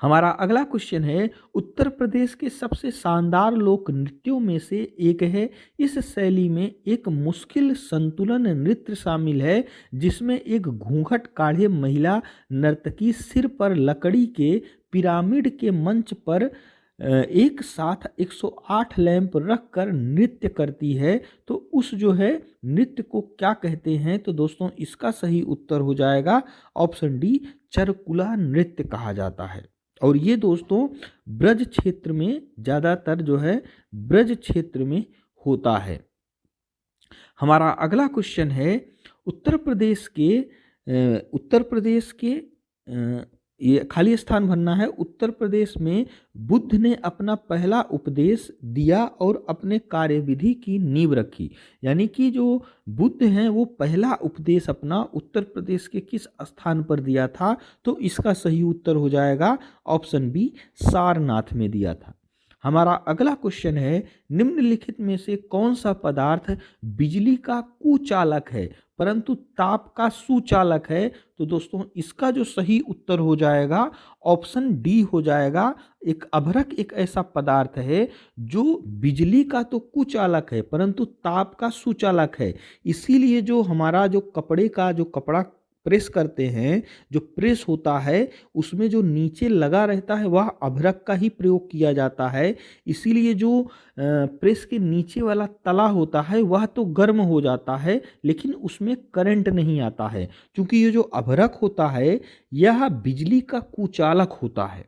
हमारा अगला क्वेश्चन है, उत्तर प्रदेश के सबसे शानदार लोक नृत्यों में से एक है। इस शैली में एक मुश्किल संतुलन नृत्य शामिल है जिसमें एक घूंघट काढ़े महिला नर्तकी सिर पर लकड़ी के पिरामिड के मंच पर एक साथ 108 लैंप रखकर नृत्य करती है। तो उस जो है नृत्य को क्या कहते हैं। तो दोस्तों इसका सही उत्तर हो जाएगा ऑप्शन डी, चरकुला नृत्य कहा जाता है। और ये दोस्तों ब्रज क्षेत्र में ज़्यादातर जो है ब्रज क्षेत्र में होता है। हमारा अगला क्वेश्चन है, उत्तर प्रदेश के ये खाली स्थान भरना है। उत्तर प्रदेश में बुद्ध ने अपना पहला उपदेश दिया और अपने कार्यविधि की नींव रखी। यानी कि जो बुद्ध हैं वो पहला उपदेश अपना उत्तर प्रदेश के किस स्थान पर दिया था। तो इसका सही उत्तर हो जाएगा ऑप्शन बी, सारनाथ में दिया था। हमारा अगला क्वेश्चन है, निम्नलिखित में से कौन सा पदार्थ बिजली का कुचालक है परंतु ताप का सुचालक है। तो दोस्तों इसका जो सही उत्तर हो जाएगा ऑप्शन डी हो जाएगा। एक अभ्रक एक ऐसा पदार्थ है जो बिजली का तो कुचालक है परंतु ताप का सुचालक है। इसीलिए जो हमारा जो कपड़ा प्रेस करते हैं, जो प्रेस होता है उसमें जो नीचे लगा रहता है वह अभ्रक का ही प्रयोग किया जाता है। इसीलिए जो प्रेस के नीचे वाला तला होता है वह तो गर्म हो जाता है लेकिन उसमें करंट नहीं आता है, क्योंकि ये जो अभ्रक होता है यह बिजली का कुचालक होता है।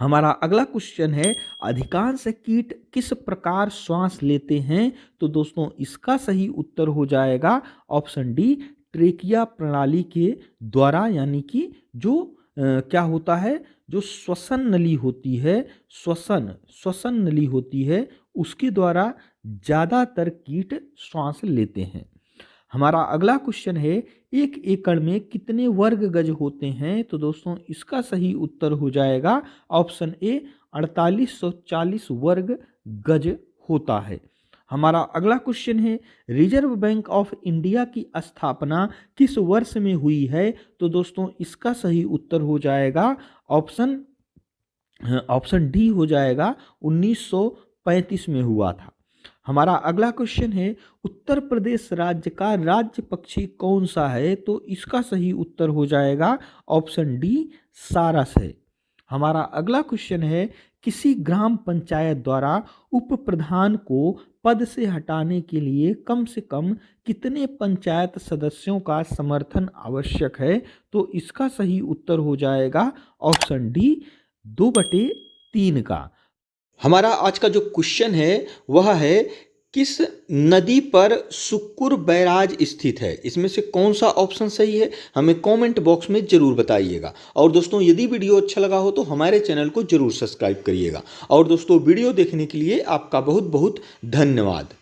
हमारा अगला क्वेश्चन है, अधिकांश कीट किस प्रकार श्वास लेते हैं। तो दोस्तों इसका सही उत्तर हो जाएगा ऑप्शन डी, ट्रेकिया प्रणाली के द्वारा। यानी कि जो क्या होता है, जो श्वसन नली होती है, श्वसन नली होती है उसके द्वारा ज़्यादातर कीट श्वास लेते हैं। हमारा अगला क्वेश्चन है, 1 एकड़ में कितने वर्ग गज होते हैं? तो दोस्तों इसका सही उत्तर हो जाएगा ऑप्शन ए 4840 वर्ग गज होता है। हमारा अगला क्वेश्चन है, रिजर्व बैंक ऑफ इंडिया की स्थापना किस वर्ष में हुई है? तो दोस्तों इसका सही उत्तर हो जाएगा ऑप्शन डी हो जाएगा 1935 में हुआ था। हमारा अगला क्वेश्चन है, उत्तर प्रदेश राज्य का राज्य पक्षी कौन सा है? तो इसका सही उत्तर हो जाएगा ऑप्शन डी सारस है। हमारा अगला क्वेश्चन है, किसी ग्राम पंचायत द्वारा उप प्रधान को पद से हटाने के लिए कम से कम कितने पंचायत सदस्यों का समर्थन आवश्यक है? तो इसका सही उत्तर हो जाएगा ऑप्शन डी 2/3 का। हमारा आज का जो क्वेश्चन है वह है, किस नदी पर सुक्कुर बैराज स्थित है? इसमें से कौन सा ऑप्शन सही है हमें कमेंट बॉक्स में जरूर बताइएगा। और दोस्तों यदि वीडियो अच्छा लगा हो तो हमारे चैनल को जरूर सब्सक्राइब करिएगा। और दोस्तों वीडियो देखने के लिए आपका बहुत बहुत धन्यवाद।